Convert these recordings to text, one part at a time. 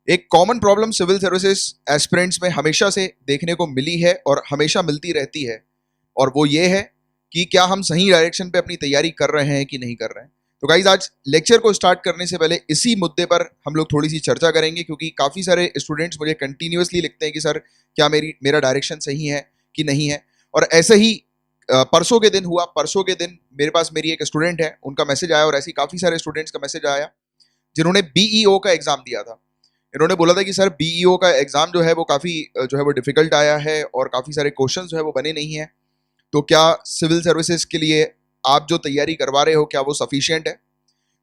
एक common problem civil services aspirants में हमेशा से देखने को मिली है और हमेशा मिलती रहती है, और वो ये है कि क्या हम सही डायरेक्शन पे अपनी तैयारी कर रहे हैं कि नहीं कर रहे हैं। तो गाइज, आज लेक्चर को स्टार्ट करने से पहले इसी मुद्दे पर हम लोग थोड़ी सी चर्चा करेंगे, क्योंकि काफ़ी सारे स्टूडेंट्स मुझे कंटिन्यूअसली लिखते हैं कि सर क्या मेरा डायरेक्शन सही है कि नहीं है। और ऐसे ही परसों के दिन हुआ। परसों के दिन मेरे पास मेरी एक स्टूडेंट है, उनका मैसेज आया, और ऐसे ही काफ़ी सारे स्टूडेंट्स का मैसेज आया जिन्होंने बीईओ का एग्जाम दिया था। इन्होंने बोला था कि सर बीईओ का एग्जाम जो है वो काफ़ी जो है वो डिफिकल्ट आया है और काफ़ी सारे क्वेश्चंस जो है वो बने नहीं हैं। तो क्या सिविल सर्विसेज के लिए आप जो तैयारी करवा रहे हो क्या वो सफिशिएंट है।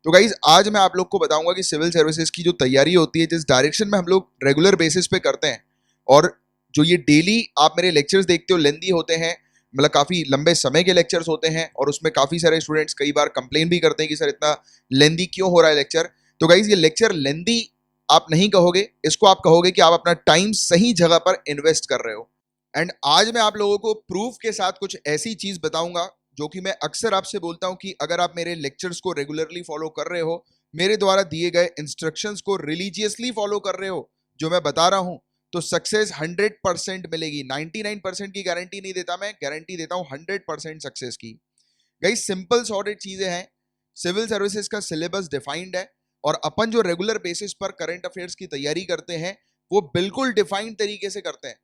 तो गाइज, आज मैं आप लोग को बताऊंगा कि सिविल सर्विसेज की जो तैयारी होती है, जिस डायरेक्शन में हम लोग रेगुलर बेसिस पे करते हैं, और जो ये डेली आप मेरे लेक्चर्स देखते हो लेंदी होते हैं, मतलब काफ़ी लंबे समय के लेक्चर्स होते हैं, और उसमें काफ़ी सारे स्टूडेंट्स कई बार कंप्लेन भी करते हैं कि सर इतना लेंदी क्यों हो रहा है लेक्चर। तो गाइज, ये लेक्चर लेंदी आप नहीं कहोगे, इसको आप कहोगे कि आप अपना टाइम सही जगह पर इन्वेस्ट कर रहे हो। एंड आज मैं आप लोगों को प्रूफ के साथ कुछ ऐसी चीज बताऊंगा जो कि मैं अक्सर आपसे बोलता हूं कि अगर आप मेरे लेक्चर्स को रेगुलरली फॉलो कर रहे हो, मेरे द्वारा दिए गए इंस्ट्रक्शंस को रिलीजियसली फॉलो कर रहे हो, जो मैं बता रहा हूं, तो सक्सेस 100% मिलेगी। 99% की गारंटी नहीं देता मैं, गारंटी देता हूं 100% सक्सेस की। गई सिंपल सॉर्टेड चीजें हैं। सिविल सर्विसेज का सिलेबस डिफाइंड है, और अपन जो रेगुलर बेसिस पर करंट अफेयर्स की तैयारी करते हैं वो बिल्कुल डिफाइंड तरीके से करते हैं।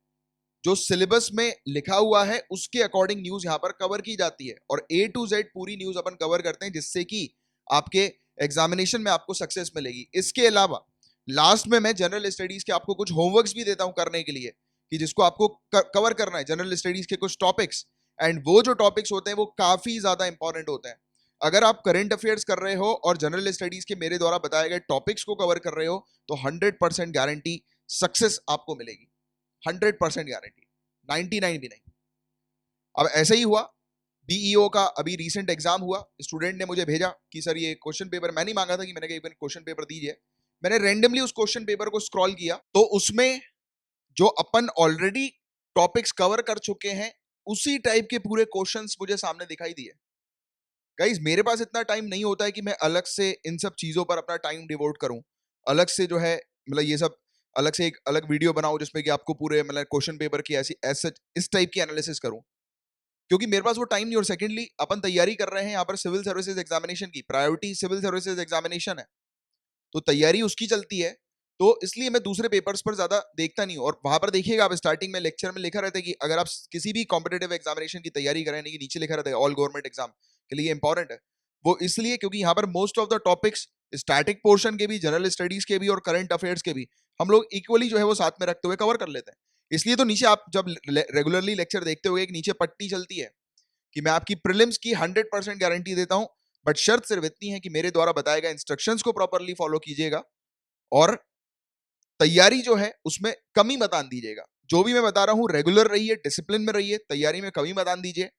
जो सिलेबस में लिखा हुआ है उसके अकॉर्डिंग न्यूज यहां पर कवर की जाती है, और ए टू जेड पूरी न्यूज अपन कवर करते हैं, जिससे कि आपके एग्जामिनेशन में आपको सक्सेस मिलेगी। इसके अलावा लास्ट में मैं जनरल स्टडीज के आपको कुछ होमवर्क्स भी देता हूं करने के लिए, कि जिसको आपको कवर करना है, जनरल स्टडीज के कुछ टॉपिक्स। एंड वो जो टॉपिक्स होते हैं वो काफी ज्यादा इंपॉर्टेंट होते हैं। अगर आप करंट अफेयर्स कर रहे हो और जनरल स्टडीज के मेरे द्वारा बताए गए टॉपिक्स को कवर कर रहे हो, तो 100% गारंटी सक्सेस आपको मिलेगी। 100% गारंटी, 99 भी नहीं। अब ऐसा ही हुआ, बीईओ का अभी रीसेंट एग्जाम हुआ। स्टूडेंट ने मुझे भेजा कि सर ये क्वेश्चन पेपर, मैं नहीं मांगा था कि मैंने कहा क्वेश्चन पेपर दीजिए। मैंने रैंडमली उस क्वेश्चन पेपर को स्क्रॉल किया, तो उसमें जो अपन ऑलरेडी टॉपिक्स कवर कर चुके हैं उसी टाइप के पूरे क्वेश्चंस मुझे सामने दिखाई दिए। गाइस, मेरे पास इतना टाइम नहीं होता है कि मैं अलग से इन सब चीजों पर अपना टाइम डिवोट करूं, अलग से जो है मतलब ये सब अलग से एक अलग वीडियो बनाऊं जिसमें कि आपको पूरे मतलब क्वेश्चन पेपर की ऐसी इस टाइप की एनालिसिस करूं, क्योंकि मेरे पास वो टाइम नहीं। और सेकेंडली अपन तैयारी कर रहे हैं यहाँ पर सिविल सर्विसेज एग्जामिनेशन की, प्रायोरिटी सिविल सर्विसेज एग्जामिनेशन है, तो तैयारी उसकी चलती है। तो इसलिए मैं दूसरे पेपर्स पर ज्यादा देखता नहीं हूँ। और वहां पर देखिएगा, आप स्टार्टिंग में लेक्चर में लिखा रहता है कि अगर आप किसी भी कॉम्पिटेटिव एग्जामिनेशन की तैयारी करें, नहीं, नीचे लिखा रहता है ऑल गवर्नमेंट एग्जाम के लिए इंपॉर्टेंट है। वो इसलिए क्योंकि यहाँ पर most of the topics static portion के भी, जनरल स्टडीज के भी और करंट अफेयर्स के भी हम लोग इक्वली जो है वो साथ में रखते हुए कवर कर लेते हैं। इसलिए तो नीचे आप जब रेगुलरली लेक्चर देखते हो, एक नीचे पट्टी चलती है कि मैं आपकी प्रीलिम्स की 100% गारंटी देता हूं, बट शर्त सिर्फ इतनी है कि मेरे द्वारा बताए गए इंस्ट्रक्शंस को प्रॉपरली फॉलो कीजिएगा, और तैयारी जो है उसमें कमी मत आन दीजिएगा। जो भी मैं बता रहा हूं रेगुलर रहिए, डिसिप्लिन में रहिए, तैयारी में कमी मत आन दीजिए,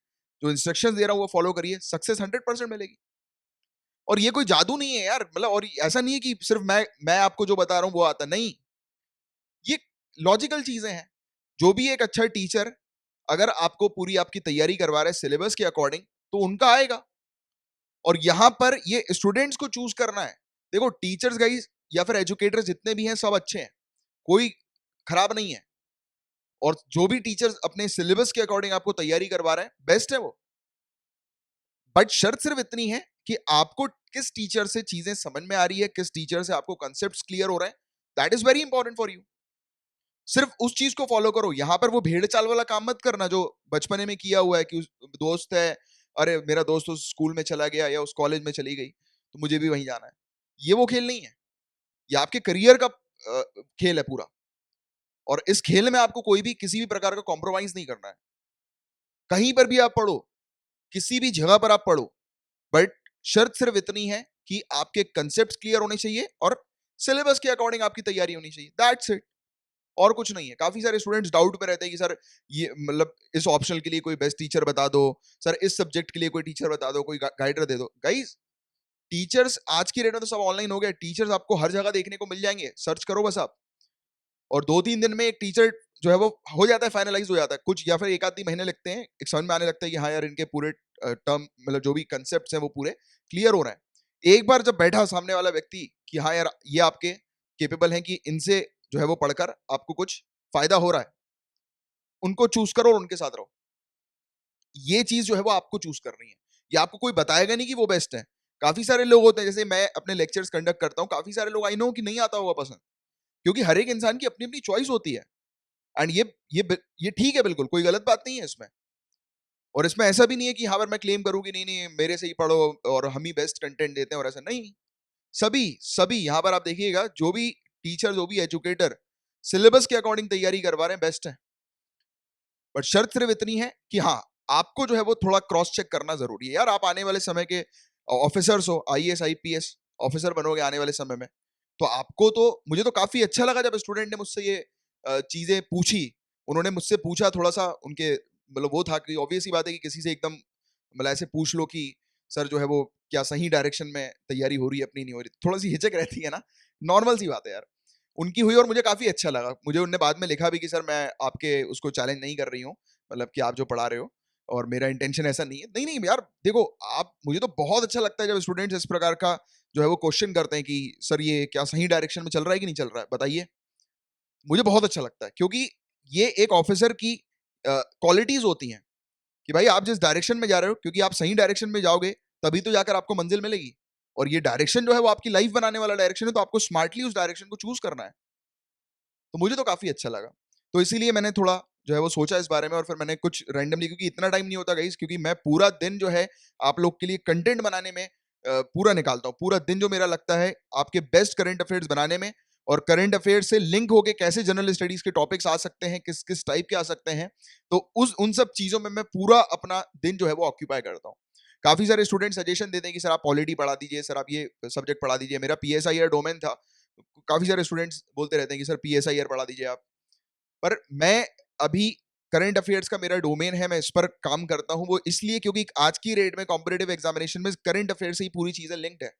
जो इंस्ट्रक्शंस दे रहा हूं वो फॉलो करिए, सक्सेस 100% मिलेगी। और ये कोई जादू नहीं है यार, मतलब और ऐसा नहीं है कि सिर्फ मैं आपको जो बता रहा हूं वो आता नहीं। ये लॉजिकल चीजें हैं। जो भी एक अच्छा टीचर अगर आपको पूरी आपकी तैयारी करवा रहा है सिलेबस के अकॉर्डिंग, तो उनका आएगा। और यहां पर ये स्टूडेंट्स को चूज करना है। देखो, टीचर्स गाइस या फिर एजुकेटर्स जितने भी हैं सब अच्छे हैं, कोई खराब नहीं है। और जो भी टीचर्स अपने सिलेबस के अकॉर्डिंग आपको तैयारी करवा रहे हैं, बेस्ट है वो। बट शर्त सिर्फ इतनी है कि आपको किस टीचर से चीजें समझ में आ रही है, किस टीचर से आपको कंसेप्ट क्लियर हो रहे हैं, that is very important for you. सिर्फ उस चीज को फॉलो करो। यहां पर वो भेड़ चाल वाला काम मत करना जो बचपने में किया हुआ है कि दोस्त है, अरे मेरा दोस्त उस स्कूल में चला गया या उस कॉलेज में चली गई तो मुझे भी वहीं जाना है। ये वो खेल नहीं है, ये आपके करियर का खेल है पूरा। और इस खेल में आपको कोई भी किसी भी प्रकार का कॉम्प्रोमाइज नहीं करना है। कहीं पर भी आप पढ़ो, किसी भी जगह पर आप पढ़ो, बट शर्त सिर्फ इतनी है कि आपके कंसेप्ट क्लियर होने चाहिए और सिलेबस के अकॉर्डिंग आपकी तैयारी होनी चाहिए, दैट्स इट। और कुछ नहीं है। काफी सारे स्टूडेंट्स डाउट में रहते हैं कि सर ये मतलब इस ऑप्शनल के लिए कोई बेस्ट टीचर बता दो, सर इस सब्जेक्ट के लिए कोई टीचर बता दो, कोई गाइडर दे दो। गाइस, टीचर्स आज की डेट में तो सब ऑनलाइन हो गए, टीचर्स आपको हर जगह देखने को मिल जाएंगे, सर्च करो बस आप। और 2-3 दिन में एक टीचर जो है वो हो जाता है, फाइनलाइज हो जाता है कुछ, या फिर 1 आध महीने लगते हैं, एक समझ में आने लगता है कि हाँ यार इनके पूरे टर्म मतलब जो भी कंसेप्ट हैं वो पूरे क्लियर हो रहे हैं। एक बार जब बैठा सामने वाला व्यक्ति कि हाँ यार ये आपके केपेबल हैं कि इनसे जो है वो पढ़कर आपको कुछ फायदा हो रहा है, उनको चूज करो और उनके साथ रहो। ये चीज जो है वो आपको चूज करनी है। ये आपको कोई बताएगा नहीं कि वो बेस्ट है। काफी सारे लोग होते हैं, जैसे मैं अपने लेक्चर्स कंडक्ट करता हूँ, काफी सारे लोग आई नो कि नहीं आता होगा पसंद, क्योंकि हर एक इंसान की अपनी अपनी चॉइस होती है। एंड ये ठीक है, बिल्कुल कोई गलत बात नहीं है इसमें। और इसमें ऐसा भी नहीं है कि हाँ पर मैं क्लेम करूँ कि नहीं नहीं मेरे से ही पढ़ो और हम ही बेस्ट कंटेंट देते हैं, और ऐसा नहीं। सभी सभी यहाँ पर आप देखिएगा, जो भी टीचर, जो भी एजुकेटर सिलेबस के अकॉर्डिंग तैयारी करवा रहे हैं, बेस्ट है। बट शर्त सिर्फ इतनी है कि हाँ, आपको जो है वो थोड़ा क्रॉस चेक करना जरूरी है। यार आप आने वाले समय के ऑफिसर्स हो, आईएएस आईपीएस ऑफिसर बनोगे आने वाले समय में, तो आपको तो, मुझे तो काफी अच्छा लगा जब स्टूडेंट ने मुझसे ये चीजें पूछी। उन्होंने मुझसे पूछा, थोड़ा सा उनके मतलब वो था कि ऑब्वियस ही बात है कि किसी से एकदम मतलब ऐसे पूछ लो कि सर जो है वो क्या सही डायरेक्शन में तैयारी हो रही है अपनी, नहीं हो रही, थोड़ा सी हिचक रहती है ना, नॉर्मल सी बात है यार। उनकी हुई और मुझे काफी अच्छा लगा। मुझे उनने बाद में लिखा भी कि सर मैं आपके उसको चैलेंज नहीं कर रही हूँ, मतलब कि आप जो पढ़ा रहे हो और मेरा इंटेंशन ऐसा नहीं है। नहीं नहीं यार देखो, आप, मुझे तो बहुत अच्छा लगता है जब स्टूडेंट्स इस प्रकार का जो है वो क्वेश्चन करते हैं कि सर ये क्या सही डायरेक्शन में चल रहा है कि नहीं चल रहा है, बताइए। मुझे बहुत अच्छा लगता है, क्योंकि ये एक ऑफिसर की क्वालिटीज होती हैं कि भाई आप जिस डायरेक्शन में जा रहे हो, क्योंकि आप सही डायरेक्शन में जाओगे तभी तो जाकर आपको मंजिल मिलेगी। और ये डायरेक्शन जो है वो आपकी लाइफ बनाने वाला डायरेक्शन है, तो आपको स्मार्टली उस डायरेक्शन को चूज करना है। तो मुझे तो काफी अच्छा लगा। तो इसीलिए मैंने थोड़ा जो है वो सोचा इस बारे में, और फिर मैंने कुछ रैंडमली, क्योंकि इतना टाइम नहीं होता गाइस, क्योंकि मैं पूरा दिन जो है आप लोग के लिए कंटेंट बनाने में पूरा निकालता हूँ। पूरा दिन जो मेरा लगता है आपके बेस्ट करंट अफेयर्स बनाने में, और करंट अफेयर्स से लिंक होके कैसे जनरल स्टडीज के टॉपिक्स आ सकते हैं, किस किस टाइप के आ सकते हैं, तो उन सब चीजों में मैं पूरा अपना दिन जो है वो ऑक्यूपाई करता हूँ। काफी सारे स्टूडेंट सजेशन देते हैं कि सर आप पॉलिटी पढ़ा दीजिए, सर आप ये सब्जेक्ट पढ़ा दीजिए। मेरा पीएसआईआर डोमेन था, काफी सारे स्टूडेंट्स बोलते रहते हैं कि सर पीएसआईआर पढ़ा दीजिए आप। पर मैं अभी करंट अफेयर्स का मेरा डोमेन है, मैं इस पर काम करता हूं, वो इसलिए क्योंकि आज की रेट में कॉम्पिटेटिव एग्जामिनेशन में करंट अफेयर से ही पूरी चीजें लिंक्ड है।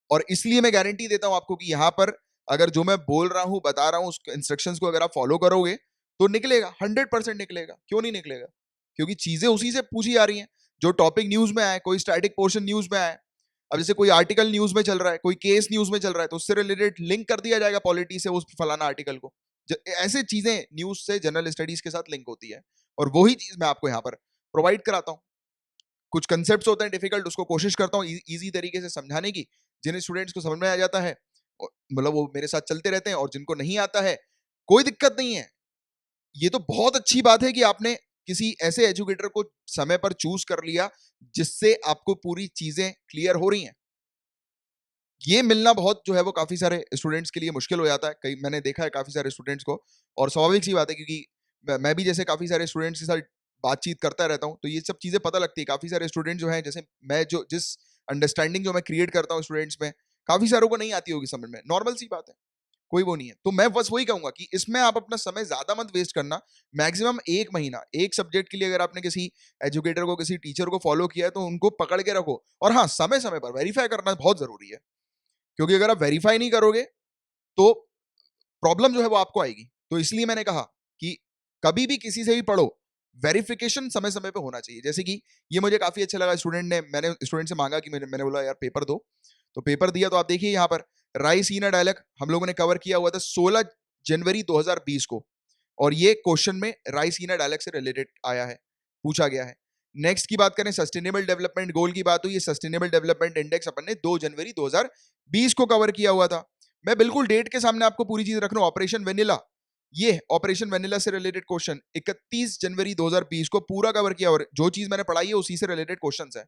और इसलिए मैं गारंटी देता हूं आपको कि यहां पर अगर जो मैं बोल रहा हूं, बता रहा हूं, उस इंस्ट्रक्शंस को अगर आप फॉलो करोगे तो निकलेगा, 100% निकलेगा। क्यों नहीं निकलेगा? क्योंकि चीजें उसी से पूछी जा रही हैं। जो टॉपिक न्यूज में आए, कोई स्टैटिक पोर्शन न्यूज में आए, अब जैसे कोई आर्टिकल न्यूज में चल रहा है, कोई केस न्यूज में चल रहा है, तो उससे रिलेटेड लिंक कर दिया जाएगा पॉलिटी से उस फलाना आर्टिकल को। ऐसे चीजें न्यूज से जनरल स्टडीज के साथ लिंक होती है, और वही चीज मैं आपको यहाँ पर प्रोवाइड कराता हूँ। कुछ कंसेप्ट होते हैं डिफिकल्ट, उसको कोशिश करता हूँ इजी तरीके से समझाने की, जिन स्टूडेंट्स को समझ में आ जाता है मतलब वो मेरे साथ चलते रहते हैं, और जिनको नहीं आता है कोई दिक्कत नहीं है। ये तो बहुत अच्छी बात है कि आपने किसी ऐसे एजुकेटर को समय पर चूज कर लिया जिससे आपको पूरी चीजें क्लियर हो रही हैं। ये मिलना बहुत जो है वो काफी सारे स्टूडेंट्स के लिए मुश्किल हो जाता है। कई मैंने देखा है काफी सारे स्टूडेंट्स को, और स्वाभाविक सी बात है क्योंकि मैं भी जैसे काफी सारे स्टूडेंट्स के साथ बातचीत करता रहता हूँ, तो ये सब चीजें पता लगती है। काफी सारे स्टूडेंट जो हैं, जैसे मैं जो जिस अंडरस्टैंडिंग जो मैं क्रिएट करता हूँ स्टूडेंट्स में, काफी सारों को नहीं आती होगी समझ में, नॉर्मल सी बात है, कोई वो नहीं है। तो मैं बस वही कहूंगा कि इसमें आप अपना समय ज्यादा मत वेस्ट करना। मैक्सिमम 1 महीना एक सब्जेक्ट के लिए अगर आपने किसी एजुकेटर को, किसी टीचर को फॉलो किया है, तो उनको पकड़ के रखो। और हाँ, समय समय पर वेरीफाई करना बहुत जरूरी है, क्योंकि अगर आप वेरीफाई नहीं करोगे तो प्रॉब्लम जो है वो आपको आएगी। तो इसलिए मैंने कहा कि कभी भी किसी से भी पढ़ो, वेरिफिकेशन समय समय पे होना चाहिए। जैसे कि ये मुझे काफी अच्छा लगा, मैंने स्टूडेंट से मांगा कि मैंने बोला यार पेपर दो, तो पेपर दिया। तो आप देखिए यहाँ पर रायसीना डायलॉग हम लोगों ने कवर किया हुआ था 16 जनवरी 2020 को, और ये क्वेश्चन में रायसीना डायलॉग से रिलेटेड आया है, पूछा गया है। नेक्स्ट की बात करें, सस्टेनेबल डेवलपमेंट गोल की बात हुई है। सस्टेनेबल डेवलपमेंट इंडेक्स अपन ने 2 जनवरी 2020 को कवर किया हुआ था। मैं बिल्कुल डेट के सामने आपको पूरी चीज रख रहा हूं। ऑपरेशन वेनिला, ये ऑपरेशन वेनिला से रिलेटेड क्वेश्चन 31 जनवरी 2020 को पूरा कवर किया, और जो चीज मैंने पढ़ाई है उसी से रिलेटेड क्वेश्चंस है।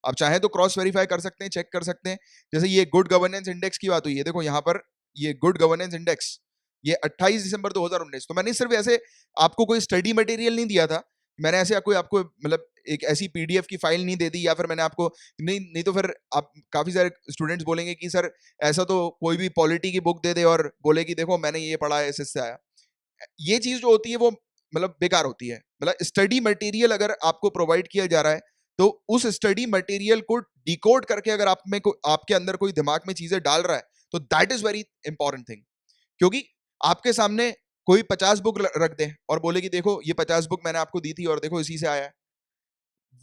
आप चाहे तो क्रॉस वेरीफाई कर सकते हैं, चेक कर सकते हैं। जैसे ये गुड गवर्नेंस इंडेक्स की बात हुई है, देखो यहाँ पर ये गुड गवर्नेंस इंडेक्स, ये 28 दिसंबर 2019। तो मैंने सिर्फ ऐसे आपको कोई स्टडी मटेरियल नहीं दिया था, मैंने ऐसे आपको मतलब एक ऐसी पीडीएफ की फाइल नहीं दे दी, या फिर मैंने आपको नहीं तो फिर आप काफी सारे स्टूडेंट्स बोलेंगे कि सर ऐसा तो कोई भी पॉलिटी की बुक दे दे और बोले कि देखो मैंने ये पढ़ा है, इससे आया। ये चीज जो होती है वो मतलब बेकार होती है। मतलब स्टडी मटेरियल अगर आपको प्रोवाइड किया जा रहा है, तो उस स्टडी मटेरियल को डिकोड करके अगर आपके अंदर कोई दिमाग में चीजें डाल रहा है, तो that is very important thing. क्योंकि आपके सामने कोई 50 बुक रख दे और बोले कि देखो ये 50 बुक मैंने आपको दी थी और देखो इसी से आया है,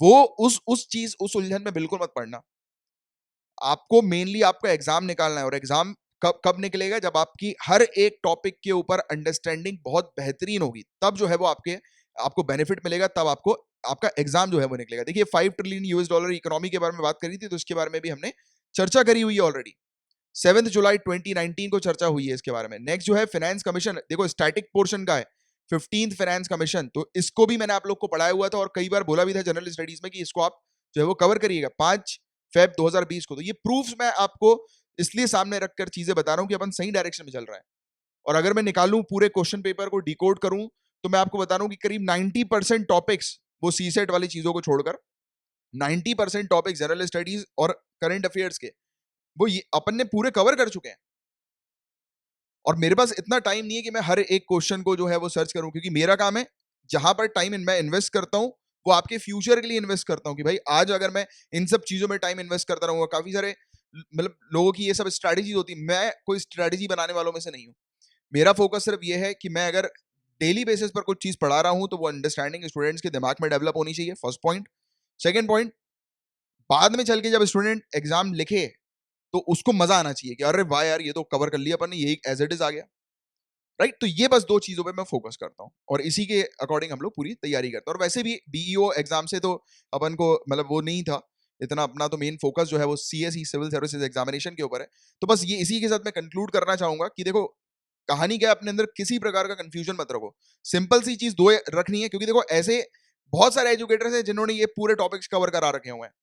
वो उस चीज, उस उलझन में बिल्कुल मत पड़ना। आपको मेनली आपका एग्जाम निकालना है, और एग्जाम कब कब निकलेगा? जब आपकी हर एक टॉपिक के ऊपर अंडरस्टैंडिंग बहुत बेहतरीन होगी, तब जो है वो आपको बेनिफिट मिलेगा, तब आपको आपका एग्जाम जो है वो निकलेगा। देखिए 5 ट्रिलियन US डॉलर इकोनॉमी के बारे में बात करी थी, तो इसके बारे में भी हमने चर्चा करी हुई है ऑलरेडी। 7 जुलाई 2019 को चर्चा हुई है इसके बारे में। नेक्स्ट जो है फाइनेंस कमीशन, देखो स्टैटिक पोर्शन का है 15th फाइनेंस कमीशन, तो इसको भी मैंने आप लोग को पढ़ाया हुआ था और कई बार बोला भी था जनरल स्टडीज में कि इसको आप जो है वो कवर करिएगा 5 फेब 2020 को। तो ये प्रूफ्स मैं आपको इसलिए सामने रखकर चीजें बता रहा हूं कि अपन सही डायरेक्शन में चल रहा है। और अगर मैं निकालूं पूरे क्वेश्चन पेपर को डिकोड करूं, तो मैं आपको बता रहा हूं कि करीब 90% टॉपिक्स, वो सी सेट वाली चीजों को छोड़कर 90% टॉपिक्स जनरल स्टडीज और करंट अफेयर्स के, वो ये अपन ने पूरे कवर कर चुके हैं। और मेरे पास इतना टाइम नहीं है कि मैं हर एक क्वेश्चन को जो है वो सर्च करूं, क्योंकि मेरा काम है, जहां पर टाइम मैं इन्वेस्ट करता हूं वो आपके फ्यूचर के लिए इन्वेस्ट करता हूं, कि भाई आज अगर मैं इन सब चीजों में टाइम इन्वेस्ट करता रहूंगा, काफी सारे मतलब लोगों की ये सब स्ट्रैटेजी होती है, मैं कोई स्ट्रैटेजी बनाने वालों में से नहीं हूं। मेरा फोकस सिर्फ ये है कि मैं अगर डेली बेसिस पर कुछ चीज पढ़ा रहा हूं, तो वो अंडरस्टैंडिंग स्टूडेंट्स के दिमाग में डेवलप होनी चाहिए, फर्स्ट पॉइंट। सेकेंड पॉइंट, बाद में चल के जब स्टूडेंट एग्जाम लिखे तो उसको मजा आना चाहिए कि अरे वाह यार, ये तो कवर कर लिया अपन ने, यही एज इट इज आ गया, राइट। तो ये बस दो चीजों पे मैं फोकस करता हूँ और इसी के अकॉर्डिंग हम लोग पूरी तैयारी करते हैं। और वैसे भी बीईओ एग्जाम से तो अपन को मतलब वो नहीं था इतना, अपना तो मेन फोकस जो है वो सीएसई सिविल सर्विसेज एग्जामिनेशन के ऊपर है। तो बस ये इसी के साथ मैं कंक्लूड करना चाहूंगा कि देखो, कहानी क्या है, अपने अंदर किसी प्रकार का कंफ्यूजन मत रखो, सिंपल सी चीज दो रखनी है, क्योंकि देखो ऐसे बहुत सारे एजुकेटर्स हैं जिन्होंने ये पूरे टॉपिक्स कवर करा रखे हुए हैं।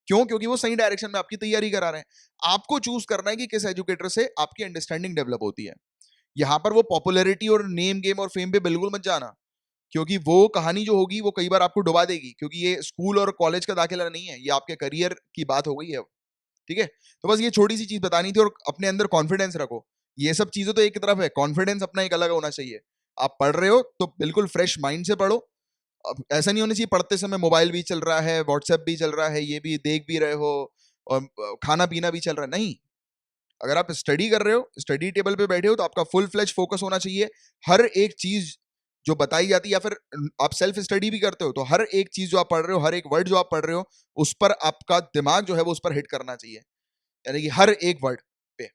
क्यों? क्योंकि वो सही डायरेक्शन में आपकी तैयारी करा रहे हैं। आपको चूज करना है कि किस एजुकेटर से आपकी अंडरस्टैंडिंग डेवलप होती है। यहां पर वो पॉपुलैरिटी और नेम गेम और फेम पे बिल्कुल मत जाना, क्योंकि वो कहानी जो होगी वो कई बार आपको डुबा देगी, क्योंकि ये स्कूल और कॉलेज का दाखिला नहीं है, ये आपके करियर की बात हो गई है अब। ठीक है, तो बस ये छोटी सी चीज बतानी थी। और अपने अंदर कॉन्फिडेंस रखो, ये सब चीजें तो एक तरफ है, कॉन्फिडेंस अपना एक अलग होना चाहिए। आप पढ़ रहे हो तो बिल्कुल फ्रेश माइंड से पढ़ो। अब ऐसा नहीं होना चाहिए पढ़ते समय मोबाइल भी चल रहा है, व्हाट्सएप भी चल रहा है, ये भी देख भी रहे हो और खाना पीना भी चल रहा है, नहीं। अगर आप स्टडी कर रहे हो, स्टडी टेबल पे बैठे हो, तो आपका फुल फ्लेज फोकस होना चाहिए। हर एक चीज जो बताई जाती है, या फिर आप सेल्फ स्टडी भी करते हो, तो हर एक चीज जो आप पढ़ रहे हो, हर एक वर्ड जो आप पढ़ रहे हो, उस पर आपका दिमाग जो है वो उस पर हिट करना चाहिए, यानी कि हर एक वर्ड पे।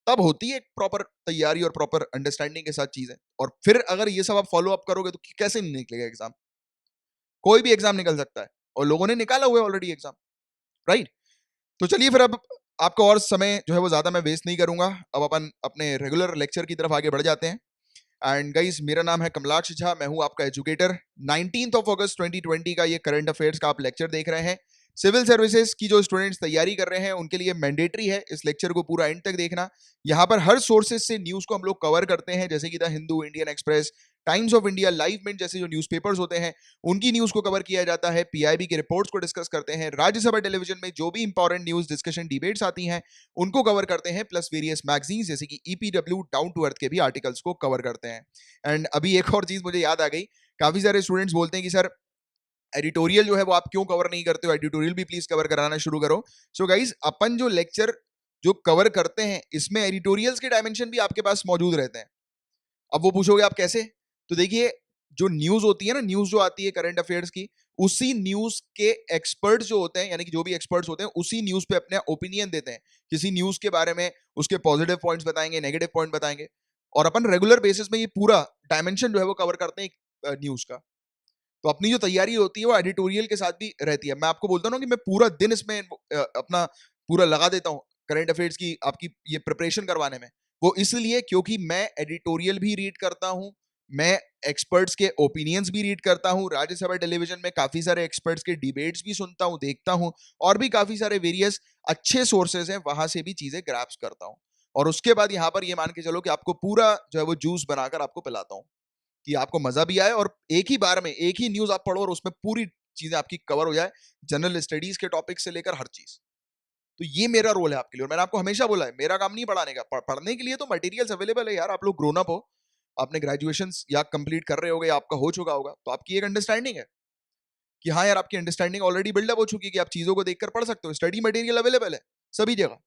तब होती है एक प्रॉपर तैयारी और प्रॉपर अंडरस्टैंडिंग के साथ चीजें। और फिर अगर ये सब आप फॉलो अप करोगे तो कैसे नहीं निकलेगा एग्जाम? कोई भी एग्जाम निकल सकता है और लोगों ने निकाला हुआ है ऑलरेडी एग्जाम, राइट। तो चलिए फिर अब आपका और समय जो है वो ज्यादा मैं वेस्ट नहीं करूंगा, अब अपन अपने रेगुलर लेक्चर की तरफ आगे बढ़ जाते हैं। एंड गाइस, मेरा नाम है कमलाक्ष झा, मैं हूं आपका एजुकेटर। 19 अगस्त 2020 का ये करंट अफेयर्स का आप लेक्चर देख रहे हैं। सिविल सर्विसेज की जो स्टूडेंट्स तैयारी कर रहे हैं उनके लिए मैंडेटरी है इस लेक्चर को पूरा एंड तक देखना। यहाँ पर हर सोर्सेज से न्यूज को हम लोग कवर करते हैं, जैसे कि the Hindu, Indian express, times of India, live minute जैसे जो न्यूज़पेपर्स होते हैं उनकी न्यूज को कवर किया जाता है। पीआईबी की रिपोर्ट्स को डिस्कस करते हैं। राज्यसभा टेलीविजन में जो भी इंपॉर्टेंट न्यूज डिस्कशन डिबेट्स आती हैं उनको कवर करते हैं, प्लस वेरियस मैगजीन्स जैसे कि ईपीडब्ल्यू, डाउन टू अर्थ के भी आर्टिकल्स को कवर करते हैं। एंड अभी एक और चीज मुझे याद आ गई, काफी सारे स्टूडेंट्स बोलते हैं कि सर एडिटोरियल जो है वो आप क्यों कवर नहीं करते हो, एडिटोरियल भी प्लीज कवर कराना शुरू करो। सो गाइज, अपन जो लेक्चर जो कवर करते हैं इसमें एडिटोरियल्स के डायमेंशन भी आपके पास मौजूद रहते हैं। अब वो पूछोगे आप कैसे? तो देखिए, जो न्यूज होती है ना, न्यूज जो आती है करंट अफेयर्स की, उसी न्यूज के एक्सपर्ट्स जो होते हैं, यानी कि जो भी एक्सपर्ट्स होते हैं उसी न्यूज पे अपने ओपिनियन देते हैं किसी न्यूज के बारे में, उसके पॉजिटिव पॉइंट्स बताएंगे, नेगेटिव पॉइंट बताएंगे। और अपन रेगुलर बेसिस में ये पूरा डायमेंशन जो है वो कवर करते हैं न्यूज का। तो अपनी जो तैयारी होती है वो एडिटोरियल के साथ भी रहती है। मैं आपको बोलता हूँ ना कि मैं पूरा दिन इसमें अपना पूरा लगा देता हूँ करंट अफेयर्स की आपकी ये प्रिपरेशन करवाने में। वो इसलिए क्योंकि मैं एडिटोरियल भी रीड करता हूँ, मैं एक्सपर्ट्स के ओपिनियंस भी रीड करता हूँ, राज्यसभा टेलीविजन में काफी सारे एक्सपर्ट्स के डिबेट्स भी सुनता हूँ, देखता हूँ, और भी काफी सारे वेरियस अच्छे सोर्सेज हैं वहां से भी चीजें ग्रैप्स करता हूँ। और उसके बाद यहाँ पर ये मान के चलो कि आपको पूरा जो है वो जूस बनाकर आपको पिलाता हूँ, कि आपको मजा भी आए और एक ही बार में एक ही न्यूज आप पढ़ो और उसमें पूरी चीजें आपकी कवर हो जाए, जनरल स्टडीज के टॉपिक से लेकर हर चीज। तो ये मेरा रोल है आपके लिए, और मैंने आपको हमेशा बोला है मेरा काम नहीं पढ़ाने का, पढ़ने के लिए तो मटेरियल्स अवेलेबल है यार। आप लोग ग्रोन अप हो, आपने ग्रेजुएशन या कंप्लीट कर रहे होगे या आपका हो चुका होगा, तो आपकी एक अंडरस्टैंडिंग है कि हाँ यार, आपकी अंडरस्टैंडिंग ऑलरेडी बिल्डअप हो चुकी है कि आप चीजों को देखकर पढ़ सकते हो, स्टडी मटेरियल अवेलेबल है सभी जगह।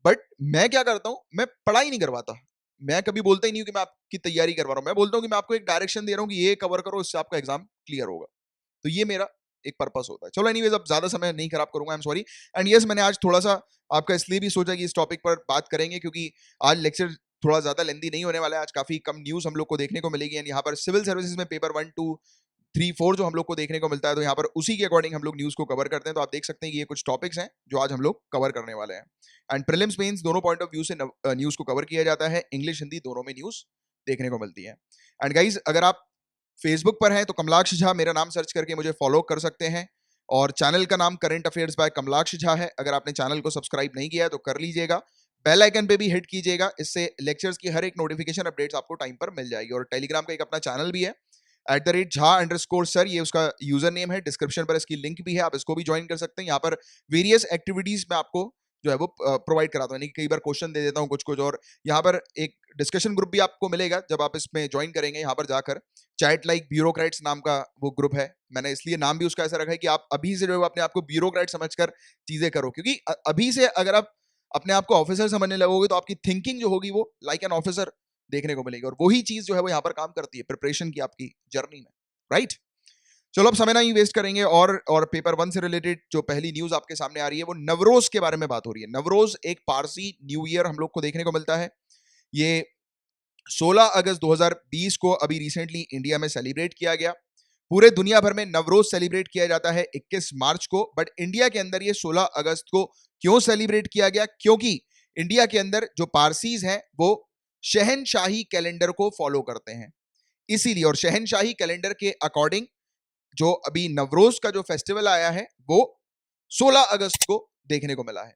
बट मैं क्या करता हूं, मैं पढ़ाई नहीं करवाता। मैं कभी बोलता ही नहीं हूं कि मैं आपकी तैयारी करवा रहा हूं, मैं बोलता हूं कि मैं आपको एक डायरेक्शन दे रहा हूं कि ये कवर करो, इससे आपका एग्जाम क्लियर होगा। तो ये मेरा एक पर्पस होता है। चलो एनीवेज, अब ज्यादा समय नहीं खराब करूंगा, I am sorry. And yes, मैंने आज थोड़ा सा आपका इसलिए भी सोचा कि इस टॉपिक पर बात करेंगे क्योंकि आज लेक्चर थोड़ा ज्यादा लेंदी नहीं होने वाला है। आज काफी कम न्यूज हम लोग को देखने को मिलेगी। एंड यहाँ पर सिविल सर्विसेज में पेपर 1, 2, 3, 4 जो हम लोग को देखने को मिलता है, तो यहाँ पर उसी के अकॉर्डिंग हम लोग न्यूज को कवर करते हैं। तो आप देख सकते हैं कि ये कुछ टॉपिक्स हैं जो आज हम लोग कवर करने वाले हैं। एंड प्रीलिम्स मेंस दोनों पॉइंट ऑफ व्यू से न्यूज को कवर किया जाता है। इंग्लिश हिंदी दोनों में न्यूज देखने को मिलती है। एंड गाइज, अगर आप फेसबुक पर हैं तो कमलाक्ष झा मेरा नाम सर्च करके मुझे फॉलो कर सकते हैं। और चैनल का नाम current affairs by Kamlaksh Jha है। अगर आपने चैनल को सब्सक्राइब नहीं किया है तो कर लीजिएगा। बेल आइकन पे भी हिट कीजिएगा, इससे लेक्चर्स की हर एक नोटिफिकेशन अपडेट्स आपको टाइम पर मिल जाएगी। और टेलीग्राम का एक अपना चैनल भी है @jha_sir, ये उसका यूजर नेम है। डिस्क्रिप्शन पर इसकी लिंक भी है, आप इसको भी ज्वाइन कर सकते हैं। यहाँ पर वेरियस एक्टिविटीज में आपको जो है वो प्रोवाइड कराता हूँ, यानी कई बार क्वेश्चन दे देता हूँ कुछ कुछ। और यहाँ पर एक डिस्कशन ग्रुप भी आपको मिलेगा जब आप इसमें ज्वाइन करेंगे। यहाँ पर जाकर चैट लाइक ब्यूरोक्रेट्स नाम का वो ग्रुप है। मैंने इसलिए नाम भी उसका ऐसा रखा है कि आप अभी से जो है अपने आप को ब्यूरोक्रेट समझकर चीजें करो, क्योंकि अभी से अगर आप अपने आप को ऑफिसर समझने लगोगे तो आपकी थिंकिंग जो होगी वो लाइक एन ऑफिसर देखने को मिलेगी। और वही चीज जो है वो यहाँ पर काम करती है प्रिपरेशन की आपकी जर्नी में, राइट। चलो अब समय नहीं वेस्ट करेंगे और पेपर 1 से रिलेटेड जो पहली न्यूज आपके सामने आ रही है वो नवरोज के बारे में बात हो रही है। नवरोज एक पारसी न्यू ईयर हम लोग को देखने को मिलता है। ये 16 अगस्त 2020 को अभी रिसेंटली इंडिया में सेलिब्रेट किया गया। पूरे दुनिया भर में नवरोज सेलिब्रेट किया जाता है 21 मार्च को, बट इंडिया के अंदर ये 16 अगस्त को क्यों सेलिब्रेट किया गया? क्योंकि इंडिया के अंदर जो पारसीज हैं वो शहनशाही कैलेंडर को फॉलो करते हैं, इसीलिए। और शहनशाही कैलेंडर के अकॉर्डिंग जो अभी नवरोज का जो फेस्टिवल आया है वो 16 अगस्त को देखने को मिला है।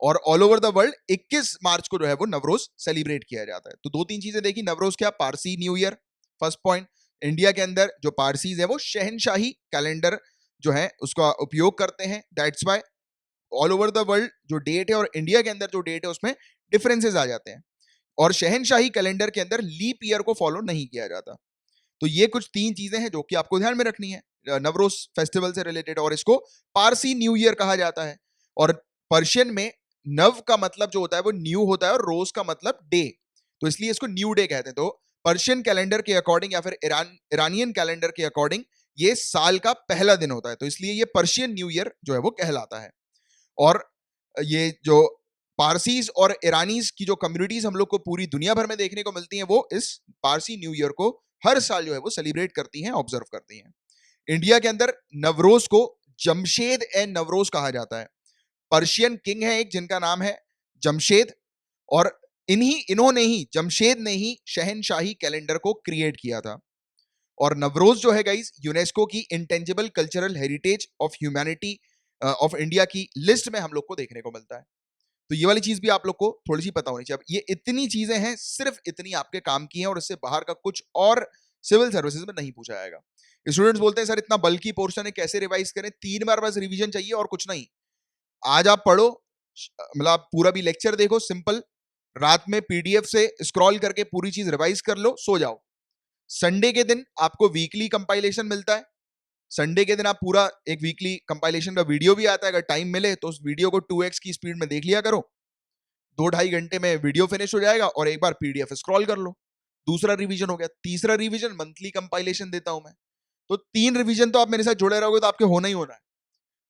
और ऑल ओवर द वर्ल्ड 21 मार्च को जो है वो नवरोज सेलिब्रेट किया जाता है। तो 2-3 चीजें देखी। नवरोज क्या? Parsi new year, first point. India के अंदर जो पारसीज है वो शहनशाही कैलेंडर जो है उसका उपयोग करते हैं। That's why all over the world जो डेट है और इंडिया के अंदर जो डेट है उसमें डिफरेंसेस आ जाते हैं। और शहनशाही कैलेंडर के अंदर लीप ईयर को फॉलो नहीं किया जाता। तो ये कुछ 3 चीजें हैं जो कि आपको ध्यान में रखनी है नवरोज फेस्टिवल से रिलेटेड। और इसको पारसी न्यू ईयर कहा जाता है। और पर्शियन में नव का मतलब जो होता है वो न्यू होता है और रोज का मतलब डे, तो इसलिए इसको न्यू डे कहते हैं। तो पर्शियन कैलेंडर के अकॉर्डिंग या फिर ईरानियन कैलेंडर के अकॉर्डिंग ये साल का पहला दिन होता है, तो इसलिए ये पर्शियन न्यू ईयर जो है वो कहलाता है। और ये जो पारसीज और ईरानीज की जो कम्युनिटीज हम लोग को पूरी दुनिया भर में देखने को मिलती हैं वो इस पारसी न्यू ईयर को हर साल जो है वो सेलिब्रेट करती हैं, ऑब्जर्व करती हैं। इंडिया के अंदर नवरोज को जमशेद ए नवरोज कहा जाता है। पर्शियन किंग है एक जिनका नाम है जमशेद, और इन्होंने ही जमशेद ने ही शहनशाही कैलेंडर को क्रिएट किया था। और नवरोज जो है गाइस यूनेस्को की intangible cultural heritage of humanity of India की लिस्ट में हम लोग को देखने को मिलता है। तो ये वाली चीज भी आप लोग को थोड़ी सी पता होनी चाहिए। अब ये इतनी चीजें हैं, सिर्फ इतनी आपके काम की हैं और इससे बाहर का कुछ और सिविल सर्विसेज में नहीं पूछा जाएगा। स्टूडेंट्स बोलते हैं सर इतना बल्कि पोर्शन है कैसे रिवाइज करें? 3 बार बस रिवीजन चाहिए और कुछ नहीं। आज आप पढ़ो, मतलब आप पूरा भी लेक्चर देखो, सिंपल। रात में पीडीएफ से स्क्रॉल करके पूरी चीज रिवाइज कर लो, सो जाओ। संडे के दिन आपको वीकली कंपाइलेशन मिलता है। संडे के दिन आप पूरा एक वीकली कंपाइलेशन का वीडियो भी आता है, अगर टाइम मिले तो उस वीडियो को 2x की स्पीड में देख लिया करो। 2-2.5 घंटे में वीडियो फिनिश हो जाएगा और एक बार पीडीएफ स्क्रॉल कर लो। दूसरा रिवीजन हो गया। तीसरा रिवीजन मंथली कंपाइलेशन देता हूं मैं। तो 3 रिवीजन तो आप मेरे साथ जुड़े रहोगे तो आपके होना ही होना है।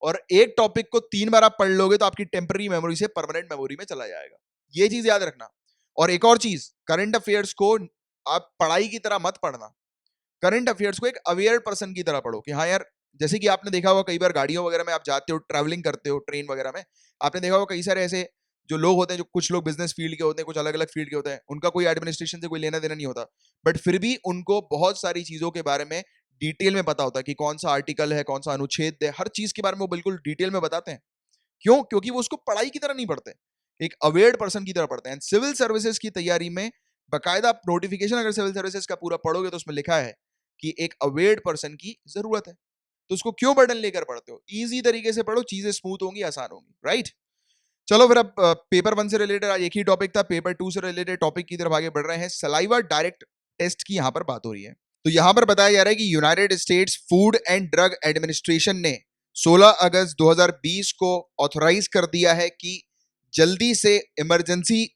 और एक टॉपिक को 3 बार आप पढ़ लोगे तो आपकी टेम्पररी मेमोरी से परमानेंट मेमोरी में चला जाएगा। ये चीज याद रखना। और एक और चीज, करंट अफेयर्स को आप पढ़ाई की तरह मत पढ़ना। करंट अफेयर्स को एक अवेयर पर्सन की तरह पढ़ो कि हाँ यार, जैसे कि आपने देखा होगा कई बार गाड़ियों वगैरह में आप जाते हो, ट्रैवलिंग करते हो ट्रेन वगैरह में, आपने देखा होगा कई सारे ऐसे जो लोग होते हैं, जो कुछ लोग बिजनेस फील्ड के होते हैं, कुछ अलग अलग फील्ड के होते हैं, उनका कोई एडमिनिस्ट्रेशन से कोई लेना देना नहीं होता, बट फिर भी उनको बहुत सारी चीजों के बारे में डिटेल में पता होता है कि कौन सा आर्टिकल है, कौन सा अनुच्छेद है, हर चीज के बारे में वो बिल्कुल डिटेल में बताते हैं। क्यों? क्योंकि वो उसको पढ़ाई की तरह नहीं पढ़ते, एक अवेयर पर्सन की तरह पढ़ते हैं। सिविल सर्विसेज की तैयारी में बाकायदा नोटिफिकेशन अगर सिविल सर्विसेज का पूरा पढ़ोगे तो उसमें लिखा है कि एक अवेयर पर्सन की जरूरत है। तो उसको क्यों बर्डन लेकर पढ़ते हो? इजी तरीके से पढ़ो, चीजें स्मूथ होंगी, आसान होंगी, राइट। चलो फिर अब पेपर 1 से रिलेटेड आज एक ही टॉपिक था। पेपर 2 से रिलेटेड टॉपिक की तरफ आगे बढ़ रहे हैं। सलाइवा डायरेक्ट टेस्ट की यहां पर बात हो रही है। तो यहां पर बताया जा रहा है कि United states food and drug administration ने 16 अगस्त 2020 को ऑथोराइज कर दिया है कि जल्दी से इमरजेंसी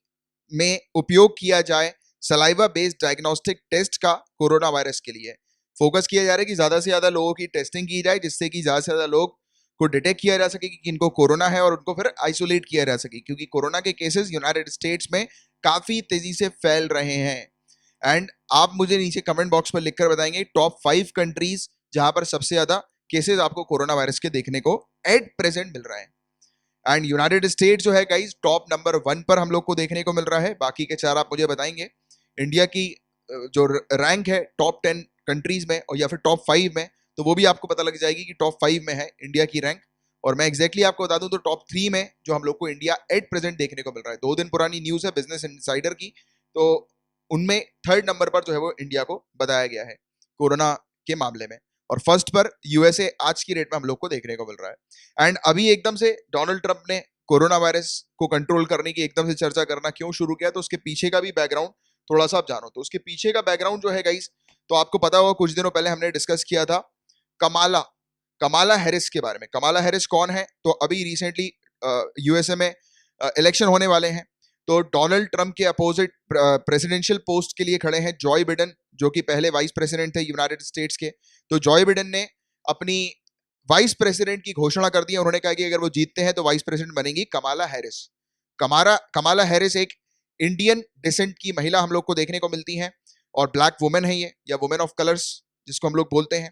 में उपयोग किया जाए सलाइवा बेस्ड डायग्नोस्टिक टेस्ट का कोरोना वायरस के लिए। फोकस किया जा रहा है कि ज्यादा से ज्यादा लोगों की टेस्टिंग की जाए जिससे कि ज्यादा से ज्यादा लोग को डिटेक्ट किया जा सके कि किनको कोरोना है और उनको फिर आइसोलेट किया जा सके, क्योंकि कोरोना के केसेस यूनाइटेड स्टेट्स में काफी तेजी से फैल रहे हैं। एंड आप मुझे नीचे कमेंट बॉक्स में लिखकर बताएंगे टॉप 5 कंट्रीज जहां पर सबसे ज्यादा केसेस आपको कोरोना वायरस के देखने को एट प्रेजेंट मिल रहा है। एंड यूनाइटेड स्टेट जो है गाइस टॉप नंबर 1 पर हम लोग को देखने को मिल रहा है, बाकी के 4 आप मुझे बताएंगे। इंडिया की जो रैंक है टॉप 10 कंट्रीज में और या फिर टॉप 5 में, तो वो भी आपको पता लग जाएगी कि टॉप 5 में है इंडिया की रैंक। और मैं एग्जैक्टली आपको बता दूं तो टॉप 3 में जो हम लोग को इंडिया एट प्रेजेंट देखने को मिल रहा है, 2 दिन पुरानी न्यूज है बिजनेस इनसाइडर की, तो उनमें 3rd नंबर पर जो है वो इंडिया को बताया गया है कोरोना के मामले में, और फर्स्ट पर यूएसए आज की डेट में हम लोग को देखने को मिल रहा है। एंड अभी एकदम से डोनाल्ड ट्रंप ने कोरोना वायरस को कंट्रोल करने की एकदम से चर्चा करना क्यों शुरू किया, तो उसके पीछे का भी बैकग्राउंड थोड़ा सा आप जानो। तो उसके पीछे का बैकग्राउंड जो है गाइस, तो आपको पता होगा कुछ दिनों पहले हमने डिस्कस किया था कमाला कमाला हैरिस के बारे में। कमाला हैरिस कौन है, तो अभी रिसेंटली यूएसए में इलेक्शन होने वाले हैं, तो डोनाल्ड ट्रंप के अपोजिट प्रेसिडेंशियल पोस्ट के लिए खड़े हैं जॉय बिडेन, जो कि पहले वाइस प्रेसिडेंट थे यूनाइटेड स्टेट्स के। तो जॉय बिडेन ने अपनी वाइस प्रेसिडेंट की घोषणा कर दी है। उन्होंने कहा कि अगर वो जीतते हैं तो वाइस प्रेसिडेंट बनेगी कमाला हैरिस। कमाला हैरिस एक इंडियन डिसेंट की महिला हम लोग को देखने को मिलती हैं और ब्लैक वुमेन है ये, या वुमेन ऑफ कलर्स जिसको हम लोग बोलते हैं।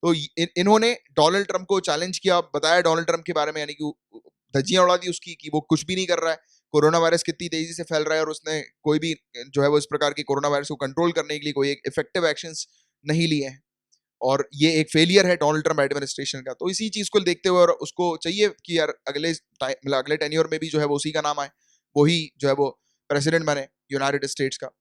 तो इन्होंने डोनाल्ड ट्रंप को चैलेंज किया, बताया डोनाल्ड ट्रंप के बारे में, यानी कि धज्जियां उड़ा दी उसकी कि वो कुछ भी नहीं कर रहा है, कोरोना वायरस कितनी तेजी से फैल रहा है और उसने कोई भी जो है वो इस प्रकार की कोरोना वायरस को कंट्रोल करने के लिए कोई एक इफेक्टिव एक्शंस नहीं लिए हैं, और ये एक फेलियर है डोनाल्ड ट्रंप एडमिनिस्ट्रेशन का। तो इसी चीज को देखते हुए और उसको चाहिए कि यार अगले मतलब अगले टेन्योर में भी जो है वो उसी का नाम आए, वही जो है वो प्रेसिडेंट बने यूनाइटेड स्टेट्स का।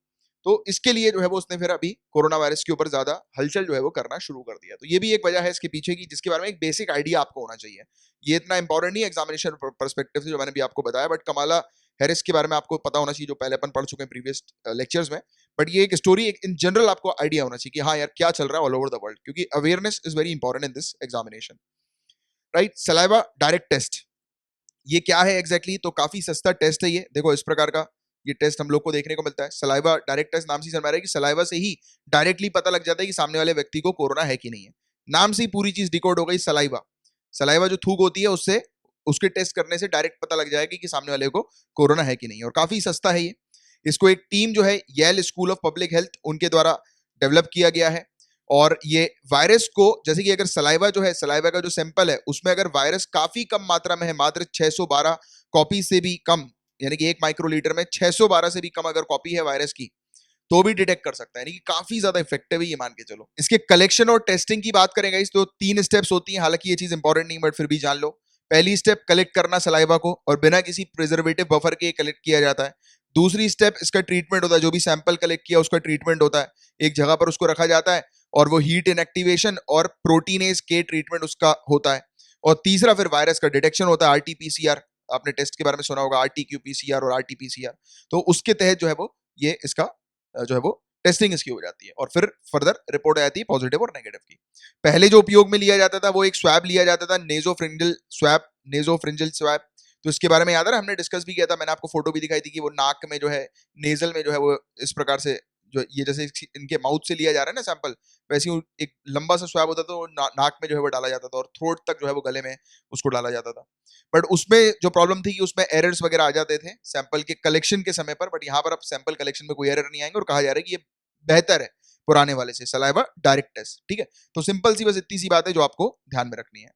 तो इसके लिए जो है वो उसने फिर अभी कोरोना वायरस के ऊपर ज्यादा हलचल जो है वो करना शुरू कर दिया। तो ये भी एक वजह है इसके पीछे की, जिसके बारे में एक बेसिक आइडिया आपको होना चाहिए। ये इतना इंपॉर्टेंट नहीं एग्जामिनेशन परस्पेक्टिव से जो मैंने भी आपको बताया, बट कमाला हैरिस के बारे में आपको पता होना चाहिए जो पहले अपन पढ़ चुके हैं प्रीवियस लेक्चर्स में। बट ये एक स्टोरी, एक इन जनरल आपको आइडिया होना चाहिए कि हाँ यार क्या चल रहा है ऑल ओवर द वर्ल्ड, क्योंकि awareness is very important in this examination, right. Saliva direct test, ये क्या है एग्जैक्टली तो काफी सस्ता टेस्ट है ये। देखो इस प्रकार का ये टेस्ट हम लोग को देखने को मिलता है। सलाइवा डायरेक्ट टेस्ट नाम से समझ रहा है कि सलाइवा से ही डायरेक्टली पता लग जाता है कि सामने वाले व्यक्ति को कोरोना है कि नहीं है। नाम से ही पूरी चीज डिकोड हो गई। सलाइवा सलाइवा जो थूक होती है उससे उसके टेस्ट करने से डायरेक्ट पता लग जाएगा कि सामने वाले को कोरोना है कि नहीं, और काफी सस्ता है ये। इसको एक टीम जो है Yale school of public health उनके द्वारा डेवलप किया गया है। और ये वायरस को, जैसे कि अगर सलाइवा जो है, सलाइवा का जो सैंपल है उसमें अगर वायरस काफी कम मात्रा में है, मात्र 612 कॉपी से भी कम, यानी कि 1 माइक्रोलीटर में 612 से भी कम अगर कॉपी है वायरस की, तो भी डिटेक्ट कर सकता है, यानी कि काफी ज्यादा इफेक्टिव है ये, मान के चलो। इसके कलेक्शन और टेस्टिंग की बात करेंगे इस तो 3 स्टेप्स होती हैं, हालांकि ये चीज इंपॉर्टेंट नहीं बट फिर भी जान लो। पहली स्टेप कलेक्ट करना सलाइवा को, और बिना किसी प्रिजर्वेटिव बफर के कलेक्ट किया जाता है। दूसरी स्टेप इसका ट्रीटमेंट होता है, जो भी सैंपल कलेक्ट किया उसका ट्रीटमेंट होता है, एक जगह पर उसको रखा जाता है और वो हीट इनएक्टिवेशन और प्रोटीनेज के ट्रीटमेंट उसका होता है। और तीसरा फिर वायरस का डिटेक्शन होता है, आरटीपीसीआर, आपने टेस्ट के बारे में सुना होगा, आरटीक्यूपीसीआर और आरटीपीसीआर। तो उसके तहत जो है वो ये इसका जो है वो टेस्टिंग इसकी हो जाती है, और फिर फर्दर रिपोर्ट आ जाती है पॉजिटिव और नेगेटिव की। पहले जो उपयोग में लिया जाता था वो एक स्वैब लिया जाता था, नेजोफ्रिंजियल स्वैब, नेजोफ्रिंजियल स्वैब। तो इसके बारे में याद है, हमने डिस्कस भी किया था, मैंने आपको फोटो भी दिखाई थी कि वो नाक में जो है, नेजल में जो है वो इस प्रकार से, जो ये जैसे इनके माउथ से लिया जा रहा है ना सैंपल, वैसे ही एक लंबा सा स्वैब होता था, तो नाक में जो है वो डाला जाता था और थ्रोट तक जो है वो गले में उसको डाला जाता था। बट उसमें जो प्रॉब्लम थी कि उसमें एरर्स वगैरह आ जाते थे सैंपल के कलेक्शन के समय पर, बट यहाँ पर अब सैंपल कलेक्शन में कोई एरर नहीं आएंगे, और कहा जा रहा है कि ये बेहतर है पुराने वाले से, सलाइवा डायरेक्ट टेस्ट, ठीक है। तो सिंपल सी बस इतनी सी बात है जो आपको ध्यान में रखनी है।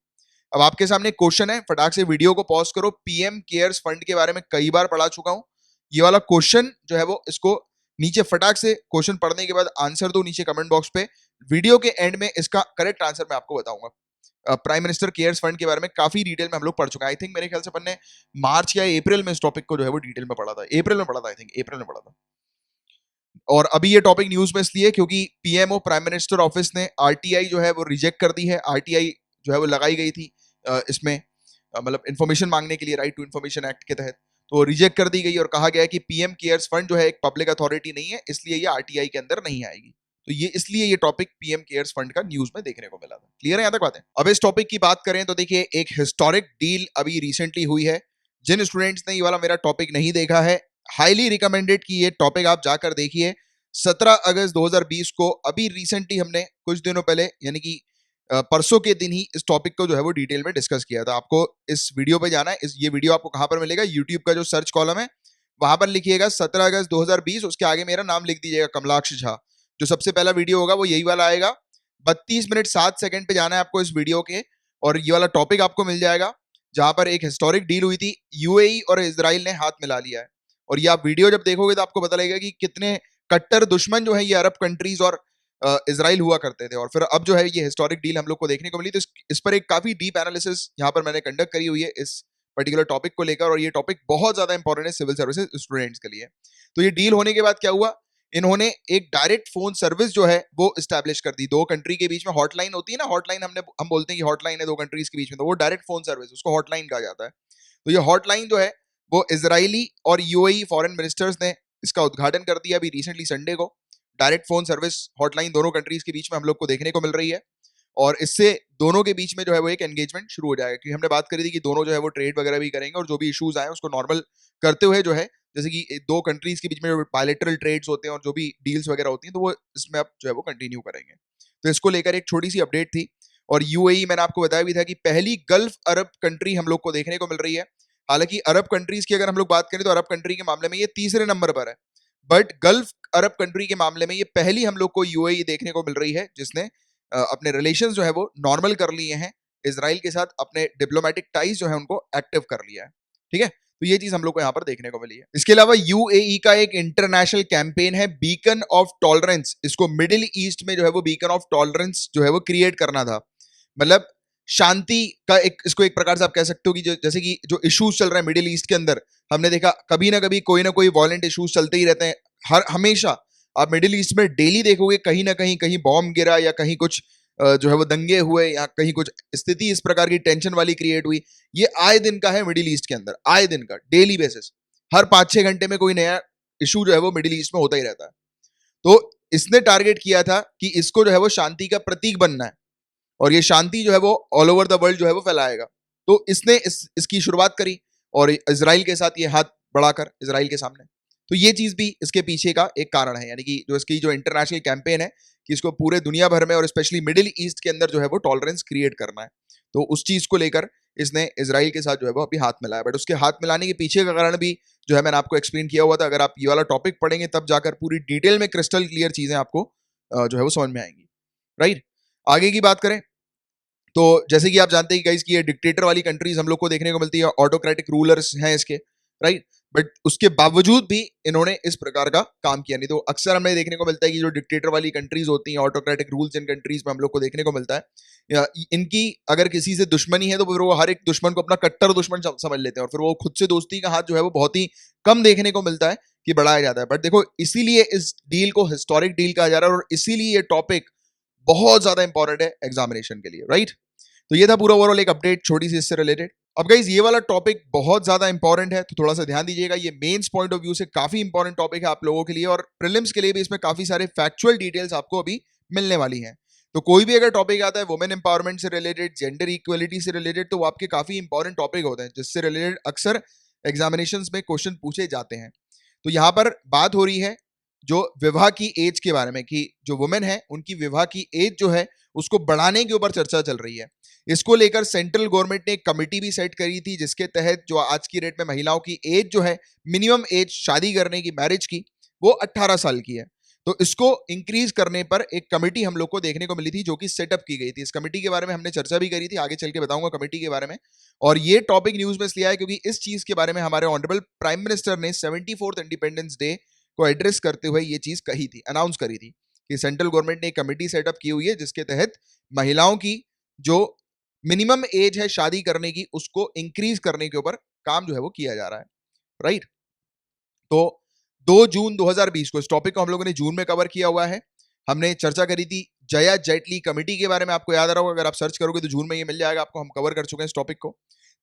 अब आपके सामने क्वेश्चन है, फटाक से वीडियो को पॉज करो। पीएम केयर्स फंड के बारे में कई बार पढ़ा चुका हूं, ये वाला क्वेश्चन जो है वो, इसको नीचे फटाक से क्वेश्चन पढ़ने के बाद आंसर दो नीचे कमेंट बॉक्स पे। वीडियो के एंड में इसका करेक्ट आंसर मैं आपको बताऊंगा। प्राइम मिनिस्टर केयर्स फंड के बारे में काफी डिटेल में हम लोग पढ़ चुके हैं। आई थिंक मेरे ख्याल से अपन ने मार्च या अप्रैल में इस टॉपिक को जो है वो डिटेल में पढ़ा था, अप्रैल में पढ़ा था, आई थिंक अप्रैल में पढ़ा था। और अभी ये टॉपिक न्यूज में इसलिए क्योंकि पीएमओ प्राइम मिनिस्टर ऑफिस ने आरटीआई जो है वो रिजेक्ट कर दी है। आरटीआई जो है वो लगाई गई थी इसमें, मतलब इन्फॉर्मेशन मांगने के लिए, राइट टू इन्फॉर्मेशन एक्ट के तहत, तो रिजेक्ट कर दी गई और कहा गया कि पीएम केयर्स फंड जो है एक पब्लिक अथॉरिटी नहीं है, इसलिए ये आरटीआई के अंदर नहीं आएगी। तो ये इसलिए ये टॉपिक पीएम केयर्स फंड का न्यूज में देखने को मिला था। क्लियर है यहाँ तक बातें? अब इस टॉपिक की बात करें तो देखिए, एक हिस्टोरिक डील अभी रिसेंटली हुई है। जिन स्टूडेंट्स ने ये वाला मेरा टॉपिक नहीं देखा है, हाईली रिकमेंडेड कि ये टॉपिक आप जाकर देखिए। 17 अगस्त 2020 को अभी रिसेंटली हमने कुछ दिनों पहले, यानी कि परसों के दिन ही इस टॉपिक को जो है वो डिटेल में डिस्कस किया था। आपको इस वीडियो पे जाना है। ये वीडियो आपको कहाँ पर मिलेगा? यूट्यूब का जो सर्च कॉलम है वहां पर लिखिएगा 17 अगस्त 2020, उसके आगे मेरा नाम लिख दीजिएगा कमलाक्ष झा। जो सबसे पहला वीडियो होगा वो यही वाला आएगा। 32 मिनट 7 सेकंड पे जाना है आपको इस वीडियो के, और ये वाला टॉपिक आपको मिल जाएगा जहां पर एक हिस्टोरिक डील हुई थी, यूएई और इजराइल ने हाथ मिला लिया है। और ये आप वीडियो जब देखोगे तो आपको पता लगेगा कि कितने कट्टर दुश्मन जो है ये अरब कंट्रीज और इजराइल हुआ करते थे, और फिर अब जो है ये हिस्टोरिक डील हम लोग को देखने को मिली। तो इस पर एक काफी डीप एनालिसिस यहाँ पर मैंने कंडक्ट करी हुई है इस पर्टिकुलर टॉपिक को लेकर, और ये टॉपिक बहुत ज्यादा इंपॉर्टेंट है सिविल सर्विसेज स्टूडेंट्स के लिए। तो ये डील होने के बाद क्या हुआ, इन्होंने एक डायरेक्ट फोन सर्विस जो है वो इस्टेब्लिश कर दी। दो कंट्री के बीच में हॉटलाइन होती है ना, हॉटलाइन हम बोलते हैं कि हॉटलाइन है दो कंट्रीज के बीच में, तो वो डायरेक्ट फोन सर्विस, उसको हॉटलाइन कहा जाता है। तो ये हॉटलाइन जो है वो इजरायली और यूएई फॉरेन मिनिस्टर्स ने इसका उद्घाटन कर दिया अभी रिसेंटली संडे को। डायरेक्ट फोन सर्विस हॉटलाइन दोनों कंट्रीज के बीच में हम लोग को देखने को मिल रही है, और इससे दोनों के बीच में जो है वो एक एंगेजमेंट शुरू हो जाएगा। क्योंकि हमने बात करी थी कि दोनों जो है वो ट्रेड वगैरह भी करेंगे, और जो भी इश्यूज आए उसको नॉर्मल करते हुए जो है, जैसे कि दो कंट्रीज के बीच में जो बायलैटरल ट्रेड्स होते हैं और जो भी डील्स वगैरह होती हैं, तो वो इसमें अब जो है वो कंटिन्यू करेंगे। तो इसको लेकर एक छोटी सी अपडेट थी। और यूएई मैंने आपको बताया भी था कि पहली गल्फ अरब कंट्री हम लोग को देखने को मिल रही है। हालांकि अरब कंट्रीज की अगर हम लोग बात करें तो अरब कंट्री के मामले में ये तीसरे नंबर पर है, बट गल्फ अरब कंट्री के मामले में ये पहली हम लोग को यूएई देखने को मिल रही है जिसने अपने रिलेशंस जो है वो नॉर्मल कर लिए हैं इजराइल के साथ, अपने डिप्लोमेटिक टाइज जो है उनको एक्टिव कर लिया है। ठीक है, तो ये चीज हम लोग को यहाँ पर देखने को मिली है। इसके अलावा यूएई का एक इंटरनेशनल कैंपेन है बीकन ऑफ टॉलरेंस। इसको मिडिल ईस्ट में जो है वो बीकन ऑफ टॉलरेंस जो है वो क्रिएट करना था। मतलब शांति का एक, इसको एक प्रकार से आप कह सकते हो कि जैसे कि जो इश्यूज चल रहे हैं मिडिल ईस्ट के अंदर, हमने देखा कभी ना कभी कोई ना कोई वॉयलेंट इश्यूज चलते ही रहते हैं। हमेशा आप मिडिल ईस्ट में डेली देखोगे कहीं ना कहीं, कहीं बॉम्ब गिरा या कहीं कुछ जो है वो दंगे हुए या कहीं कुछ स्थिति इस प्रकार की टेंशन वाली क्रिएट हुई। ये आए दिन का है मिडिल ईस्ट के अंदर, आए दिन का, डेली बेसिस, हर 5-6 घंटे में कोई नया इशू जो है वो मिडिल ईस्ट में होता ही रहता है। तो इसने टारगेट किया था कि इसको जो है वो शांति का प्रतीक बनना है, और ये शांति जो है वो ऑल ओवर द वर्ल्ड जो है वो फैलाएगा। तो इसने इसकी शुरुआत करी, और इजराइल के साथ ये हाथ बढ़ाकर इजराइल के सामने। तो ये चीज भी इसके पीछे का एक कारण है, यानी कि जो इसकी जो इंटरनेशनल कैंपेन है कि इसको पूरे दुनिया भर में और स्पेशली मिडिल ईस्ट के अंदर जो है वो टॉलरेंस क्रिएट करना है। तो उस चीज को लेकर इसने इजराइल के साथ जो है वो अभी हाथ मिलाया। बट उसके हाथ मिलाने के पीछे का कारण भी जो है मैंने आपको एक्सप्लेन किया हुआ था। अगर आप ये वाला टॉपिक पढ़ेंगे तब जाकर पूरी डिटेल में क्रिस्टल क्लियर चीजें आपको जो है वो समझ में आएंगी। राइट, आगे की बात करें तो जैसे कि आप जानते हैं गाइस कि ये डिक्टेटर वाली कंट्रीज हम लोग को देखने को मिलती है, ऑटोक्रेटिक रूलर्स हैं इसके, राइट। बट उसके बावजूद भी इन्होंने इस प्रकार का काम किया नहीं। तो अक्सर हमें देखने को मिलता है कि जो डिक्टेटर वाली कंट्रीज होती हैं, ऑटोक्रेटिक रूल्स इन कंट्रीज में हम लोग को देखने को मिलता है, इनकी अगर किसी से दुश्मनी है तो फिर वो हर एक दुश्मन को अपना कट्टर दुश्मन समझ लेते हैं, और फिर वो खुद से दोस्ती का हाथ जो है वो बहुत ही कम देखने को मिलता है कि बढ़ाया जाता है। बट देखो, इसीलिए इस डील को हिस्टोरिक डील कहा जा रहा है, और इसीलिए ये टॉपिक बहुत ज्यादा इंपॉर्टेंट है एग्जामिनेशन के लिए, राइट। तो ये था पूरा ओवरऑल एक अपडेट छोटी सी इससे रिलेटेड। अब गाइस ये वाला टॉपिक बहुत ज्यादा इंपॉर्टेंट है, तो थोड़ा सा ध्यान दीजिएगा। ये मेंस पॉइंट ऑफ व्यू से काफी इंपॉर्टेंट टॉपिक है आप लोगों के लिए, और प्रीलिम्स के लिए भी इसमें काफी सारे फैक्चुअल डिटेल्स आपको अभी मिलने वाली हैं। तो कोई भी अगर टॉपिक आता है वुमेन एम्पावरमेंट से रिलेटेड, जेंडर इक्वलिटी से रिलेटेड, तो वो आपके काफी इंपॉर्टेंट टॉपिक होते हैं जिससे रिलेटेड अक्सर एग्जामिनेशन में क्वेश्चन पूछे जाते हैं। तो यहाँ पर बात हो रही है जो विवाह की एज के बारे में, कि जो वुमेन है उनकी विवाह की एज जो है उसको बढ़ाने के ऊपर चर्चा चल रही है। इसको लेकर सेंट्रल गवर्नमेंट ने एक कमेटी भी सेट करी थी जिसके तहत जो आज की डेट में महिलाओं की एज जो है, मिनिमम एज शादी करने की, मैरिज की, वो 18 साल की है। तो इसको इंक्रीज करने पर एक कमेटी हम लोग को देखने को मिली थी जो कि सेटअप की गई थी। इस कमेटी के बारे में हमने चर्चा भी करी थी, आगे चल के बताऊंगा कमेटी के बारे में। और ये टॉपिक न्यूज में इसलिए आया क्योंकि इस चीज के बारे में हमारे ऑनरेबल प्राइम मिनिस्टर ने 74th इंडिपेंडेंस डे को एड्रेस करते हुए ये चीज कही थी, अनाउंस करी थी कि सेंट्रल गवर्नमेंट ने एक कमेटी सेटअप की हुई है जिसके तहत महिलाओं की जो मिनिमम एज है शादी करने की उसको इंक्रीज करने के ऊपर काम जो है वो किया जा रहा है, राइट। तो 2 जून 2020 को इस टॉपिक को हम लोगों ने जून में कवर किया हुआ है। हमने चर्चा करी थी जया जेटली कमेटी के बारे में, आपको याद आ रहा होगा, अगर आप सर्च करोगे तो जून में ये मिल जाएगा आपको, हम कवर कर चुके हैं इस टॉपिक को।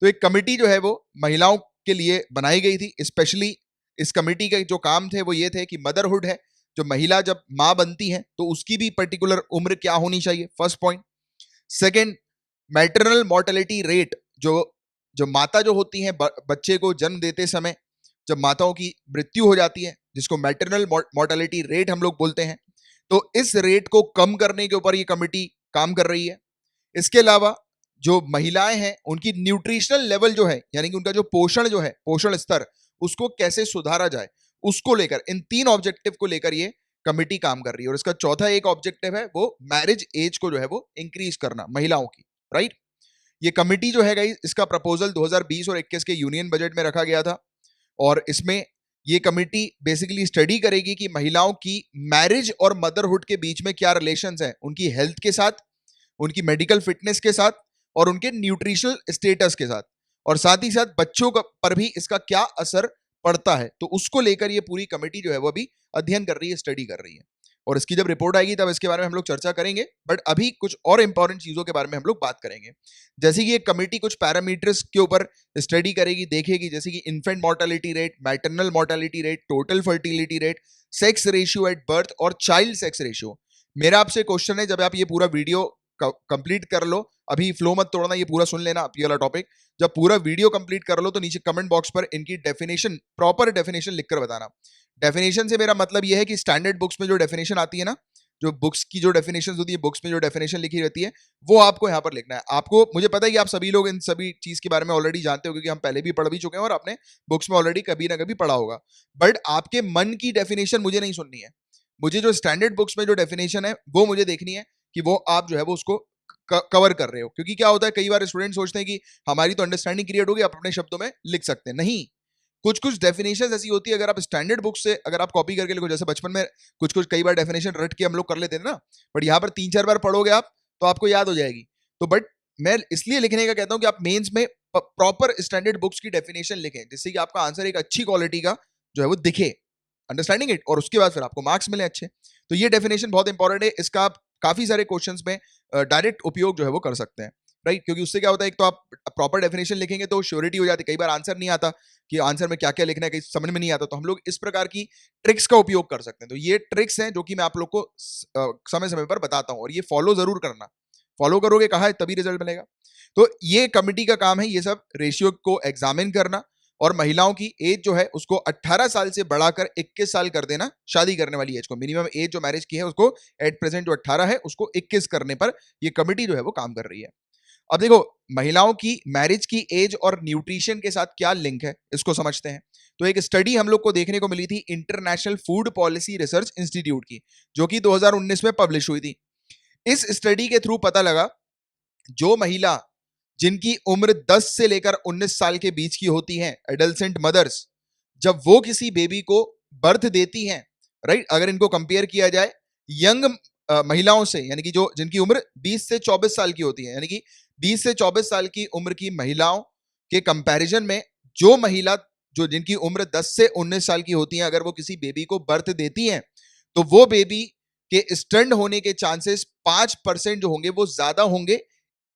तो एक कमेटी जो है वो महिलाओं के लिए बनाई गई थी। स्पेशली इस कमेटी के जो काम थे वो ये थे कि मदरहुड है, जो महिला जब माँ बनती है तो उसकी भी पर्टिकुलर उम्र क्या होनी चाहिए, first point. Second, maternal mortality rate, जो जो माता जो होती हैं बच्चे को जन्म देते समय जब माताओं की मृत्यु हो जाती है, जिसको मैटरनल मोर्टेलिटी रेट हम लोग बोलते हैं, तो इस रेट को कम करने के ऊपर ये कमेटी काम कर रही है। इसके अलावा जो महिलाएं हैं उनकी न्यूट्रिशनल लेवल जो है, यानी कि उनका जो पोषण जो है, पोषण स्तर, उसको कैसे सुधारा जाए, उसको लेकर, इन 3 ऑब्जेक्टिव को लेकर ये कमिटी काम कर रही है। और इसका चौथा एक ऑब्जेक्टिव है वो मैरिज एज को जो है वो इंक्रीज करना महिलाओं की, राइट। ये कमिटी जो है गाइस, इसका प्रपोजल 2020 और 21 के यूनियन बजट में रखा गया था और इसमें ये कमिटी बेसिकली स्टडी करेगी कि महिलाओं की मैरिज और मदरहुड के बीच में क्या रिलेशंस हैं, उनकी हेल्थ के साथ, उनकी मेडिकल फिटनेस के साथ और उनके न्यूट्रिशनल स्टेटस के साथ, और साथ ही साथ बच्चों पर भी इसका क्या असर पड़ता है। तो उसको लेकर ये पूरी कमेटी जो है वो अभी अध्ययन कर रही है, स्टडी कर रही है, और इसकी जब रिपोर्ट आएगी तब इसके बारे में हम लोग चर्चा करेंगे। बट अभी कुछ और इंपॉर्टेंट चीजों के बारे में हम लोग बात करेंगे, जैसे कि ये कमेटी कुछ पैरामीटर्स के ऊपर स्टडी करेगी, देखेगी, जैसे कि infant mortality rate, maternal mortality rate, total fertility rate, sex ratio at birth और चाइल्ड सेक्स रेशियो। मेरा आपसे क्वेश्चन है, जब आप ये पूरा वीडियो कंप्लीट कर लो, अभी फ्लो मत तोड़ना, ये पूरा सुन लेना ये वाला टॉपिक, जब पूरा वीडियो कंप्लीट कर लो तो नीचे कमेंट बॉक्स पर इनकी डेफिनेशन, प्रॉपर डेफिनेशन लिखकर बताना। डेफिनेशन से मेरा मतलब ये है कि स्टैंडर्ड बुक्स में जो डेफिनेशन आती है ना, जो बुक्स की जो डेफिनेशन होती है, बुक्स में जो डेफिनेशन लिखी रहती है, वो आपको यहाँ पर लिखना है। आपको, मुझे पता है कि आप सभी लोग इन सभी चीज के बारे में ऑलरेडी जानते हो, क्योंकि हम पहले भी पढ़ भी चुके हैं और आपने बुक्स में ऑलरेडी कभी ना कभी पढ़ा होगा। बट आपके मन की डेफिनेशन मुझे नहीं सुननी है, मुझे जो स्टैंडर्ड बुक्स में जो डेफिनेशन है वो मुझे देखनी है कि वो आप जो है वो उसको कवर कर रहे हो। क्योंकि क्या होता है, कई बार स्टूडेंट सोचते हैं कि हमारी तो अंडरस्टैंडिंग क्रिएट होगी, आप अपने शब्दों में लिख सकते हैं। नहीं, कुछ कुछ डेफिनेशन ऐसी होती है, अगर आप स्टैंडर्ड बुक से अगर आप कॉपी करके लिखो, जैसे बचपन में कुछ कुछ कई बार डेफिनेशन रट के हम लोग कर लेते हैं ना, बट यहाँ पर 3-4 बार पढ़ोगे आप तो आपको याद हो जाएगी। तो बट मैं इसलिए लिखने का कहता हूँ कि आप मेंस में प्रॉपर स्टैंडर्ड बुक्स की डेफिनेशन लिखें, जिससे कि आपका आंसर एक अच्छी क्वालिटी का जो है वो दिखे, अंडरस्टैंडिंग इट, और उसके बाद फिर आपको मार्क्स मिले अच्छे। तो ये डेफिनेशन बहुत इंपॉर्टेंट है, इसका आप काफी सारे क्वेश्चंस में डायरेक्ट उपयोग जो है वो कर सकते हैं, राइट। क्योंकि उससे क्या होता है, एक तो आप प्रॉपर डेफिनेशन लिखेंगे तो श्योरिटी हो जाती है, कई बार आंसर नहीं आता कि आंसर में क्या क्या लिखना है, कहीं समझ में नहीं आता, तो हम लोग इस प्रकार की ट्रिक्स का उपयोग कर सकते हैं। तो ये ट्रिक्स हैं जो कि मैं आप लोग को समय समय पर बताता हूँ, और ये फॉलो जरूर करना, फॉलो करोगे कहा है तभी रिजल्ट मिलेगा। तो ये कमिटी का काम है ये सब रेशियो को एग्जामिन करना, और महिलाओं की एज जो है उसको 18 साल से बढ़ाकर 21 साल कर देना, शादी करने वाली एज को, मिनिमम एज जो मैरिज की है उसको एट प्रेजेंट जो 18 है उसको 21 करने पर ये कमिटी जो है वो काम कर रही है। अब देखो, महिलाओं की मैरिज की एज और न्यूट्रिशन के साथ क्या लिंक है, इसको समझते हैं। तो एक स्टडी हम लोग को देखने को मिली थी international food policy research institute की, जो कि 2019 में पब्लिश हुई थी। इस स्टडी के थ्रू पता लगा, जो महिला जिनकी उम्र 10 से लेकर 19 साल के बीच की होती हैं, एडल्सेंट मदर्स, जब वो किसी बेबी को बर्थ देती हैं, राइट, अगर इनको कंपेयर किया जाए यंग महिलाओं से, यानी कि जो जिनकी उम्र 20 से 24 साल की होती है, यानी कि 20 से 24 साल की उम्र की महिलाओं के कंपैरिजन में, जो महिला जो जिनकी उम्र 10 से 19 साल की होती है, अगर वो किसी बेबी को बर्थ देती हैं, तो वो बेबी के स्टंट होने के चांसेस 5% जो होंगे वो ज्यादा होंगे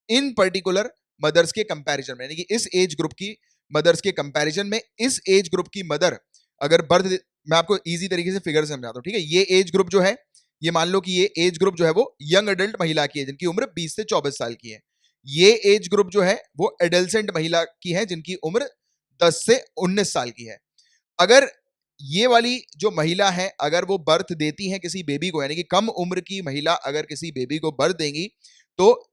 इन पर्टिकुलर मदर्स के कंपैरिजन में, यानी कि इस एज ग्रुप की मदर्स के कंपैरिजन में, इस एज ग्रुप की मदर अगर बर्थ, मैं आपको इजी तरीके से फिगर समझाता हूं, ठीक है। ये एज ग्रुप जो है, ये मान लो कि ये एज ग्रुप जो है वो यंग एडल्ट महिला की है जिनकी उम्र 20 से 24 साल की है। ये एज ग्रुप जो है वो एडल्सेंट महिला की है जिनकी उम्र 10 से 19 साल की है। अगर ये वाली जो महिला है अगर वो बर्थ देती है किसी बेबी को, यानी कि कम उम्र की महिला अगर किसी बेबी को बर्थ देंगी, तो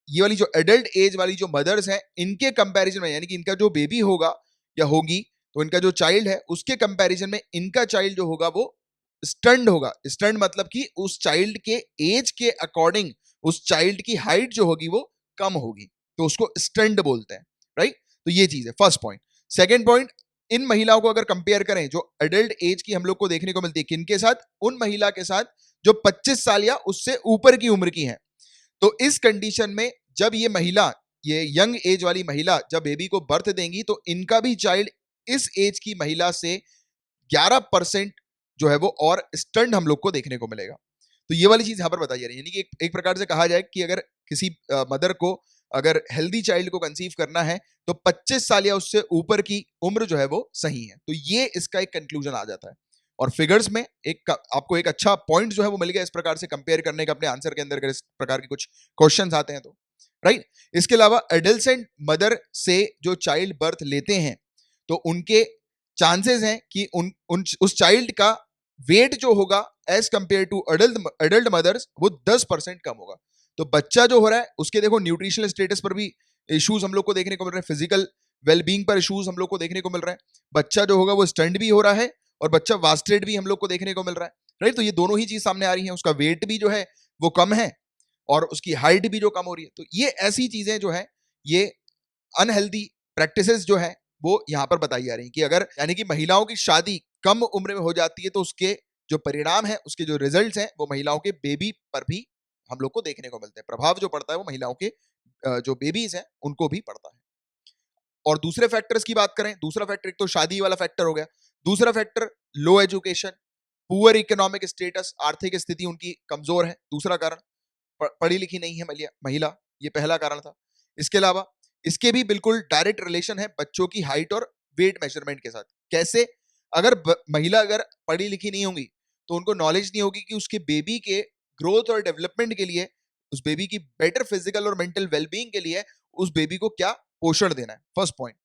ये वाली जो एडल्ट एज वाली जो मदर्स हैं, इनके कंपैरिजन में, यानी कि इनका जो बेबी होगा या होगी, तो इनका जो चाइल्ड है उसके कंपैरिजन में इनका चाइल्ड जो होगा वो स्टंड होगा। स्टंड मतलब कि उस चाइल्ड के एज के अकॉर्डिंग उस चाइल्ड की हाइट जो होगी वो कम होगी, तो उसको स्टंड बोलते हैं, राइट। तो ये चीज है फर्स्ट पॉइंट। सेकेंड पॉइंट, इन महिलाओं को अगर कंपेयर करें जो एडल्ट एज की हम लोग को देखने को मिलती है, किनके साथ, उन महिला के साथ जो 25 साल या उससे ऊपर की उम्र की है। तो इस कंडीशन में जब ये महिला, ये यंग एज वाली महिला जब बेबी को बर्थ देंगी, तो इनका भी चाइल्ड इस एज की महिला से 11% जो है वो और स्टंट हम लोग को देखने को मिलेगा। तो ये वाली चीज यहां पर बताई जा रही है, यानी कि एक प्रकार से कहा जाए कि अगर किसी मदर को अगर हेल्दी चाइल्ड को कंसीव करना है तो 25 साल या उससे ऊपर की उम्र जो है वो सही है। तो ये इसका एक कंक्लूजन आ जाता है, और फिगर्स में एक आपको एक अच्छा पॉइंट जो है वो मिल गया इस प्रकार से कंपेयर करने का अपने आंसर के अंदर, अगर इस प्रकार के कुछ क्वेश्चंस आते हैं तो, राइट। इसके अलावा एडल्सेंट मदर से जो चाइल्ड बर्थ लेते हैं, तो उनके चांसेस हैं कि उस चाइल्ड का वेट जो होगा as compared to adult mothers वो 10% कम होगा। तो बच्चा जो हो रहा है उसके देखो न्यूट्रिशनल स्टेटस पर भी इश्यूज हम लोग को देखने को मिल रहे हैं, फिजिकल वेलबींग पर इश्यूज हम लोग को देखने को मिल रहा है। बच्चा जो होगा वो स्टंट भी हो रहा है और बच्चा वास्टेड भी हम लोग को देखने को मिल रहा है, राइट। तो ये दोनों ही चीज सामने आ रही है, उसका वेट भी जो है वो कम है और उसकी हाइट भी जो कम हो रही है। तो ये ऐसी चीजें जो है, ये अनहेल्दी प्रैक्टिसेस जो है वो यहाँ पर बताई जा रही है कि अगर यानी कि महिलाओं की शादी कम उम्र में हो जाती है तो उसके जो परिणाम है, उसके जो रिजल्ट्स हैं वो महिलाओं के बेबी पर भी हम लोग को देखने को मिलते हैं। प्रभाव जो पड़ता है वो महिलाओं के जो बेबीज हैं उनको भी पड़ता है। और दूसरे फैक्टर्स की बात करें, दूसरा फैक्टर एक तो शादी वाला फैक्टर हो गया, दूसरा फैक्टर लो एजुकेशन, पुअर इकोनॉमिक स्टेटस, आर्थिक स्थिति उनकी कमजोर है, दूसरा कारण। पढ़ी लिखी नहीं है महिला, ये पहला कारण था। इसके अलावा इसके भी बिल्कुल डायरेक्ट रिलेशन है बच्चों की हाइट और वेट मेजरमेंट के साथ। कैसे? अगर महिला अगर पढ़ी लिखी नहीं होंगी तो उनको नॉलेज नहीं होगी कि उसके बेबी के ग्रोथ और डेवलपमेंट के लिए, उस बेबी की बेटर फिजिकल और मेंटल वेलबींग के लिए उस बेबी को क्या पोषण देना है, फर्स्ट पॉइंट।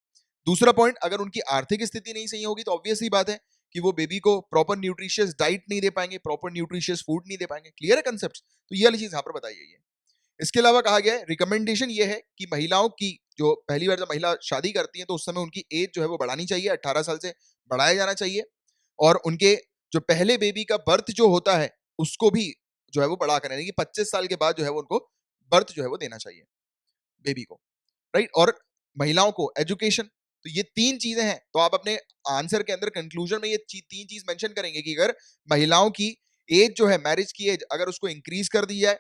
दूसरा पॉइंट, अगर उनकी आर्थिक स्थिति नहीं सही होगी तो ऑब्वियस ही बात है कि वो बेबी को प्रॉपर न्यूट्रिशियस डाइट नहीं दे पाएंगे, प्रॉपर न्यूट्रिशियस फूड नहीं दे पाएंगे। क्लियर है कंसेप्ट? तो ये वाली चीज यहाँ पर बताई गई है। इसके अलावा कहा गया है, रिकमेंडेशन ये है कि महिलाओं की जो पहली बार जब महिला शादी करती है तो उस समय उनकी एज जो है वो बढ़ानी चाहिए, 18 साल से बढ़ाया जाना चाहिए। और उनके जो पहले बेबी का बर्थ जो होता है उसको भी जो है वो बढ़ा कर, यानी कि 25 साल के बाद जो है वो उनको बर्थ जो है वो देना चाहिए बेबी को, राइट। और महिलाओं को एजुकेशन, तो ये तीन चीजें हैं। तो आप अपने आंसर के अंदर कंक्लूजन में ये तीन चीज मेंशन करेंगे कि अगर महिलाओं की एज जो है, मैरिज की एज अगर उसको इंक्रीज कर दी जाए,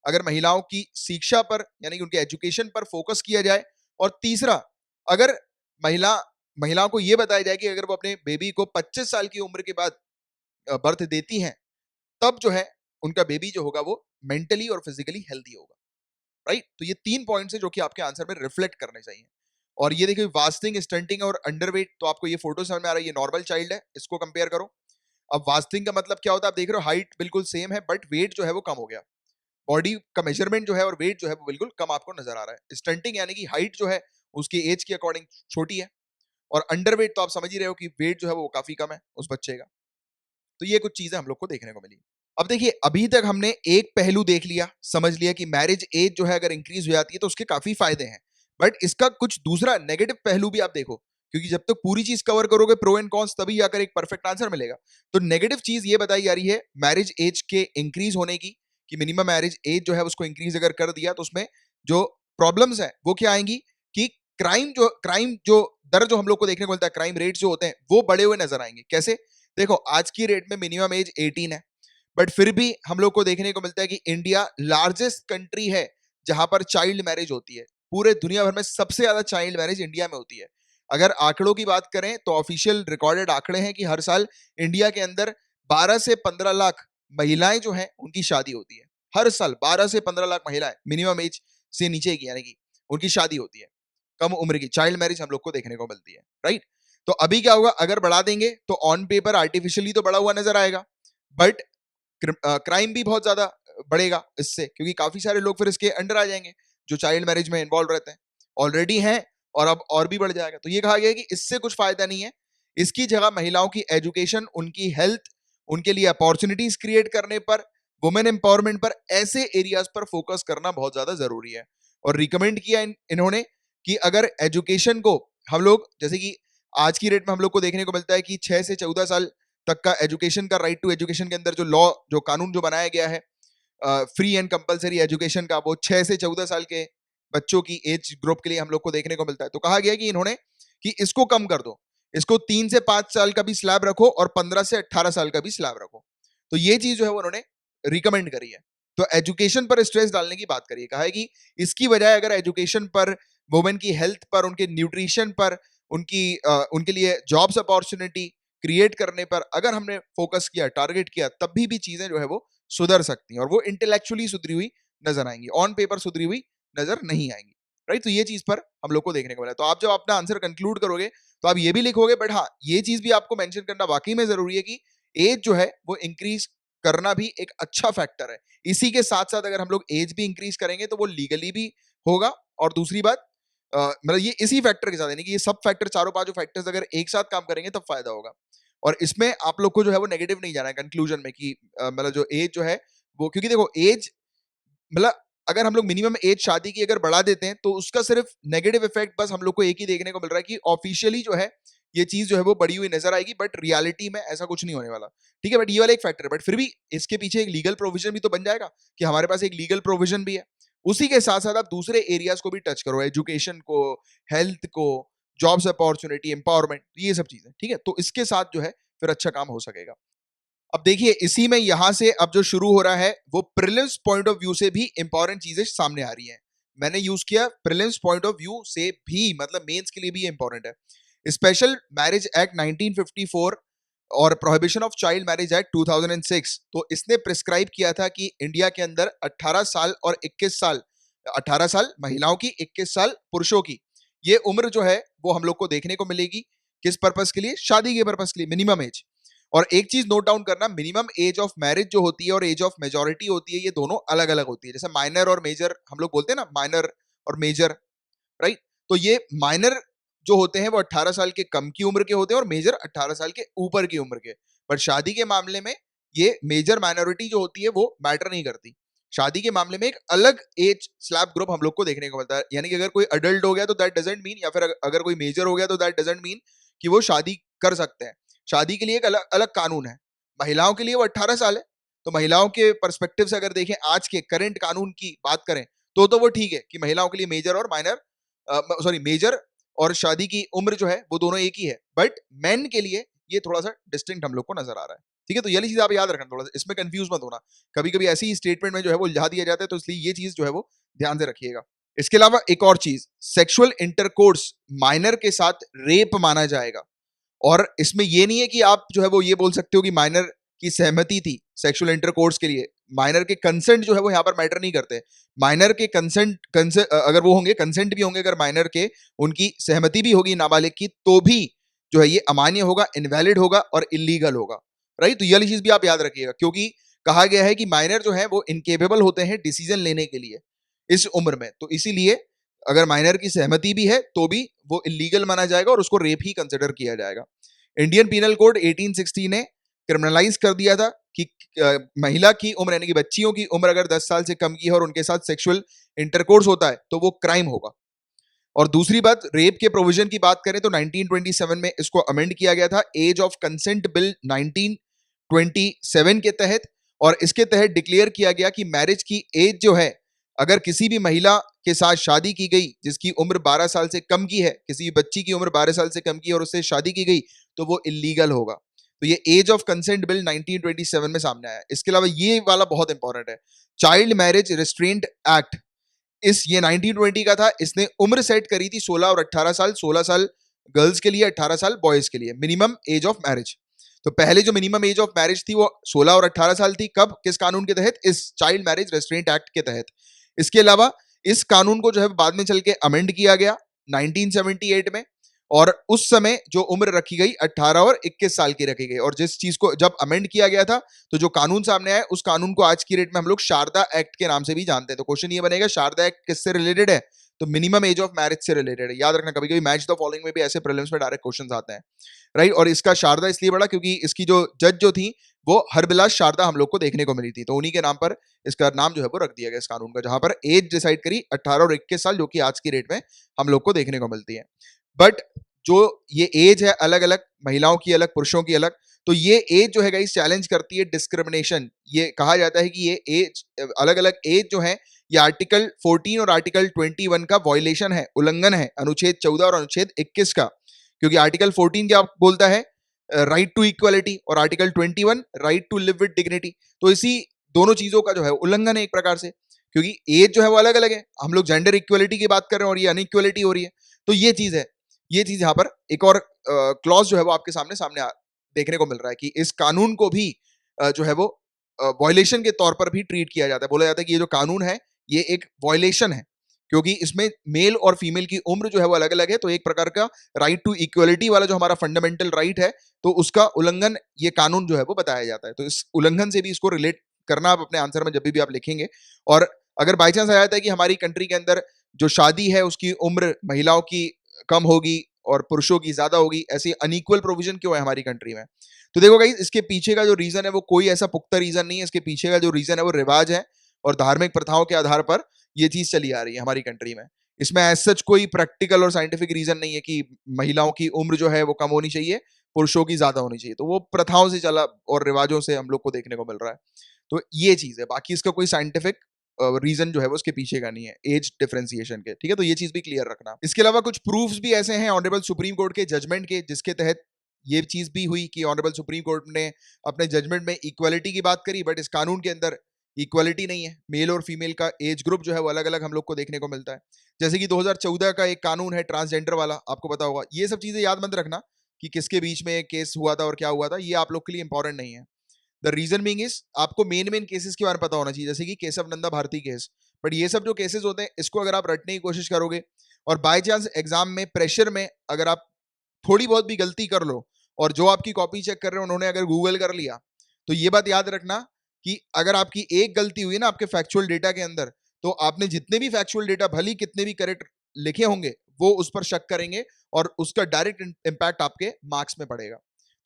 अगर महिलाओं की शिक्षा पर यानी कि उनके एजुकेशन पर फोकस किया जाए, और तीसरा, अगर महिलाओं को यह बताया जाए कि अगर वो अपने बेबी को 25 साल की उम्र के बाद बर्थ देती हैं तब जो है उनका बेबी जो होगा वो मेंटली और फिजिकली हेल्दी होगा, राइट। तो ये तीन पॉइंट्स हैं जो कि आपके आंसर में रिफ्लेक्ट करने चाहिए। और ये देखिए, वास्टिंग, स्टंटिंग और अंडरवेट, तो आपको ये फोटो समझ में आ रहा है, ये नॉर्मल चाइल्ड है, इसको कंपेयर करो। अब वास्टिंग का मतलब क्या होता है? आप देख रहे हो हाइट बिल्कुल सेम है बट वेट जो है वो कम हो गया। बॉडी का मेजरमेंट जो है और वेट जो है वो बिल्कुल कम आपको नजर आ रहा है। स्टंटिंग यानी कि हाइट जो है उसकी एज के अकॉर्डिंग छोटी है, और अंडरवेट तो आप समझ ही रहे हो कि वेट जो है वो काफी कम है उस बच्चे का। तो ये कुछ चीजें हम लोग को देखने को मिली। अब देखिए, अभी तक हमने एक पहलू देख लिया, समझ लिया कि मैरिज एज जो है अगर इंक्रीज हो जाती है तो उसके काफी फायदे हैं, बट इसका कुछ दूसरा नेगेटिव पहलू भी आप देखो, क्योंकि जब तक पूरी चीज कवर करोगे प्रो एंड कॉन्स तभी जाकर एक परफेक्ट आंसर मिलेगा। तो नेगेटिव चीज ये बताई जा रही है मैरिज एज के इंक्रीज होने की, कि मिनिमम मैरिज एज जो है उसको इंक्रीज अगर कर दिया तो उसमें जो प्रॉब्लम्स है वो क्या आएंगी कि क्राइम जो दर जो हम लोग को देखने को मिलता है, क्राइम रेट जो होते हैं वो बढ़े हुए नजर आएंगे। कैसे? देखो, आज की रेट में मिनिमम एज 18 है, बट फिर भी हम लोग को देखने को मिलता है कि इंडिया लार्जेस्ट कंट्री है जहां पर चाइल्ड मैरिज होती है। पूरे दुनिया भर में सबसे ज्यादा चाइल्ड मैरिज इंडिया में होती है। अगर आंकड़ों की बात करें तो ऑफिशियल रिकॉर्डेड आंकड़े हैं कि हर साल इंडिया के अंदर 12 से 15 लाख महिलाएं जो हैं उनकी शादी होती है। हर साल 12 से 15 लाख महिलाएं मिनिमम एज से नीचे की, यानी कि उनकी शादी होती है, कम उम्र की चाइल्ड मैरिज हम लोग को देखने को मिलती है, राइट। तो अभी क्या होगा, अगर बढ़ा देंगे तो ऑन पेपर आर्टिफिशियली तो बढ़ा हुआ नजर आएगा, बट क्राइम भी बहुत ज्यादा बढ़ेगा इससे, क्योंकि काफी सारे लोग फिर इसके अंडर आ जाएंगे जो चाइल्ड मैरिज में इन्वॉल्व रहते हैं, ऑलरेडी हैं और अब और भी बढ़ जाएगा। तो ये कहा गया है कि इससे कुछ फायदा नहीं है। इसकी जगह महिलाओं की एजुकेशन, उनकी हेल्थ, उनके लिए अपॉर्चुनिटीज क्रिएट करने पर, वुमेन एम्पावरमेंट पर, ऐसे एरियाज पर फोकस करना बहुत ज्यादा जरूरी है। और रिकमेंड किया इन्होंने कि अगर एजुकेशन को हम लोग, जैसे कि आज की रेट में हम लोग को देखने को मिलता है कि 6 से 14 साल तक का एजुकेशन का, राइट टू एजुकेशन के अंदर जो लॉ, जो कानून जो बनाया गया है फ्री एंड कंपलसरी एजुकेशन का, वो 6 से 14 साल के बच्चों की एज ग्रुप के लिए हम लोग को देखने को मिलता है। तो कहा गया कि इन्होंने कि इसको कम कर दो, इसको 3 से 5 साल का भी स्लैब रखो और 15 से 18 साल का भी स्लैब रखो। तो ये चीज जो है उन्होंने रिकमेंड करी है। तो एजुकेशन पर स्ट्रेस डालने की बात करी है, कहा है कि इसकी बजाय अगर एजुकेशन पर, वुमेन की हेल्थ पर, उनके न्यूट्रिशन पर, उनके लिए जॉब्स अपॉर्चुनिटी क्रिएट करने पर अगर हमने फोकस किया, टारगेट किया, तब भी चीजें जो है वो सुधर सकती हैं और वो इंटेलेक्चुअली सुधरी हुई नजर आएंगी, ऑन पेपर सुधरी हुई नजर नहीं आएंगी, राइट। तो ये चीज पर हम लोग को देखने को मिला। तो आप जब अपना आंसर कंक्लूड करोगे तो आप ये भी लिखोगे, बट हाँ, ये चीज भी आपको मेंशन करना वाकई में जरूरी है कि एज जो है वो इंक्रीज करना भी एक अच्छा फैक्टर है। इसी के साथ साथ अगर हम लोग एज भी इंक्रीज करेंगे तो वो लीगली भी होगा। और दूसरी बात, मतलब ये इसी फैक्टर के साथ, यानी कि ये सब फैक्टर, चारों पांचों फैक्टर्स अगर एक साथ काम करेंगे तब फायदा होगा। और इसमें आप लोग को जो है वो नेगेटिव नहीं जाना है कंक्लूजन में कि मतलब जो एज जो है वो, क्योंकि देखो एज मतलब अगर हम लोग मिनिमम एज शादी की अगर बढ़ा देते हैं तो उसका सिर्फ नेगेटिव इफेक्ट बस हम लोग को एक ही देखने को मिल रहा है कि ऑफिशियली जो है ये चीज जो है वो बड़ी हुई नजर आएगी, बट रियलिटी में ऐसा कुछ नहीं होने वाला। ठीक है, बट ये वाला एक फैक्टर है, बट फिर भी इसके पीछे एक लीगल प्रोविजन भी तो बन जाएगा कि हमारे पास एक लीगल प्रोविजन भी है। उसी के साथ साथ आप दूसरे एरियाज को भी टच करो, एजुकेशन को, हेल्थ को, जॉब्स अपॉर्चुनिटी, एम्पावरमेंट, ये सब चीजें। ठीक है, तो इसके साथ जो है फिर अच्छा काम हो सकेगा। अब देखिए इसी में यहां से अब जो शुरू हो रहा है वो प्रीलिम्स पॉइंट ऑफ व्यू से भी इंपॉर्टेंट चीजें सामने आ रही हैं। मैंने यूज किया प्रीलिम्स पॉइंट ऑफ व्यू से भी, मतलब मेंस के लिए भी इंपॉर्टेंट है। स्पेशल मैरिज एक्ट 1954 और prohibition of child marriage act 2006, तो इसने प्रिस्क्राइब किया था कि इंडिया के अंदर 18 साल और 21 साल, 18 साल महिलाओं की, 21 साल पुरुषों की, ये उम्र जो है वो हम लोग को देखने को मिलेगी। किस पर्पस के लिए? शादी के पर्पस के लिए, मिनिमम एज। और एक चीज नोट डाउन करना, मिनिमम एज ऑफ मैरिज जो होती है और एज ऑफ मेजोरिटी होती है, ये दोनों अलग अलग होती है। जैसे माइनर और मेजर हम लोग बोलते हैं ना, माइनर और मेजर, राइट? तो ये माइनर जो होते हैं वो 18 साल के कम की उम्र के होते हैं और मेजर 18 साल के ऊपर की उम्र के। पर शादी के मामले में ये मेजर माइनॉरिटी जो होती है वो मैटर नहीं करती। शादी के मामले में एक अलग एज स्लैब ग्रुप हम लोग को देखने को मिलता है। यानी कि अगर कोई अडल्ट हो गया तो दैट डजंट मीन, या फिर अगर कोई मेजर हो गया तो दैट डजंट मीन कि वो शादी कर सकते हैं। शादी के लिए एक अलग अलग कानून है। महिलाओं के लिए वो 18 साल है, तो महिलाओं के पर्सपेक्टिव से अगर देखें, आज के करंट कानून की बात करें तो वो ठीक है कि महिलाओं के लिए मेजर और माइनर, सॉरी मेजर और शादी की उम्र जो है वो दोनों एक ही है। बट मेन के लिए ये थोड़ा सा डिस्टिंक्ट हम लोग को नजर आ रहा है। ठीक है, तो ये चीज आप याद रखना, थोड़ा सा इसमें कंफ्यूज मत होना। कभी कभी ऐसी ही स्टेटमेंट में जो है वो उलझा दिया जाता है, तो इसलिए ये चीज जो है वो ध्यान से रखिएगा। इसके अलावा एक और चीज, सेक्सुअल इंटरकोर्स माइनर के साथ रेप माना जाएगा। और इसमें ये नहीं है कि आप जो है वो ये बोल सकते हो कि माइनर की सहमति थी सेक्सुअल इंटरकोर्स के लिए। माइनर के कंसेंट जो है वो यहाँ पर मैटर नहीं करते। माइनर के कंसेंट अगर वो होंगे, कंसेंट भी होंगे, अगर माइनर के, उनकी सहमति भी होगी नाबालिग की, तो भी जो है ये अमान्य होगा, इनवैलिड होगा और इलीगल होगा। राइट, तो ये वाली चीज भी आप याद रखिएगा, क्योंकि कहा गया है कि माइनर जो है वो इनकेपेबल होते हैं डिसीजन लेने के लिए इस उम्र में। तो इसीलिए अगर माइनर की सहमति भी है तो भी वो इलीगल माना जाएगा और उसको रेप ही कंसिडर किया जाएगा। इंडियन पीनल कोड 1860 ने क्रिमिनलाइज कर दिया था कि महिला की उम्र, यानी कि बच्चियों की उम्र अगर 10 साल से कम की है और उनके साथ सेक्सुअल इंटरकोर्स होता है तो वो क्राइम होगा। और दूसरी बात, रेप के प्रोविजन की बात करें तो 1927 में इसको अमेंड किया गया था, एज ऑफ कंसेंट बिल 1927 के तहत। और इसके तहत डिक्लेयर किया गया कि मैरिज की एज जो है, अगर किसी भी महिला के साथ शादी की गई जिसकी उम्र 12 साल से कम की है, किसी भी बच्ची की उम्र 12 साल से कम की है और उससे शादी की गई, तो वो इलीगल होगा। तो ये एज ऑफ कंसेंट बिल 1927 में सामने आया। इसके अलावा ये वाला बहुत इंपॉर्टेंट है, चाइल्ड मैरिज रिस्ट्रेंट एक्ट। ये 1920 का था। इसने उम्र सेट करी थी 16 और 18 साल, 16 साल गर्ल्स के लिए, 18 साल बॉयज के लिए, मिनिमम एज ऑफ मैरिज। तो पहले जो मिनिमम एज ऑफ मैरिज थी वो 16 और 18 साल थी। कब? किस कानून के तहत? इस चाइल्ड मैरिज रेस्ट्रेंट एक्ट के तहत। इसके अलावा इस कानून को जो है बाद में चल के अमेंड किया गया 1978 में, और उस समय जो उम्र रखी गई 18 और 21 साल की रखी गई। और जिस चीज को जब अमेंड किया गया था तो जो कानून सामने आया, उस कानून को आज की डेट में हम लोग शारदा एक्ट के नाम से भी जानते हैं। तो क्वेश्चन ये बनेगा, शारदा एक्ट किससे रिलेटेड है? तो मिनिमम एज ऑफ मैरिज से रिलेटेड है। याद रखना, कभी कभी मैच द फॉलोइंग में भी ऐसे प्रीलिम्स में डायरेक्ट क्वेश्चंस आते हैं, राइट। और इसका शारदा इसलिए बड़ा क्योंकि इसकी जो जज जो थी वो हरबिलास शारदा हम लोग को देखने को मिली थी, तो उन्हीं के नाम पर इसका नाम जो है वो रख दिया गया इस कानून का, जहां पर एज डिसाइड करी 18 और 21 साल, जो कि आज की डेट में हम लोग को देखने को मिलती है। बट जो ये एज है अलग अलग, महिलाओं की अलग, पुरुषों की अलग, तो ये एज जो है गाइस चैलेंज करती है डिस्क्रिमिनेशन। ये कहा जाता है कि ये एज, अलग अलग एज जो है, ये आर्टिकल 14 और आर्टिकल 21 का वॉयलेशन है, उल्लंघन है, अनुच्छेद 14 और अनुच्छेद 21 का। क्योंकि आर्टिकल 14 क्या बोलता है? राइट टू इक्वलिटी, और article 21 right to live with dignity. तो इसी दोनों चीजों का जो है उल्लंघन है एक प्रकार से, क्योंकि एज जो है वो अलग अलग है। हम लोग जेंडर इक्वलिटी की बात कर रहे हैं और ये अनइक्वलिटी हो रही है। तो ये चीज है, ये चीज यहाँ पर एक और क्लॉज जो है वो आपके सामने सामने देखने को मिल रहा है कि इस कानून को भी जो है वो वॉयलेशन के तौर पर भी ट्रीट किया जाता है। बोला जाता है कि ये जो कानून है ये एक वॉयलेशन है, क्योंकि इसमें मेल और फीमेल की उम्र जो है वो अलग अलग है। तो एक प्रकार का राइट टू इक्वलिटी वाला जो हमारा फंडामेंटल राइट है, तो उसका उल्लंघन ये कानून जो है वो बताया जाता है। तो इस उल्लंघन से भी इसको रिलेट करना आप अपने आंसर में जब भी आप लिखेंगे। और अगर बाई चांस आ जाता है कि हमारी कंट्री के अंदर जो शादी है उसकी उम्र महिलाओं की कम होगी और पुरुषों की ज्यादा होगी, ऐसी अनइक्वल प्रोविजन क्यों है हमारी कंट्री में? तो देखो गाइस, इसके पीछे का जो रीजन है वो कोई ऐसा पुख्ता रीजन नहीं है। इसके पीछे का जो रीजन है वो रिवाज है, और धार्मिक प्रथाओं के आधार पर ये चीज चली आ रही है हमारी कंट्री में। इसमें एज सच कोई प्रैक्टिकल और साइंटिफिक रीजन नहीं है कि महिलाओं की उम्र जो है वो कम होनी चाहिए, पुरुषों की ज्यादा होनी चाहिए। तो वो प्रथाओं से चला और रिवाजों से हम लोग को देखने को मिल रहा है। तो ये चीज है, बाकी इसका कोई साइंटिफिक रीजन जो है वो उसके पीछे का नहीं है एज डिफरेंशिएशन के, ठीक है। तो ये चीज भी क्लियर रखना। इसके अलावा कुछ प्रूफ्स भी ऐसे हैं ऑनरेबल सुप्रीम कोर्ट के जजमेंट के, जिसके तहत ये चीज भी हुई कि ऑनरेबल सुप्रीम कोर्ट ने अपने जजमेंट में इक्वालिटी की बात करी, बट इस कानून के अंदर इक्वालिटी नहीं है। मेल और फीमेल का एज ग्रुप जो है वो अलग अलग हम लोग को देखने को मिलता है। जैसे कि 2014 का एक कानून है ट्रांसजेंडर वाला, आपको पता होगा। ये सब चीजें याद मत रखना कि किसके बीच में केस हुआ था और क्या हुआ था, ये आप लोग के लिए इंपॉर्टेंट नहीं है। द रीजन बीइंग इज आपको मेन केसेस के बारे में पता होना चाहिए, जैसे कि केशव नंदा भारती केस। बट ये सब जो केसेस होते हैं इसको अगर आप रटने की कोशिश करोगे और बाय चांस एग्जाम में प्रेशर में अगर आप थोड़ी बहुत भी गलती कर लो, और जो आपकी कॉपी चेक कर रहे हैं उन्होंने अगर गूगल कर लिया, तो ये बात याद रखना कि अगर आपकी एक गलती हुई ना आपके फैक्चुअल डेटा के अंदर, तो आपने जितने भी फैक्चुअल डेटा भली कितने भी करेक्ट लिखे होंगे वो उस पर शक करेंगे और उसका डायरेक्ट इम्पैक्ट आपके मार्क्स में पड़ेगा।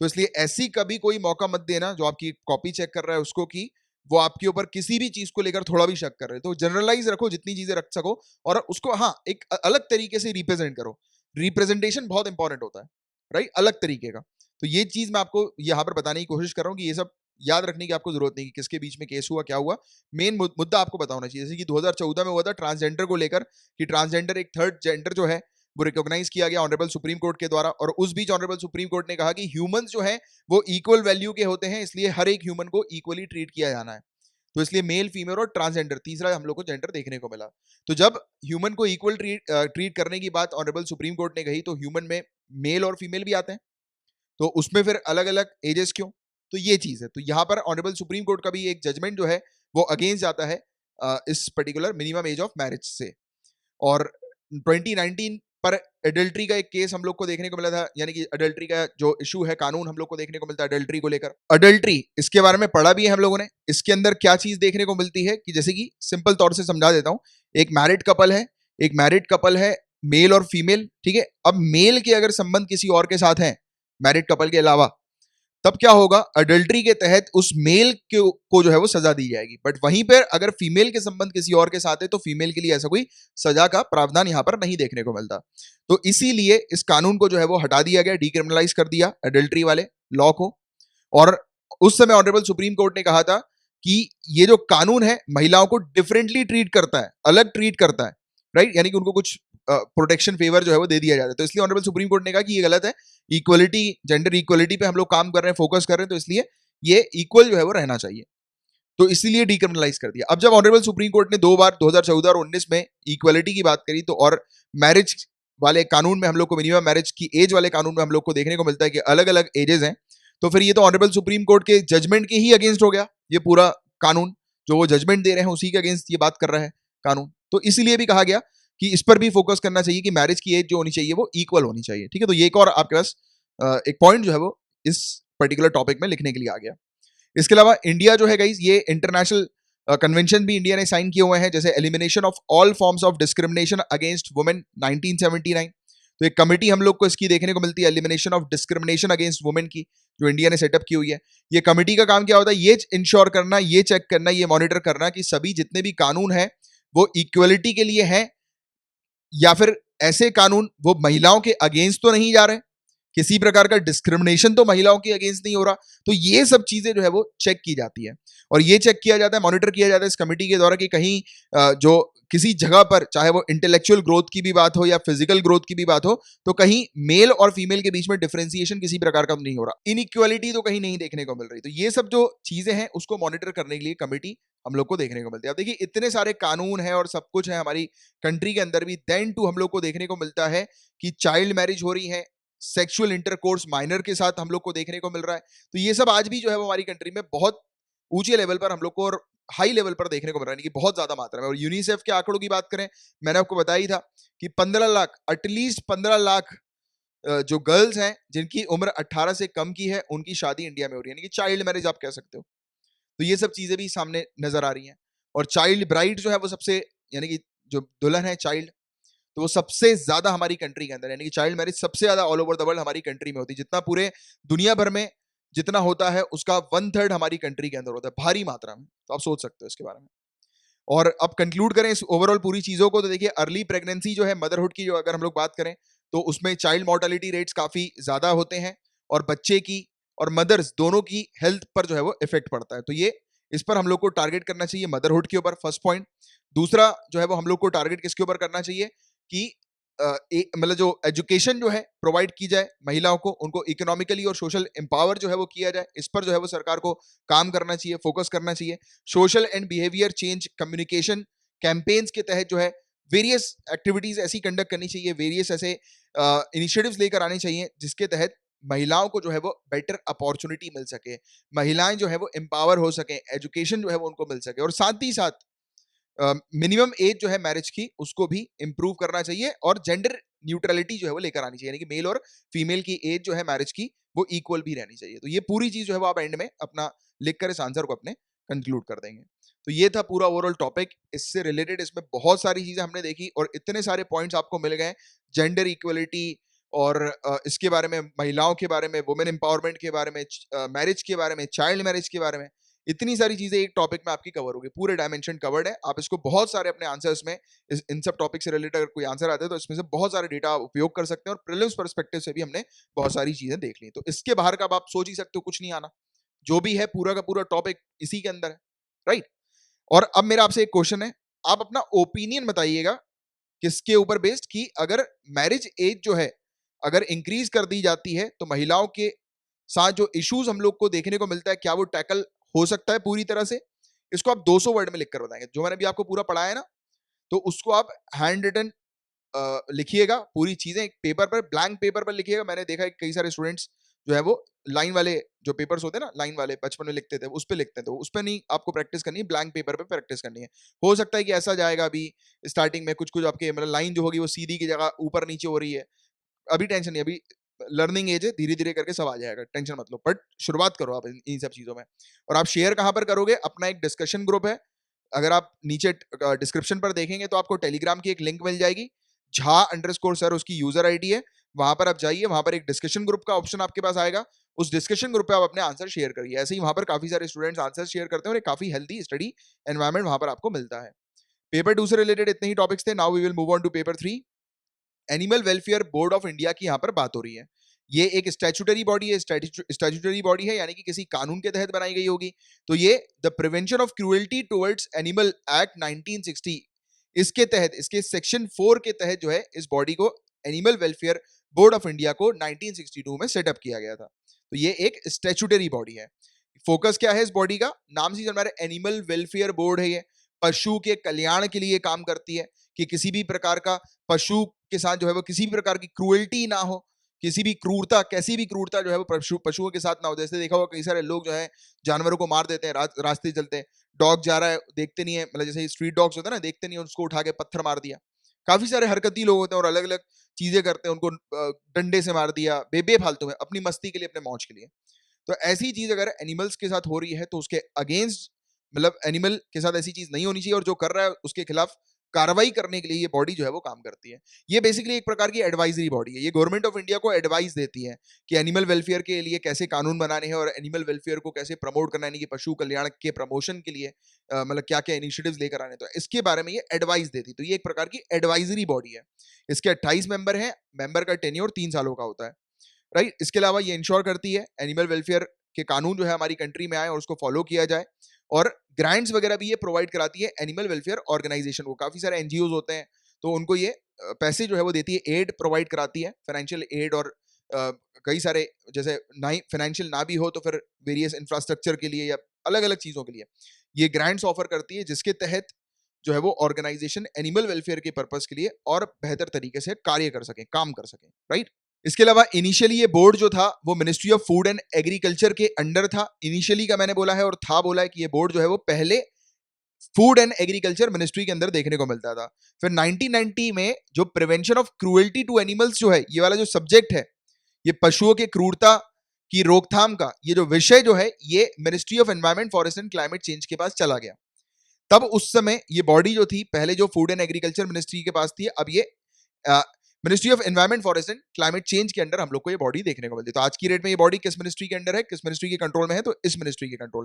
तो इसलिए ऐसी कभी कोई मौका मत देना जो आपकी कॉपी चेक कर रहा है उसको कि वो आपके ऊपर किसी भी चीज को लेकर थोड़ा भी शक कर रहे हैं। तो जनरलाइज रखो जितनी चीजें रख सको, और उसको हाँ एक अलग तरीके से रिप्रेजेंट करो। रिप्रेजेंटेशन बहुत इंपॉर्टेंट होता है, राइट, अलग तरीके का। तो ये चीज मैं आपको यहाँ पर बताने की कोशिश कर रहा हूँ कि ये सब याद रखने की आपको जरूरत नहीं कि किसके बीच में केस हुआ क्या हुआ। मेन मुद्दा आपको पता होना चाहिए। जैसे कि 2014 में हुआ था ट्रांसजेंडर को लेकर कि ट्रांसजेंडर एक थर्ड जेंडर जो है वो रिकॉग्नाइज किया गया ऑनरेबल सुप्रीम कोर्ट के द्वारा, और उस बीच ऑनरेबल सुप्रीम कोर्ट ने कहा कि ह्यूमंस जो है वो इक्वल वैल्यू के होते हैं, इसलिए हर एक ह्यूमन को इक्वली ट्रीट किया जाना है। तो इसलिए मेल फीमेल और ट्रांसजेंडर तीसरा हम लोग को जेंडर देखने को मिला। तो जब ह्यूमन को इक्वल ट्रीट करने की बात ऑनरेबल सुप्रीम कोर्ट ने कही, तो ह्यूमन में मेल और फीमेल भी आते हैं, तो उसमें फिर अलग अलग एजेस क्यों? तो ये चीज है। तो यहाँ पर ऑनरेबल सुप्रीम कोर्ट का भी एक जजमेंट जो है वो अगेंस्ट जाता है इस particular minimum age of marriage से। और 2019 पर एडल्ट्री का एक केस हम लोग को देखने को मिला था, यानी कि एडल्ट्री का जो इशू है कानून हम लोग को देखने को मिलता है एडल्ट्री को लेकर। एडल्ट्री इसके बारे में पढ़ा भी है हम लोगों ने। इसके अंदर क्या चीज देखने को मिलती है कि जैसे कि सिंपल तौर से समझा देता हूं, एक मैरिड कपल है मेल और फीमेल, ठीक है। अब मेल के अगर संबंध किसी और के साथ हैं मैरिड कपल के अलावा, तब क्या होगा, अडल्ट्री के तहत उस मेल को जो है वो सजा दी जाएगी। बट वहीं पर अगर फीमेल के संबंध किसी और के साथ है तो फीमेल के लिए ऐसा कोई सजा का प्रावधान यहां पर नहीं देखने को मिलता। तो इसीलिए इस कानून को जो है वो हटा दिया गया, डिक्रिमिनलाइज कर दिया अडल्ट्री वाले लॉ को। और उस समय ऑनरेबल सुप्रीम कोर्ट ने कहा था कि ये जो कानून है महिलाओं को डिफरेंटली ट्रीट करता है, अलग ट्रीट करता है, राइट, यानी कि उनको कुछ प्रोटेक्शन फेवर जो है वो दे दिया जाता है। तो इसलिए ऑनरेबल सुप्रीम कोर्ट ने कहा कि ये गलत है, इक्वलिटी जेंडर इक्वलिटी पे हम लोग काम कर रहे हैं, फोकस कर रहे हैं, तो इसलिए ये इक्वल जो है वो रहना चाहिए। तो इसीलिए डिक्रिमिनलाइज कर दिया। अब जब ऑनरेबल सुप्रीम कोर्ट ने दो बार 2014 और 19 में इक्वलिटी की बात करी, तो और मैरिज वाले कानून में हम लोग को मिनिमम मैरिज की एज वाले कानून में हम लोग को देखने को मिलता है कि अलग अलग एजेस हैं, तो फिर ये तो ऑनरेबल सुप्रीम कोर्ट के जजमेंट के ही अगेंस्ट हो गया। ये पूरा कानून जो वो जजमेंट दे रहे हैं उसी के अगेंस्ट ये बात कर रहा है कानून। तो इसीलिए भी कहा गया कि इस पर भी फोकस करना चाहिए कि मैरिज की एज जो होनी चाहिए वो इक्वल होनी चाहिए, ठीक है। तो ये एक और आपके पास एक पॉइंट जो है वो इस पर्टिकुलर टॉपिक में लिखने के लिए आ गया। इसके अलावा इंडिया जो है गाइस, ये इंटरनेशनल कन्वेंशन भी इंडिया ने साइन किए हुए हैं, जैसे elimination of all forms of discrimination against women 1979। तो एक कमेटी हम लोग को इसकी देखने को मिलती है, elimination of discrimination against women की, जो इंडिया ने सेटअप की हुई है। ये कमेटी का काम क्या होता है, ये इंश्योर करना, ये चेक करना, ये मॉनिटर करना कि सभी जितने भी कानून हैं वो इक्वलिटी के लिए हैं, या फिर ऐसे कानून वो महिलाओं के अगेंस्ट तो नहीं जा रहे, किसी प्रकार का डिस्क्रिमिनेशन तो महिलाओं के अगेंस्ट नहीं हो रहा। तो ये सब चीजें जो है वो चेक की जाती है, और ये चेक किया जाता है, मॉनिटर किया जाता है इस कमेटी के द्वारा कि कहीं जो किसी जगह पर, चाहे वो इंटेलेक्चुअल ग्रोथ की भी बात हो या फिजिकल ग्रोथ की भी बात हो, तो कहीं मेल और फीमेल के बीच में डिफरेंशिएशन किसी प्रकार का नहीं हो रहा, इनइक्वालिटी तो कहीं नहीं देखने को मिल रही। तो ये सब जो चीजें हैं उसको मॉनिटर करने के लिए कमेटी हम लोग को देखने को मिलती है। अब देखिए इतने सारे कानून हैं और सब कुछ है हमारी कंट्री के अंदर भी, देन टू हम लोग को देखने को मिलता है कि चाइल्ड मैरिज हो रही है, सेक्सुअल इंटरकोर्स माइनर के साथ हम लोग को देखने को मिल रहा है। तो ये सब आज भी जो है वो हमारी कंट्री में बहुत ऊंचे लेवल पर हम लोग को और हाई लेवल पर देखने को मिल रहा है, कि बहुत ज्यादा मात्रा में। और यूनिसेफ के आंकड़ों की बात करें, मैंने आपको बताया ही था कि 15 लाख, एटलीस्ट 15 लाख जो गर्ल्स हैं जिनकी उम्र 18 से कम की है, उनकी शादी इंडिया में हो रही है, यानी कि चाइल्ड मैरिज आप कह सकते हो। तो ये सब चीजें भी सामने नजर आ रही हैं। और चाइल्ड ब्राइड जो है वो सबसे, यानी कि जो दुल्हन है चाइल्ड, तो वो सबसे ज्यादा हमारी कंट्री के अंदर, यानी कि चाइल्ड मैरिज सबसे ज्यादा ऑल ओवर द वर्ल्ड हमारी कंट्री में होती है। जितना पूरे दुनिया भर में जितना होता है उसका 1/3 हमारी कंट्री के अंदर होता है, भारी मात्रा में। तो आप सोच सकते हो इसके बारे में। और अब कंक्लूड करें इस ओवरऑल पूरी चीजों को, तो देखिए अर्ली प्रेगनेंसी जो है, मदरहुड की जो अगर हम लोग बात करें तो उसमें चाइल्ड मोर्टेलिटी रेट्स काफी ज्यादा होते हैं और बच्चे की और मदर्स दोनों की हेल्थ पर जो है वो इफेक्ट पड़ता है। तो ये इस पर हम लोग को टारगेट करना चाहिए मदरहुड के ऊपर, फर्स्ट पॉइंट। दूसरा जो है वो हम लोग को टारगेट किसके ऊपर करना चाहिए कि मतलब जो एजुकेशन जो है प्रोवाइड की जाए महिलाओं को, उनको इकोनॉमिकली और सोशल एम्पावर जो है वो किया जाए। इस पर जो है वो सरकार को काम करना चाहिए, फोकस करना चाहिए। Social and behaviour change communication campaigns के तहत जो है वेरियस एक्टिविटीज ऐसी कंडक्ट करनी चाहिए, वेरियस ऐसे इनिशिएटिव्स लेकर आने चाहिए जिसके तहत महिलाओं को जो है वो बेटर अपॉर्चुनिटी मिल सके, महिलाएं जो है वो एम्पावर हो सके, एजुकेशन जो है वो उनको मिल सके, और साथ ही साथ मिनिमम एज जो है मैरिज की उसको भी इंप्रूव करना चाहिए और जेंडर न्यूट्रलिटी जो है वो लेकर आनी चाहिए, यानी कि मेल और फीमेल की एज जो है मैरिज की वो इक्वल भी रहनी चाहिए। तो ये पूरी चीज जो है वो आप एंड में अपना लिखकर इस आंसर को अपने कंक्लूड कर देंगे। तो ये था पूरा ओवरऑल टॉपिक, इससे रिलेटेड इसमें बहुत सारी चीजें हमने देखी और इतने सारे पॉइंट्स आपको मिल गए, जेंडर इक्वलिटी और इसके बारे में, महिलाओं के बारे में, वुमेन एम्पावरमेंट के बारे में, मैरिज के बारे में, चाइल्ड मैरिज के बारे में, इतनी सारी चीजें एक टॉपिक में आपकी कवर होगी, पूरे डायमेंशन कवर्ड है। आप इसको बहुत सारे अपने आंसर्स में इन सब टॉपिक से रिलेटेड अगर कोई आंसर आता है तो इसमें से बहुत सारे डेटा आप उपयोग कर सकते हैं और प्रीलिम्स पर्सपेक्टिव से भी हमने बहुत सारी चीजें देख ली। तो इसके बाहर का अब आप सोच ही सकते हो कुछ नहीं आना, जो भी है पूरा का पूरा टॉपिक इसी के अंदर है, राइट। और अब मेरा आपसे एक क्वेश्चन है, आप अपना ओपिनियन बताइएगा किसके ऊपर बेस्ड, कि अगर मैरिज एज जो है अगर इंक्रीज कर दी जाती है तो महिलाओं के साथ जो इश्यूज हम लोग को देखने को मिलता है क्या वो टैकल हो सकता है पूरी तरह से। इसको आप 200 वर्ड में लिखकर बताएंगे, जो मैंने अभी आपको पूरा पढ़ाया है ना, तो उसको आप हैंड रिटन लिखिएगा, पूरी चीजें एक पेपर पर, ब्लैंक पेपर पर लिखिएगा। मैंने देखा है कई सारे स्टूडेंट्स जो है वो लाइन वाले जो पेपर्स होते हैं ना, लाइन वाले बचपन में लिखते थे, उस पर लिखते हैं, तो उस पर नहीं आपको प्रैक्टिस करनी है, ब्लैंक पेपर पे प्रैक्टिस करनी है। हो सकता है कि ऐसा जाएगा अभी स्टार्टिंग में कुछ कुछ आपके मतलब लाइन जो होगी वो सीधी की जगह ऊपर नीचे हो रही है, अभी टेंशन नहीं, अभी लर्निंग एज है, धीरे धीरे करके सब आ जाएगा, टेंशन मत लो, बट शुरुआत करो आप इन सब चीजों में। और आप शेयर कहां पर करोगे, अपना एक डिस्कशन ग्रुप है, अगर आप नीचे डिस्क्रिप्शन पर देखेंगे तो आपको टेलीग्राम की एक लिंक मिल जाएगी, झा_सर उसकी यूजर आईडी है, वहां पर आप जाइए, वहां पर एक डिस्कशन ग्रुप का ऑप्शन आपके पास आएगा, उस डिस्कशन ग्रुप पे आप अपने आंसर शेयर करिए। ऐसे ही वहां पर काफी सारे स्टूडेंट्स आंसर शेयर करते हैं और एक काफी हेल्दी स्टडी एनवायरमेंट वहां पर आपको मिलता है। पेपर 2 से रिलेटेड इतने ही टॉपिक्स थे। Now we will move on to paper 3। Animal welfare board of India की यहाँ पर बात हो रही है। ये एक स्टैट्यूटरी बॉडी है, स्टैट्यूटरी बॉडी है यानी कि किसी कानून के तहत बनाई गई होगी। तो ये the prevention of cruelty towards animal act 1960, इसके तहत, इसके सेक्शन 4 के तहत जो है इस बॉडी को, animal welfare board of India को 1962 में सेटअप किया गया था। तो ये एक स्टैट्यूटरी बॉडी है। फोकस क्या है इस बॉडी का, नाम से हमारे एनिमल वेलफेयर बोर्ड है, ये पशु के कल्याण के लिए काम करती है कि किसी भी प्रकार का पशु के साथ जो है वो किसी भी प्रकार की क्रूएल्टी ना हो, किसी भी क्रूरता, कैसी भी क्रूरता जो है वो पशुओं के साथ ना हो। जैसे देखा होगा कई सारे लोग जो है जानवरों को मार देते हैं, रास्ते चलते हैं, डॉग जा रहा है देखते नहीं है, मतलब जैसे स्ट्रीट डॉग्स होते हैं ना, देखते नहीं है, उसको उठा के पत्थर मार दिया। काफी सारे हरकती लोग होते हैं और अलग अलग चीजें करते हैं, उनको डंडे से मार दिया, बेफालतू में, अपनी मस्ती के लिए, अपने मौज के लिए। तो ऐसी चीज अगर एनिमल्स के साथ हो रही है तो उसके अगेंस्ट, मतलब एनिमल के साथ ऐसी चीज नहीं होनी चाहिए, और जो कर रहा है उसके खिलाफ कार्रवाई करने के लिए ये बॉडी जो है वो काम करती है। ये बेसिकली एक प्रकार की एडवाइजरी बॉडी है, ये गवर्नमेंट ऑफ इंडिया को एडवाइस देती है कि एनिमल वेलफेयर के लिए कैसे कानून बनाने हैं और एनिमल वेलफेयर को कैसे प्रमोट करना है, यानी कि पशु कल्याण के प्रमोशन के लिए मतलब क्या क्या इनिशिएटिव्स लेकर आने, तो इसके बारे में ये एडवाइस देती है। तो ये एक प्रकार की एडवाइजरी बॉडी है। इसके 28 मेंबर हैं, मेंबर का टेन्योर 3 सालों का होता है, राइट। इसके अलावा ये इंश्योर करती है एनिमल वेलफेयर के कानून जो है हमारी कंट्री में आए और उसको फॉलो किया जाए, और ग्रांट्स वगैरह भी ये प्रोवाइड कराती है एनिमल वेलफेयर ऑर्गेनाइजेशन को। काफी सारे एनजीओ होते हैं तो उनको ये पैसे जो है वो देती है, एड प्रोवाइड कराती है, फाइनेंशियल एड, और कई सारे जैसे ना ही फाइनेंशियल ना भी हो तो फिर वेरियस इंफ्रास्ट्रक्चर के लिए या अलग अलग चीजों के लिए ये ग्रांट्स ऑफर करती है, जिसके तहत जो है वो ऑर्गेनाइजेशन एनिमल वेलफेयर के पर्पस के लिए और बेहतर तरीके से कार्य कर सके, काम कर सके, राइट। इसके अलावा इनिशियली ये बोर्ड जो था वो ministry of food and agriculture के अंडर था। इनिशियली का मैंने बोला है और था बोला है कि ये बोर्ड जो है वो पहले फूड एंड एग्रीकल्चर मिनिस्ट्री के अंदर देखने को मिलता था। फिर 1990 में जो prevention of cruelty to animals जो है, ये वाला जो सब्जेक्ट है, ये पशुओं के क्रूरता की रोकथाम का ये जो विषय जो है, ये ministry of environment, forest and climate change के पास चला गया। तब उस समय ये बॉडी जो थी, पहले जो फूड एंड एग्रीकल्चर मिनिस्ट्री के पास थी, अब ये ministry of environment forest and climate change के अंडर हम लोग को ये बॉडी देखने को मिलती है। तो आज की डेट में ये बॉडी किस मिनिस्ट्री के अंडर है, किस मिनिस्ट्री के कंट्रोल में है, तो इस मिनिस्ट्री के कंट्रोल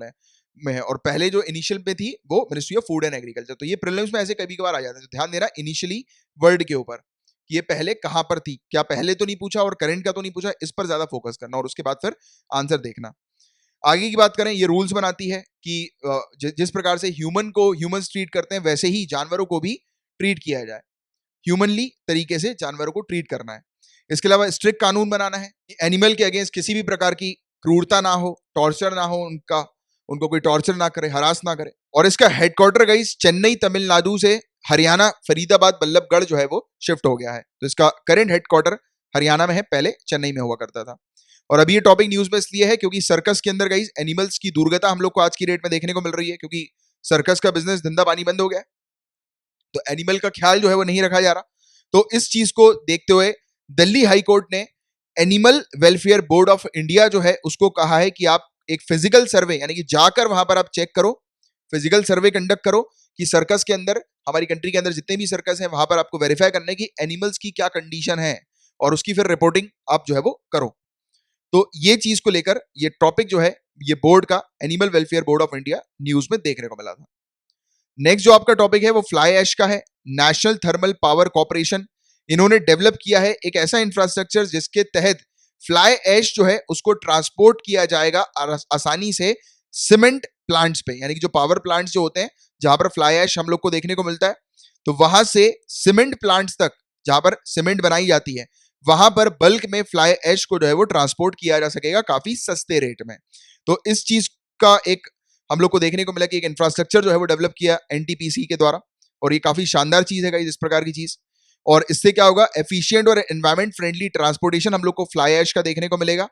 में है। और पहले जो इनिशियल में थी वो ministry of food and agriculture. तो ये प्रीलिम्स में ऐसे कभी कभार आ जाता है, तो ध्यान देना इनिशियली वर्ड के ऊपर, ये पहले कहां पर थी, क्या पहले तो नहीं पूछा और करंट का तो नहीं पूछा, इस पर ज्यादा फोकस करना और उसके बाद फिर आंसर देखना। आगे की बात करें, ये रूल्स बनाती है कि जिस प्रकार से ह्यूमन को ह्यूमंस ट्रीट करते हैं वैसे ही जानवरों को भी ट्रीट किया जाए, ह्यूमनली तरीके से जानवरों को ट्रीट करना है। इसके अलावा स्ट्रिक्ट कानून बनाना है, एनिमल के अगेंस्ट किसी भी प्रकार की क्रूरता ना हो, टॉर्चर ना हो, उनको कोई टॉर्चर ना करे, हरास ना करे। और इसका हेडक्वार्टर गाइस चेन्नई तमिलनाडु से हरियाणा फरीदाबाद बल्लभगढ़ जो है वो शिफ्ट हो गया है। तो इसका करंट हेडक्वार्टर हरियाणा में है, पहले चेन्नई में हुआ करता था। और अभी ये टॉपिक न्यूज में इसलिए है क्योंकि सर्कस के अंदर गाइस एनिमल्स की दुर्गता हम लोग को आज की डेट में देखने को मिल रही है, क्योंकि सर्कस का बिजनेस धंधा पानी बंद हो गया, तो एनिमल का ख्याल जो है वो नहीं रखा जा रहा। तो इस चीज को देखते हुए दिल्ली हाई कोर्ट ने animal welfare board of India जो है उसको कहा है कि आप एक फिजिकल सर्वे, यानी कि जाकर वहां पर आप चेक करो, फिजिकल सर्वे कंडक्ट करो कि सर्कस के अंदर, हमारी कंट्री के अंदर जितने भी सर्कस हैं वहां पर आपको वेरीफाई करना है कि एनिमल्स की क्या कंडीशन है और उसकी फिर रिपोर्टिंग आप जो है वो करो। तो ये चीज को लेकर ये टॉपिक जो है ये बोर्ड का, animal welfare board of India, news में देखने को मिला था। नेक्स्ट जो आपका टॉपिक है वो फ्लाई ऐश का है। नेशनल थर्मल पावर कॉर्पोरेशन, इन्होंने डेवलप किया है एक ऐसा इंफ्रास्ट्रक्चर जिसके तहत फ्लाई ऐश जो है उसको ट्रांसपोर्ट किया जाएगा आसानी से सीमेंट प्लांट्स पे, यानी कि जो पावर प्लांट्स जो होते हैं जहां पर फ्लाई ऐश हम लोग को देखने को मिलता है, तो वहां से सीमेंट प्लांट्स तक जहां पर सीमेंट बनाई जाती है वहां पर बल्क में फ्लाई ऐश को जो है वो ट्रांसपोर्ट किया जा सकेगा काफी सस्ते रेट में। तो इस चीज का एक हम लोग को देखने को मिला कि एक इंफ्रास्ट्रक्चर जो है वो डेवलप किया एनटीपीसी के द्वारा, और ये काफी शानदार चीज है इस प्रकार की चीज। और इससे क्या होगा, एफिशिएंट और एनवायरमेंट फ्रेंडली ट्रांसपोर्टेशन हम लोग को फ्लाई ऐश का देखने को मिलेगा,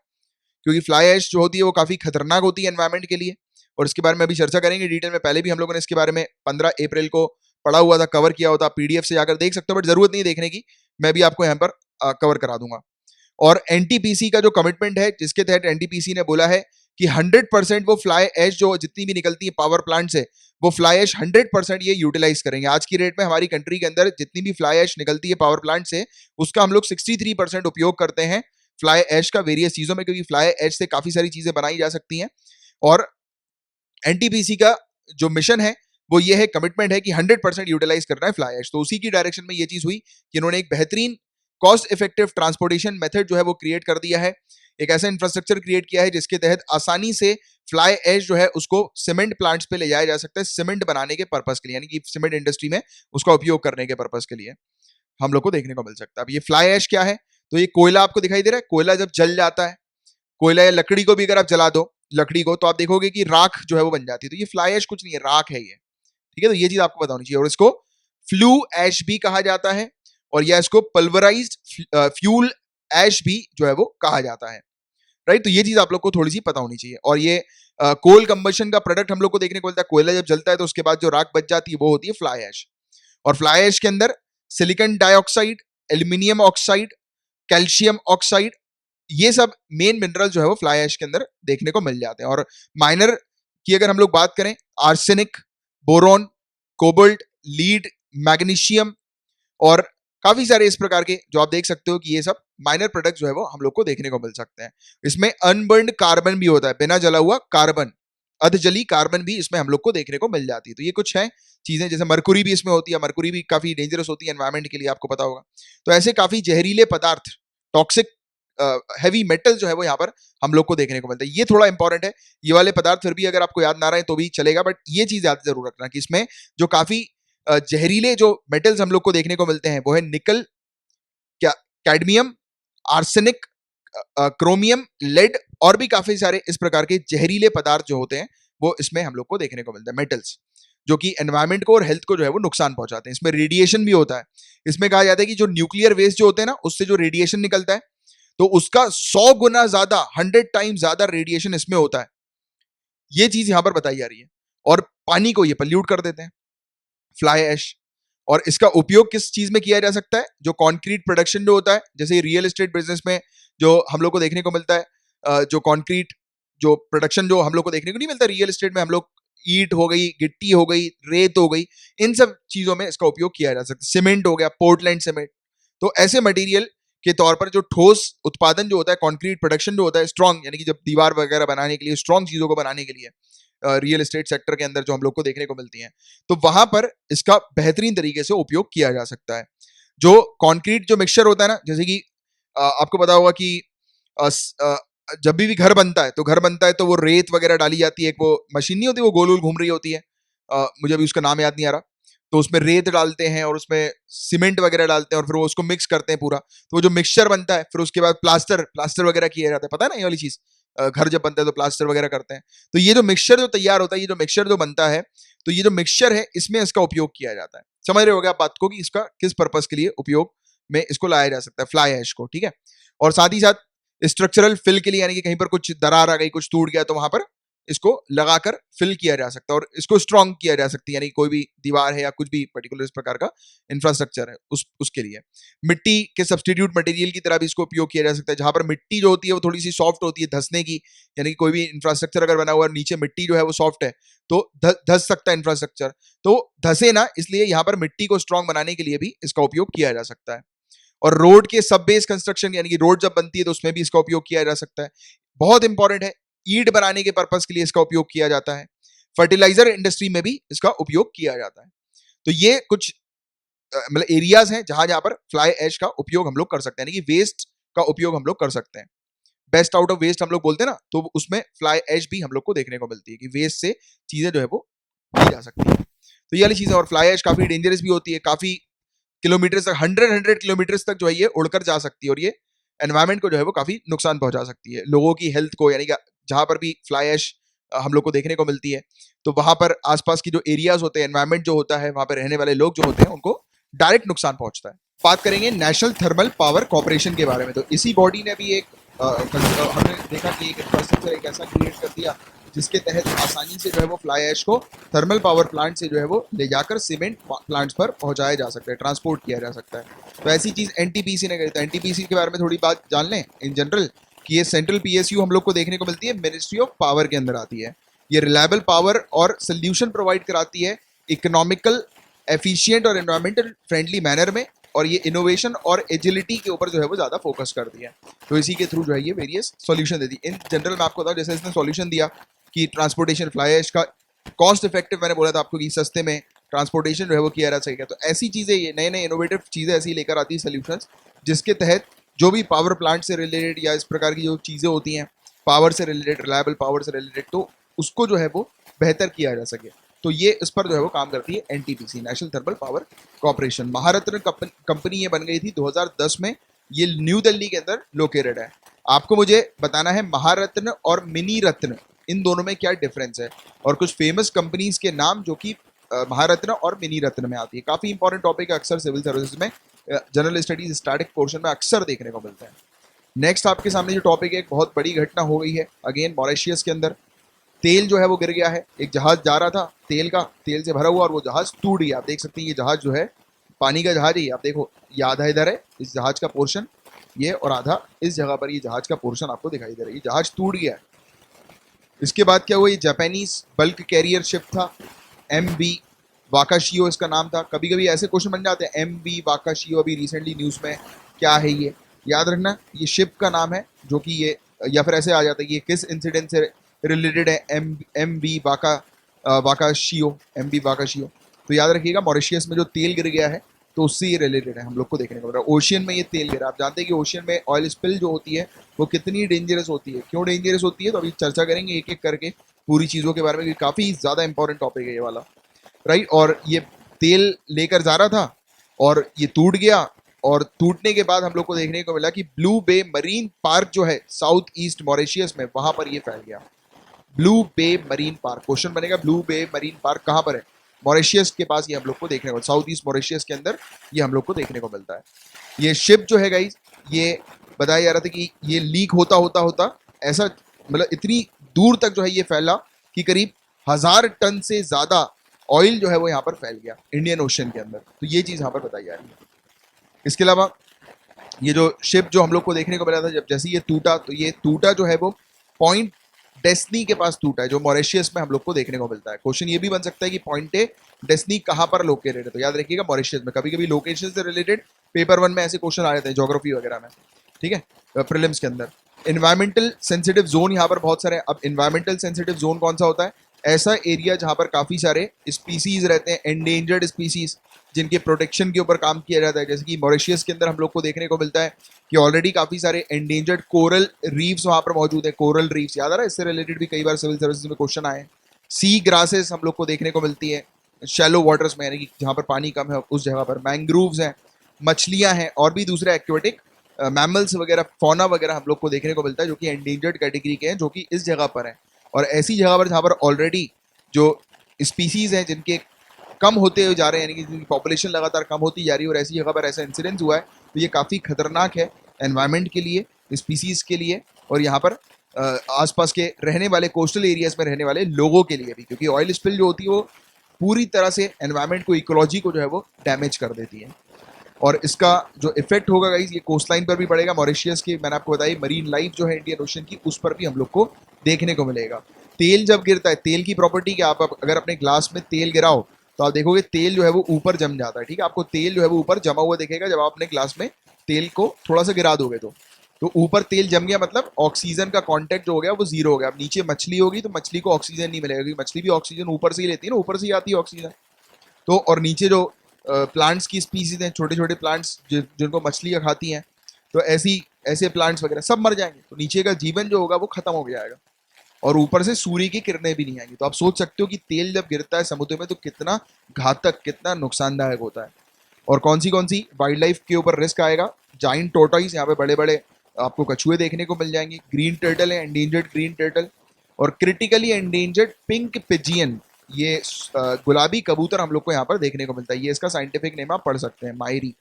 क्योंकि फ्लाई ऐश जो होती है वो काफी खतरनाक होती है एनवायरमेंट के लिए, और इसके बारे में अभी चर्चा करेंगे डिटेल में। पहले भी हम लोगों ने इसके बारे में 15 अप्रैल को पढ़ा हुआ था, कवर किया होता, पीडीएफ से जाकर देख सकते हो, बट जरूरत नहीं देखने की, मैं भी आपको यहाँ पर कवर करा दूंगा। और एनटीपीसी का जो कमिटमेंट है जिसके तहत एनटीपीसी ने बोला है कि 100% वो फ्लाई ऐश जो जितनी भी निकलती है पावर प्लांट से, वो फ्लाई ऐश 100% ये यूटिलाइज करेंगे। आज की रेट में हमारी कंट्री के अंदर जितनी भी फ्लाई ऐश निकलती है पावर प्लांट से, उसका हम लोग 63% उपयोग करते हैं फ्लाई ऐश का वेरियस चीजों में, क्योंकि फ्लाई ऐश से काफी सारी चीजें बनाई जा सकती हैं। और एनटीपीसी का जो मिशन है वो ये है, कमिटमेंट है कि 100% यूटिलाइज करना है फ्लाई ऐश। तो उसी की डायरेक्शन में ये चीज हुई कि इन्होंने एक बेहतरीन कॉस्ट इफेक्टिव ट्रांसपोर्टेशन मेथड जो है वो क्रिएट कर दिया है, एक ऐसा इंफ्रास्ट्रक्चर क्रिएट किया है जिसके तहत आसानी से फ्लाई ऐश जो है उसको सीमेंट प्लांट्स पे ले जाया जा सकता है सीमेंट बनाने के पर्पस के लिए, यानी कि सीमेंट इंडस्ट्री में उसका उपयोग करने के पर्पस के लिए हम लोग को देखने को मिल सकता है। अब ये फ्लाई ऐश क्या है, तो ये कोयला आपको दिखाई दे रहा है, कोयला जब जल जाता है, कोयला या लकड़ी को भी अगर आप जला दो, लकड़ी को, तो आप देखोगे कि राख जो है वो बन जाती है। तो ये फ्लाई ऐश कुछ नहीं है, राख है ये, ठीक है। तो ये चीज आपको बतानी चाहिए। और इसको फ्लू ऐश भी कहा जाता है, और या इसको पल्वराइज्ड फ्यूल ऐश भी जो है वो कहा जाता है, राइट। तो ये चीज आप लोग को थोड़ी सी पता होनी चाहिए। और ये कोल कंबशन का प्रोडक्ट हम लोग को देखने को मिलता है, कोयला जब जलता है तो उसके बाद जो राख बच जाती है वो होती है फ्लाई ऐश। और फ्लाई ऐश के अंदर silicon dioxide, aluminium oxide, calcium oxide, ये सब मेन मिनरल जो है वो फ्लाई ऐश के अंदर देखने को मिल जाते हैं। और माइनर की अगर हम लोग बात करें, arsenic, boron, cobalt, lead, magnesium और काफी सारे इस प्रकार के जो आप देख सकते हो कि ये सब माइनर प्रोडक्ट जो है वो हम लोग को देखने को मिल सकते हैं। इसमें अनबर्न्ड कार्बन भी होता है, बिना जला हुआ कार्बन, अधजली कार्बन भी इसमें हम लोग को देखने को मिल जाती है। तो ये कुछ है चीजें, जैसे मरकुरी भी इसमें होती है, मरकुरी भी काफी डेंजरस होती है एनवायरमेंट के लिए, आपको पता होगा। तो ऐसे काफी जहरीले पदार्थ, टॉक्सिक हैवी मेटल जो है वो यहाँ पर हम लोग को देखने को मिलता है। ये थोड़ा इंपॉर्टेंट है, ये वाले पदार्थ फिर भी अगर आपको याद ना रहे तो भी चलेगा, बट ये चीज याद जरूर रखना कि इसमें जो काफी जहरीले जो मेटल्स हम लोग को देखने को मिलते हैं वो है निकल, कैडमियम, आर्सेनिक, क्रोमियम, लेड, और भी काफी सारे इस प्रकार के जहरीले पदार्थ जो होते हैं वो इसमें हम लोग को देखने को मिलता है, मेटल्स, जो कि एनवायरमेंट को और हेल्थ को जो है वो नुकसान पहुंचाते हैं। इसमें रेडिएशन भी होता है। इसमें कहा जाता है कि जो न्यूक्लियर वेस्ट जो होते हैं ना, उससे जो रेडिएशन निकलता है तो उसका 100 गुना ज्यादा, 100 टाइम ज्यादा रेडिएशन इसमें होता है। ये चीज यहां पर बताई जा रही है। और पानी को ये पल्यूट कर देते हैं फ्लाई ऐश। और इसका उपयोग किस चीज में किया जा सकता है, जो कंक्रीट प्रोडक्शन जो होता है, जैसे रियल एस्टेट बिजनेस में जो हम लोग को देखने को मिलता है, जो कंक्रीट जो प्रोडक्शन जो हम लोग को देखने को नहीं मिलता रियल एस्टेट में, हम लोग ईंट हो गई, गिट्टी हो गई, रेत हो गई, इन सब चीजों में इसका उपयोग किया जा सकता है। सीमेंट हो गया, पोर्टलैंड सीमेंट, तो ऐसे मटेरियल के तौर पर जो ठोस उत्पादन जो होता है, कंक्रीट प्रोडक्शन जो होता है, स्ट्रॉन्ग यानी कि जब दीवार वगैरह बनाने के लिए, स्ट्रॉन्ग चीजों को बनाने के लिए, रियल एस्टेट सेक्टर के अंदर जो हम लोग को देखने को मिलती हैं, तो वहां पर इसका बेहतरीन तरीके से उपयोग किया जा सकता है। जो कंक्रीट जो मिक्सचर होता है ना, जैसे कि आपको पता होगा कि जब भी घर बनता है तो वो रेत वगैरह डाली जाती है, एक वो मशीन नहीं होती, वो गोल गोल घूम रही होती है, मुझे अभी उसका नाम याद नहीं आ रहा। तो उसमें रेत डालते हैं और उसमें सीमेंट वगैरह डालते हैं और फिर वो उसको मिक्स करते हैं पूरा, तो वो जो मिक्सचर बनता है, फिर उसके बाद प्लास्टर वगैरह किया जाता है, पता है ना ये वाली चीज। घर जब बनता है तो प्लास्टर वगैरह करते हैं। तो ये जो मिक्सचर जो तैयार होता है, ये जो मिक्सचर जो बनता है, तो ये जो मिक्सचर है इसमें इसका उपयोग किया जाता है। समझ रहे होगे आप बात को कि इसका किस पर्पस के लिए उपयोग में इसको लाया जा सकता है, फ्लाई ऐश को, ठीक है। और साथ ही साथ स्ट्रक्चरल फिल के लिए, यानी कि कहीं पर कुछ दरार आ गई, कुछ टूट गया, तो वहां पर इसको लगाकर फिल किया जा सकता है और इसको स्ट्रॉन्ग किया जा सकती है, यानी कोई भी दीवार है या कुछ भी पर्टिकुलर इस प्रकार का इंफ्रास्ट्रक्चर है उसके लिए। मिट्टी के सब्सटीट्यूट मटेरियल की तरह भी इसको उपयोग किया जा सकता है, जहां पर मिट्टी जो होती है वो थोड़ी सी सॉफ्ट होती है धंसने की, यानी कि कोई भी इंफ्रास्ट्रक्चर अगर बना हुआ है नीचे मिट्टी जो है वो सॉफ्ट है, तो धस सकता है इंफ्रास्ट्रक्चर, तो धसे ना, इसलिए यहाँ पर मिट्टी को स्ट्रॉन्ग बनाने के लिए भी इसका उपयोग किया जा सकता है। और रोड के सब बेस कंस्ट्रक्शन, यानी कि रोड जब बनती है तो उसमें भी इसका उपयोग किया जा सकता है। बहुत इंपॉर्टेंट है, ईंट बनाने के पर्पस के लिए इसका उपयोग किया जाता है। फर्टिलाइजर इंडस्ट्री में भी इसका उपयोग किया जाता है। तो ये कुछ मतलब एरियाज हैं जहां जहां पर फ्लाई ऐश का उपयोग हम लोग कर सकते हैं, यानी कि वेस्ट का उपयोग हम लोग कर सकते हैं। बेस्ट आउट ऑफ वेस्ट हम लोग बोलते हैं ना, तो उसमें फ्लाई ऐश भी हम लोग को देखने को मिलती है कि वेस्ट से चीजें जो है वो की जा सकती है। तो ये वाली चीजें, और फ्लाई ऐश काफी डेंजरस भी होती है, काफी किलोमीटर तक, 100 किलोमीटर तक जो है ये उड़कर जा सकती है और ये एनवायरमेंट को जो है वो काफी नुकसान पहुंचा सकती है, लोगों की हेल्थ को, यानी कि जहां पर भी फ्लाई ऐश हम लोग को देखने को मिलती है, तो वहां पर आसपास की जो एरियाज होते हैं, एनवायरमेंट जो होता है, वहां पर रहने वाले लोग जो होते हैं उनको डायरेक्ट नुकसान पहुंचता है। बात करेंगे नेशनल थर्मल पावर कॉर्पोरेशन के बारे में, तो इसी बॉडी ने भी एक हमने देखा कि एक इंफ्रास्ट्रक्चर एक ऐसा क्रिएट कर दिया जिसके तहत आसानी से जो है वो फ्लाई ऐश को थर्मल पावर प्लांट से जो है वो ले जाकर सीमेंट प्लांट्स पर पहुंचाया जा सकता है, ट्रांसपोर्ट किया जा सकता है। तो ऐसी चीज एनटीपीसी ने करी। तो एनटीपीसी के बारे में थोड़ी बात जान लें इन जनरल, कि ये सेंट्रल पीएसयू हम लोग को देखने को मिलती है, मिनिस्ट्री ऑफ पावर के अंदर आती है। ये रिलायबल पावर और सोल्यूशन प्रोवाइड कराती है इकोनॉमिकल, एफिशिएंट और एनवायरमेंटल फ्रेंडली मैनर में, और ये इनोवेशन और एजिलिटी के ऊपर जो है वो ज्यादा फोकस कर दिया है। तो इसी के थ्रू जो है ये वेरियस सॉल्यूशन देती है। इन जनरल मैं आपको बताऊं, जैसे इसने सॉल्यूशन दिया कि ट्रांसपोर्टेशन फ्लाई ऐश का कॉस्ट इफेक्टिव, मैंने बोला था आपको कि सस्ते में ट्रांसपोर्टेशन जो है वो किया जा सकेगा। तो ऐसी चीजें, ये नए नए इनोवेटिव चीजें ऐसी लेकर आती है सॉल्यूशंस, जिसके तहत जो भी पावर प्लांट से रिलेटेड या इस प्रकार की जो चीजें होती हैं पावर से रिलेटेड, रिलायबल पावर से रिलेटेड, तो उसको जो है वो बेहतर किया जा सके। तो ये इस पर जो है वो काम करती है NTPC, national thermal power corporation. Maharatna company ये बन गई थी 2010 में, ये न्यू दिल्ली के अंदर लोकेटेड है। आपको मुझे बताना है महारत्न और मिनी रत्न, इन दोनों में क्या डिफरेंस है, और कुछ फेमस कंपनीज के नाम जो कि महारत्न और मिनी रत्न में आती है। काफी इंपॉर्टेंट टॉपिक है, अक्सर सिविल सर्विसेज में जनरल स्टडीज स्टैटिक पोर्शन में अक्सर देखने को मिलता है। नेक्स्ट आपके सामने जो टॉपिक है, एक बहुत बड़ी घटना हो गई है अगेन मॉरिशियस के अंदर। तेल जो है वो गिर गया है, एक जहाज जा रहा था तेल से भरा हुआ, और वो जहाज टूट गया। आप देख सकते हैं ये जहाज जो है पानी का जहाज ही, आप देखो ये आधा इधर है इस जहाज का पोर्शन, ये, और आधा इस जगह पर ये जहाज का पोर्शन आपको दिखाई दे रहा है। ये जहाज टूट गया है। इसके बाद क्या हुआ, ये जापानीज बल्क कैरियर शिप था, MV वाकाशियो इसका नाम था। कभी कभी ऐसे क्वेश्चन बन जाते हैं, MV वाकाशियो अभी रिसेंटली न्यूज में, क्या है ये, याद रखना ये शिप का नाम है जो कि ये, या फिर ऐसे आ जाता है ये किस इंसिडेंट से रिलेटेड है, MV वाकाशियो, MV वाकाशियो। तो याद रखिएगा मॉरिशियस में जो तेल गिर गया है तो उससे ये रिलेटेड है, हम लोग को देखने को मिल रहा है। ओशियन में ये तेल गिरा, आप जानते हैं कि ओशियन में ऑयल स्पिल जो होती है वो कितनी डेंजरस होती है, क्यों डेंजरस होती है, तो अभी चर्चा करेंगे एक एक करके पूरी चीज़ों के बारे में, काफ़ी ज़्यादा इंपॉर्टेंट टॉपिक है ये वाला, राइट। और ये तेल लेकर जा रहा था और ये टूट गया, और टूटने के बाद हम लोग को देखने को मिला कि ब्लू बे मरीन पार्क जो है साउथ ईस्ट मॉरिशियस में, वहां पर ये फैल गया। ब्लू बे मरीन पार्क, क्वेश्चन बनेगा ब्लू बे मरीन पार्क कहाँ पर है, मॉरिशियस के पास ये हम लोग को देखने को, साउथ ईस्ट मॉरिशियस के अंदर ये हम लोग को देखने को मिलता है। ये शिप जो है गाइस, ये बताया जा रहा था कि ये लीक होता होता होता ऐसा, मतलब इतनी दूर तक जो है ये फैला कि करीब 1000 टन से ज्यादा ऑयल जो है वो यहाँ पर फैल गया इंडियन ओशन के अंदर। तो ये चीज यहाँ पर बताई जा रही है। इसके अलावा ये जो शिप जो हम लोग को देखने को मिला था, जब जैसे ये टूटा, तो ये टूटा जो है वो डेस्नी के पास टूटा है, जो मॉरिशियस में हम लोग को देखने को मिलता है। क्वेश्चन ये भी बन सकता है कि पॉइंट ए डेस्नी कहाँ पर लोकेटेड है, तो याद रखिएगा मॉरिशियस में। कभी कभी लोकेशन से रिलेटेड पेपर 1 में ऐसे क्वेश्चन आ जाते हैं ज्योग्राफी वगैरह में, ठीक है, प्रीलिम्स के अंदर। इन्वायरमेंटल सेंसिटिव जोन यहाँ पर बहुत सारे। अब इन्वायरमेंटल सेंसिटिव जोन कौन सा होता है? ऐसा एरिया जहाँ पर काफी सारे स्पीसीज रहते हैं, एंडेंजर्ड स्पीसीज, जिनके प्रोटेक्शन के ऊपर काम किया जाता है। जैसे कि मॉरिशियस के अंदर हम लोग को देखने को मिलता है कि ऑलरेडी काफी सारे एंडेंजर्ड कोरल रीफ्स वहां पर मौजूद है। कोरल रीफ्स याद आ रहा है, इससे रिलेटेड भी कई बार सिविल सर्विसेज में क्वेश्चन आए हैं। सी ग्रासेस हम लोग को देखने को मिलती है शैलो वाटर्स में, यानी कि जहाँ पर पानी कम है उस जगह पर। मैंग्रोव्स हैं, मछलियां हैं, और भी दूसरे एक्वेटिक मैमल्स वगैरह, फौना वगैरह हम लोग को देखने को मिलता है, जो कि एंडेंजर्ड कैटेगरी के हैं, जो कि इस जगह पर है। और ऐसी जगह पर जहाँ पर ऑलरेडी जो स्पीसीज हैं जिनके कम होते हुए जा रहे हैं, यानी कि जिनकी पॉपुलेशन लगातार कम होती जा रही है, और ऐसी जगह पर ऐसा इंसिडेंस हुआ है, तो ये काफ़ी खतरनाक है एनवायरनमेंट के लिए, स्पीसीज के लिए, और यहाँ पर आसपास के रहने वाले कोस्टल एरियाज में रहने वाले लोगों के लिए भी, क्योंकि ऑयल स्पिल जो होती है वो पूरी तरह से एनवायरनमेंट को, इकोलॉजी को जो है वो डैमेज कर देती है। और इसका जो इफेक्ट होगा गाइस, ये कोस्ट लाइन पर भी पड़ेगा। मॉरिशियस की मैंने आपको बताई मरीन लाइफ जो है इंडियन ओशन की, उस पर भी हम लोग को देखने को मिलेगा। तेल जब गिरता है, तेल की प्रॉपर्टी क्या, आप अगर अपने ग्लास में तेल गिराओ तो आप देखोगे तेल जो है वो ऊपर जम जाता है, ठीक है। आपको तेल जो है वो ऊपर जमा हुआ दिखेगा जब आप अपने ग्लास में तेल को थोड़ा सा गिरा दोगे तो ऊपर तेल जम गया, मतलब ऑक्सीजन का कांटेक्ट जो हो गया वो जीरो हो गया। अब नीचे मछली होगी तो मछली को ऑक्सीजन नहीं मिलेगा, क्योंकि मछली भी ऑक्सीजन ऊपर से ही लेती है ना, ऊपर से ही आती है ऑक्सीजन। तो और नीचे जो प्लांट्स की स्पीसीज हैं, छोटे छोटे प्लांट्स जिनको मछलियाँ खाती हैं, तो ऐसे प्लांट्स वगैरह सब मर जाएंगे, तो नीचे का जीवन जो होगा वो खत्म हो जाएगा, और ऊपर से सूर्य की किरणें भी नहीं आएंगी। तो आप सोच सकते हो कि तेल जब गिरता है समुद्र में तो कितना घातक, कितना नुकसानदायक होता है। और कौन सी वाइल्ड लाइफ के ऊपर रिस्क आएगा? जाइंट टोर्टोइस, यहाँ पे बड़े बड़े आपको कछुए देखने को मिल जाएंगे। ग्रीन टर्टल है, एंडेंजर्ड ग्रीन टर्टल, और क्रिटिकली एंडेंजर्ड पिंक पिजियन, ये गुलाबी कबूतर हम लोग को यहाँ पर देखने को मिलता है। ये इसका साइंटिफिक नेम आप पढ़ सकते हैं, मायरी।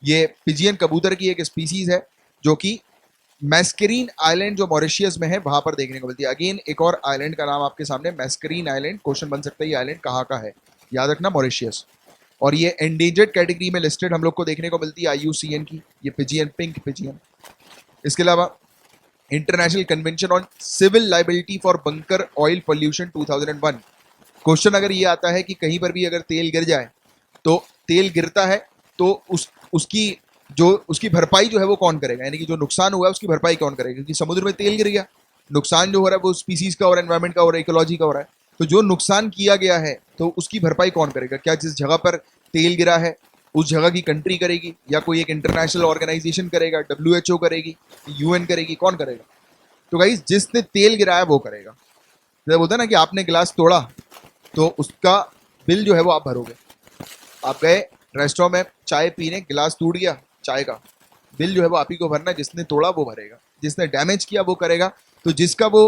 ये पिजियन कबूतर की एक स्पीसीज है, जो कि मैस्करीन आइलैंड जो मॉरिशियस में है वहां पर देखने को मिलती है। अगेन एक और आइलैंड का नाम आपके सामने, मैस्करीन आइलैंड। क्वेश्चन बन सकता है ये आइलैंड कहाँ का है, याद रखना मॉरिशियस। और ये एंडेंजर्ड कैटेगरी में लिस्टेड हम लोग को देखने को मिलती है IUCN की, ये पिजियन, पिंक पिजियन। इसके अलावा international convention on civil liability for bunker oil pollution 2001। Question अगर ये आता है कि कहीं पर भी अगर तेल गिर जाए, तो तेल गिरता है तो उसकी भरपाई जो है वो कौन करेगा, यानी कि जो नुकसान हुआ है उसकी भरपाई कौन करेगा, क्योंकि समुद्र में तेल गिर गया, नुकसान जो हो रहा है वो स्पीसीज का और एनवायरमेंट का और इकोलॉजी का हो रहा है। तो जो नुकसान किया गया है तो उसकी भरपाई कौन करेगा? क्या जिस जगह पर तेल गिरा है उस जगह की कंट्री करेगी, या कोई एक इंटरनेशनल ऑर्गेनाइजेशन करेगा, WHO करेगी, UN करेगी, कौन करेगा? तो गाइस जिसने तेल गिराया वो करेगा। जैसे बोलते हैं ना कि आपने गिलास तोड़ा तो उसका बिल जो है वो आप भरोगे। आप गए रेस्टोरेंट में चाय पीने, गिलास टूट गया, चाय का बिल जो है वो आप ही को भरना है, जिसने तोड़ा वो भरेगा, जिसने डैमेज किया वो करेगा। तो जिसका वो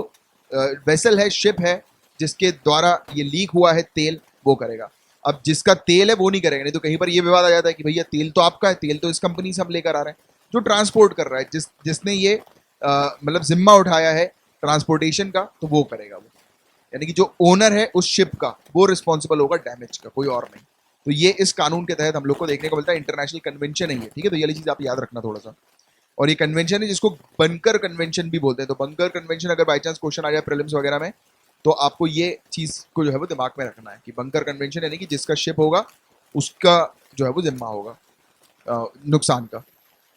वेसल है, शिप है, जिसके द्वारा ये लीक हुआ है तेल, वो करेगा। अब जिसका तेल है वो नहीं करेगा, नहीं तो कहीं पर ये विवाद आ जाता है कि भैया तेल तो आपका है, तेल तो इस कंपनी से हम लेकर आ रहे हैं। जो ट्रांसपोर्ट कर रहा है, जिसने ये मतलब जिम्मा उठाया है ट्रांसपोर्टेशन का, तो वो करेगा वो, यानी कि जो ओनर है उस शिप का वो रिस्पॉन्सिबल होगा डैमेज का, कोई और नहीं। तो ये इस कानून के तहत हम लोग को देखने को मिलता है, इंटरनेशनल कन्वेंशन है ये, ठीक है। तो ये वाली चीज आप याद रखना थोड़ा सा। और ये कन्वेंशन है जिसको बंकर कन्वेंशन भी बोलते हैं। तो बंकर कन्वेंशन अगर बाई चांस क्वेश्चन आ जाए प्रीलिम्स वगैरह में, तो आपको ये चीज को जो है वो दिमाग में रखना है कि बंकर कन्वेंशन यानी कि जिसका शिप होगा उसका जो है वो जिम्मा होगा नुकसान का,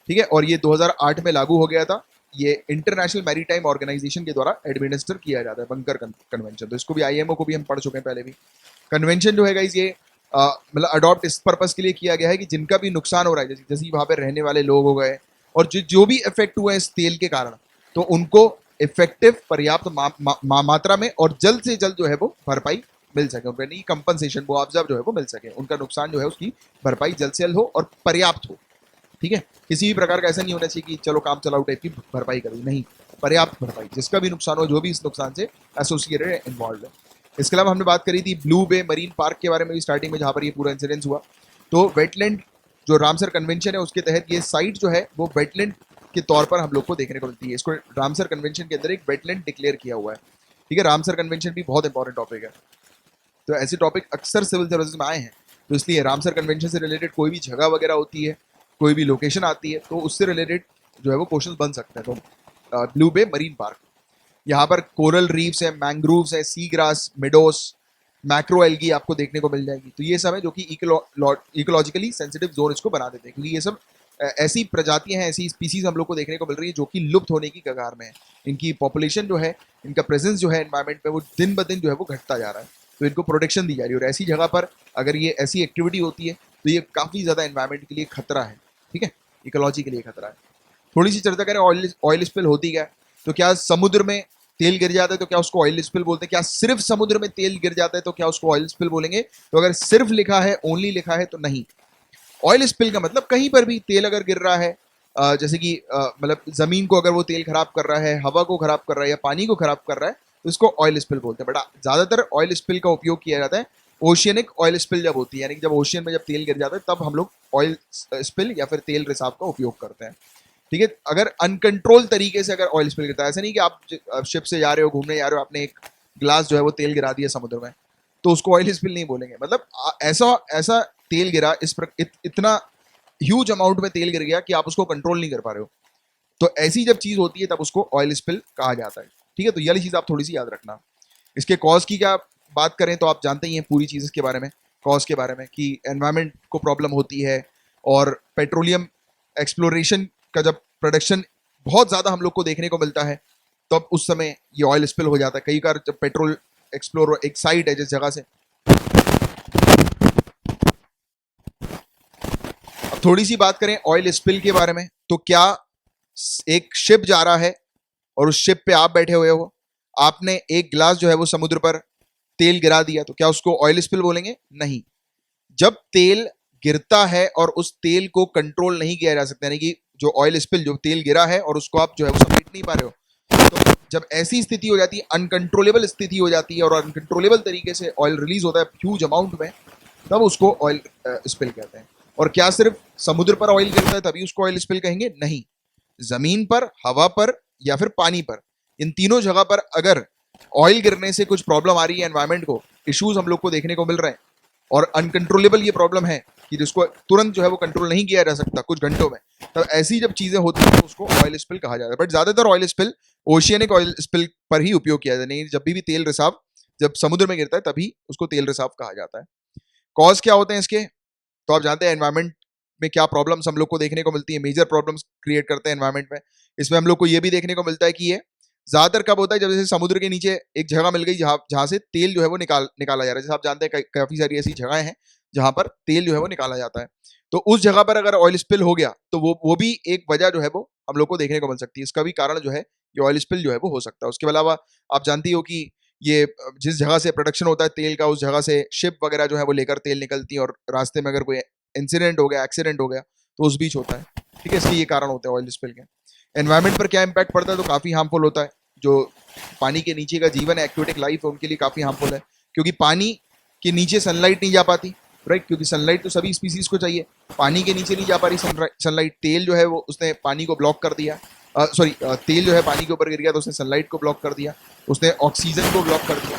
ठीक है। और ये 2008 में लागू हो गया था। ये इंटरनेशनल मैरीटाइम ऑर्गेनाइजेशन के द्वारा एडमिनिस्टर किया जाता है बंकर कन्वेंशन। तो इसको भी IMO को भी हम पढ़ चुके हैं पहले भी। कन्वेंशन जो है गाइस ये मतलब अडॉप्ट इस पर्पस के लिए किया गया है कि जिनका भी नुकसान हो रहा है, जैसे वहां पे रहने वाले लोग हो गए और जो भी इफेक्ट हुए इस तेल के कारण, तो उनको इफेक्टिव पर्याप्त मात्रा में और जल्द से जल्द जो है वो भरपाई मिल सके, उनको नहीं कंपनसेशन, मुआवजा जो है वो मिल सके, उनका नुकसान जो है उसकी भरपाई जल्द से जल्द हो और पर्याप्त हो, ठीक है। किसी भी प्रकार का ऐसा नहीं होना चाहिए कि चलो काम चलाओ टाइप की भरपाई करी, नहीं, पर्याप्त भरपाई, जिसका भी नुकसान हो, जो भी इस नुकसान से एसोसिएटेड है, इन्वॉल्व है। इसके अलावा हमने बात करी थी ब्लू बे मरीन पार्क के बारे में भी स्टार्टिंग में, जहाँ पर ये पूरा इंसिडेंस हुआ। तो वेटलैंड जो रामसर कन्वेंशन है उसके तहत ये साइट जो है वो वेटलैंड के तौर पर हम लोग को देखने को मिलती है। इसको रामसर कन्वेंशन के अंदर एक वेटलैंड डिक्लेयर किया हुआ है, ठीक है। रामसर कन्वेंशन भी बहुत इंपॉर्टेंट टॉपिक है, तो ऐसे टॉपिक अक्सर सिविल सर्विसेज में आए हैं, तो इसलिए रामसर कन्वेंशन से रिलेटेड कोई भी जगह वगैरह होती है, कोई भी लोकेशन आती है, तो उससे रिलेटेड जो है वो क्वेश्चन बन सकते हैं। तो ब्लू बे मरीन पार्क, यहाँ पर कोरल रीफ्स है, मैंग्रोव्स है, सी ग्रास, मिडोस, मैक्रो एल्गी आपको देखने को मिल जाएगी। तो ये सब है जो कि इकोलॉजिकली सेंसिटिव जोन इसको बना देते हैं, क्योंकि ये सब ऐसी प्रजातियां हैं, ऐसी स्पीसीज हम लोग को देखने को मिल रही है जो कि लुप्त होने की कगार में है। इनकी पॉपुलेशन जो है, इनका प्रेजेंस जो है एनवायरमेंट में, वो दिन ब दिन जो है वो घटता जा रहा है। तो इनको प्रोटेक्शन दी जा रही है, और ऐसी जगह पर अगर ये ऐसी एक्टिविटी होती है तो ये काफ़ी ज़्यादा एनवायरमेंट के लिए खतरा है, ठीक है, इकोलॉजी के लिए खतरा है। थोड़ी सी चर्चा करें, ऑयल स्पिल होती क्या है। तो क्या समुद्र में तेल गिर जाता है तो क्या उसको ऑयल स्पिल बोलते हैं? क्या सिर्फ समुद्र में तेल गिर जाता है तो क्या उसको ऑयल स्पिल बोलेंगे? तो अगर सिर्फ लिखा है, ओनली लिखा है, तो नहीं। ऑयल स्पिल का मतलब कहीं पर भी तेल अगर गिर रहा है, जैसे कि मतलब जमीन को अगर वो तेल खराब कर रहा है, हवा को खराब कर रहा है या पानी को खराब कर रहा है, तो इसको ऑयल स्पिल बोलते हैं। बट ज्यादातर ऑयल स्पिल का उपयोग किया जाता है ओशियनिक ऑयल स्पिल जब होती है, यानी कि जब ओशियन में जब तेल गिर जाता है तब हम लोग ऑयल स्पिल या फिर तेल रिसाव का उपयोग करते हैं, ठीक है। अगर अनकंट्रोल तरीके से अगर ऑयल स्पिल गिरता है, ऐसा नहीं कि आप शिप से जा रहे हो, घूमने जा रहे हो, आपने एक ग्लास जो है वो तेल गिरा दिया समुद्र में, तो उसको ऑयल स्पिल नहीं बोलेंगे। मतलब ऐसा ऐसा तेल गिरा, इतना ह्यूज अमाउंट में तेल गिर गया कि आप उसको कंट्रोल नहीं कर पा रहे हो, तो ऐसी जब चीज होती है तब उसको ऑयल स्पिल कहा जाता है, ठीक है। तो ये वाली चीज आप थोड़ी सी याद रखना। इसके कॉज की क्या बात करें तो आप जानते ही हैं पूरी चीज इसके बारे में, कॉज के बारे में, कि एनवायरमेंट को प्रॉब्लम होती है, और पेट्रोलियम एक्सप्लोरेशन का जब प्रोडक्शन बहुत ज़्यादा हम लोग को देखने को मिलता है, तब उस समय ये ऑयल स्पिल हो जाता है। कई बार जब पेट्रोल एक्सप्लोर, एक साइट है जिस जगह से, अब थोड़ी सी बात करें ऑयल स्पिल के बारे में, तो क्या एक शिप जा रहा है और उस शिप पे आप बैठे हुए हो, आपने एक गिलास जो है वो समुद्र पर तेल गिरा दिया, तो क्या उसको ऑयल स्पिल बोलेंगे? नहीं। जब तेल गिरता है और उस तेल को कंट्रोल नहीं किया जा सकता, यानी कि जो ऑयल स्पिल, जो तेल गिरा है और उसको आप जो है वो समेट नहीं पा रहे हो, तो जब ऐसी स्थिति हो जाती है, अनकंट्रोलेबल स्थिति हो जाती है और अनकंट्रोलेबल तरीके से ऑयल रिलीज होता है ह्यूज अमाउंट में, तब उसको ऑयल स्पिल कहते हैं। और क्या सिर्फ समुद्र पर ऑयल गिरता है तभी उसको ऑयल स्पिल कहेंगे? नहीं। जमीन पर, हवा पर या फिर पानी पर, इन तीनों जगह पर अगर ऑयल गिरने से कुछ प्रॉब्लम आ रही है, एनवायरमेंट को इश्यूज हम लोग को देखने को मिल रहे हैं, और अनकंट्रोलेबल ये प्रॉब्लम है कि जिसको तुरंत जो है वो कंट्रोल नहीं किया जा सकता कुछ घंटों में, तब ऐसी जब चीजें होती हैं तो उसको ऑयल स्पिल कहा जाता है। बट ज्यादातर oil spill oceanic oil spill पर ही उपयोग किया जाता है, नहीं, जब भी तेल रिसाव जब समुद्र में गिरता है तभी उसको तेल रिसाव कहा जाता है। कॉज क्या होते हैं इसके? तो आप जानते हैं एनवायरमेंट में क्या प्रॉब्लम्स हम लोग को देखने को मिलती है, मेजर प्रॉब्लम्स क्रिएट करते हैं एनवायरमेंट में। इसमें हम लोग को ये भी देखने को मिलता है कि ये ज्यादातर कब होता है, जब जैसे समुद्र के नीचे एक जगह मिल गई जहां से तेल जो है वो निकाला जा रहा है। जैसे आप जानते हैं काफी सारी ऐसी जगहें हैं जहां पर तेल जो है वो निकाला जाता है, तो उस जगह पर अगर ऑयल स्पिल हो गया तो वो भी एक वजह जो है वो हम लोग को देखने को मिल सकती है। इसका भी कारण जो है ये ऑयल स्पिल जो है वो हो सकता है। उसके अलावा आप जानती हो कि ये जिस जगह से प्रोडक्शन होता है तेल का, उस जगह से शिप वगैरह जो है वो लेकर तेल निकलती है, और रास्ते में अगर कोई इंसिडेंट हो गया, एक्सीडेंट हो गया, तो उस बीच होता है, ठीक है। इसके ये कारण होते हैं ऑयल स्पिल के। एनवायरमेंट पर क्या इम्पैक्ट पड़ता है? तो काफ़ी हार्मफुल होता है। जो पानी के नीचे का जीवन है, एक्वेटिक लाइफ है, उनके लिए काफ़ी हार्मफुल है, क्योंकि पानी के नीचे सनलाइट नहीं जा पाती, राइट, क्योंकि सनलाइट तो सभी स्पीसीज को चाहिए, पानी के नीचे नहीं जा पा रही सनलाइट। तेल जो है वो उसने पानी को ब्लॉक कर दिया, सॉरी, तेल जो है पानी के ऊपर गिर गया तो उसने सनलाइट को ब्लॉक कर दिया, उसने ऑक्सीजन को ब्लॉक कर दिया,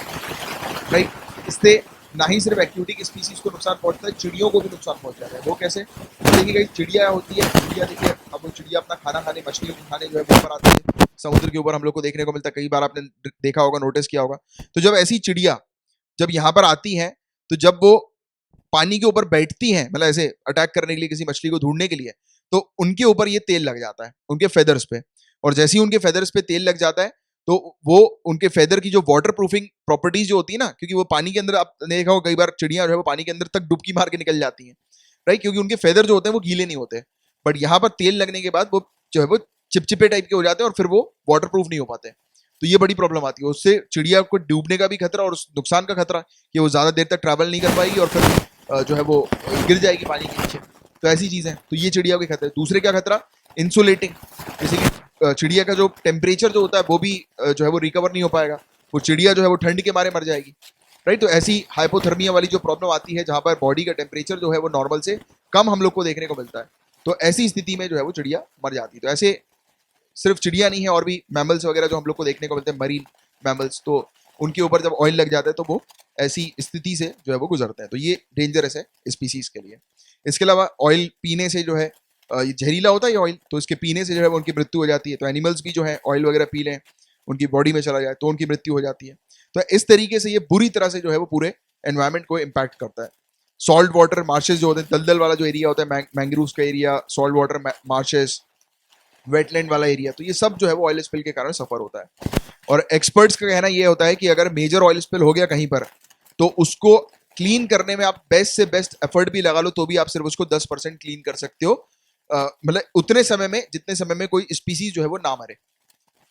राइट। इससे ना ही सिर्फ एक्वेटिक स्पीसीज को नुकसान पहुंचता है, चिड़ियों को भी नुकसान पहुंच जाता है। वो कैसे? देखिए, चिड़िया होती है, चिड़िया देखिए, अब वो चिड़िया अपना खाना खाने, मछलियों को खाने जो है वो ऊपर आते हैं, समुद्र के ऊपर हम लोग को देखने को मिलता है, कई बार आपने देखा होगा, नोटिस किया होगा। तो जब ऐसी चिड़िया जब यहाँ पर आती हैं, तो जब वो पानी के ऊपर बैठती हैं, मतलब ऐसे अटैक करने के लिए, किसी मछली को ढूंढने के लिए, तो उनके ऊपर ये तेल लग जाता है, उनके फेदर्स पे। और जैसे ही उनके फेदर्स पे तेल लग जाता है, तो वो उनके फेदर की जो वाटर प्रूफिंग प्रॉपर्टीज जो होती है ना, क्योंकि वो पानी के अंदर, आपने देखा हो कई बार चिड़िया जो है वो पानी के अंदर तक डुबकी मार के निकल जाती हैं, राइट, क्योंकि उनके फेदर जो होते हैं वो गीले नहीं होते। बट यहाँ पर तेल लगने के बाद वो जो है वो चिपचिपे टाइप के हो जाते हैं, और फिर वो वाटर प्रूफ नहीं हो पाते। तो ये बड़ी प्रॉब्लम आती है, उससे चिड़िया को डूबने का भी खतरा और उस नुकसान का खतरा कि वो ज्यादा देर तक ट्रैवल नहीं कर पाएगी और फिर जो है वो गिर जाएगी पानी के नीचे। तो ऐसी चीज है, तो ये चिड़िया के खतरा। दूसरे क्या खतरा? इंसुलेटिंग, जैसे कि चिड़िया का जो टेम्परेचर जो होता है वो भी जो है वो रिकवर नहीं हो पाएगा, वो चिड़िया जो है वो ठंड के मारे मर जाएगी, राइट। तो ऐसी हाइपोथर्मिया वाली जो प्रॉब्लम आती है, जहाँ पर बॉडी का टेम्परेचर जो है वो नॉर्मल से कम हम लोग को देखने को मिलता है, तो ऐसी स्थिति में जो है वो चिड़िया मर जाती है। तो ऐसे सिर्फ चिड़िया नहीं है, और भी मैमल्स वगैरह जो हम लोग को देखने को मिलते हैं, मरीन मैमल्स, तो उनके ऊपर जब ऑयल लग जाता है तो वो ऐसी स्थिति से जो है वो गुजरते हैं। तो ये डेंजरस है स्पीसीज के लिए। इसके अलावा ऑयल पीने से जो है, ये जहरीला होता है ये ऑयल, तो इसके पीने से जो है वो उनकी मृत्यु हो जाती है। तो एनिमल्स भी जो है ऑयल वगैरह पी लें उनकी बॉडी में चला जाए तो उनकी मृत्यु हो जाती है। तो इस तरीके से ये बुरी तरह से जो है वो पूरे एनवायरमेंट को इम्पैक्ट करता है। सॉल्ट वाटर मार्शेस जो होते हैं, दलदल वाला जो एरिया होता है, मैंग्रोव्स का area, salt water marches, wetland वाला एरिया, तो ये सब जो है वो ऑयल स्पिल के कारण सफर होता है। और एक्सपर्ट्स का कहना ये होता है कि अगर मेजर ऑयल स्पिल हो गया कहीं पर, तो उसको क्लीन करने में आप बेस्ट से बेस्ट एफर्ट भी लगा लो तो भी आप सिर्फ उसको 10% क्लीन कर सकते हो, मतलब उतने समय में जितने समय में कोई स्पीसीज जो है वो ना मरे।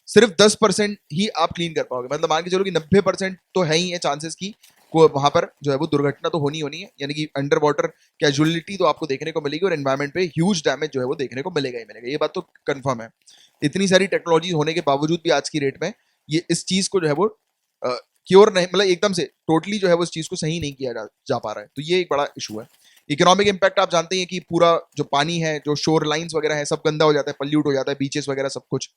सिर्फ 10% ही आप क्लीन कर पाओगे। मतलब मान के चलो कि 90% तो है ही है चांसेस की को वहां पर जो है वो दुर्घटना तो होनी है, यानी कि अंडर वाटर कैजुअलिटी तो आपको देखने को मिलेगी और एनवायरमेंट पे ह्यूज डैमेज जो है वो देखने को मिलेगा ही मिलेगा, ये बात तो कंफर्म है। इतनी सारी टेक्नोलॉजी होने के बावजूद भी आज की डेट में ये इस चीज को जो है वो क्योर नहीं, मतलब एकदम से टोटली जो है वो इस चीज को सही नहीं किया जा पा रहा है, तो ये एक बड़ा इशू है। इकोनॉमिक इम्पैक्ट आप जानते हैं कि पूरा जो पानी है, जो शोर लाइन्स वगैरह है, सब गंदा हो जाता है, पल्यूट हो जाता है, बीचेस वगैरह सब कुछ।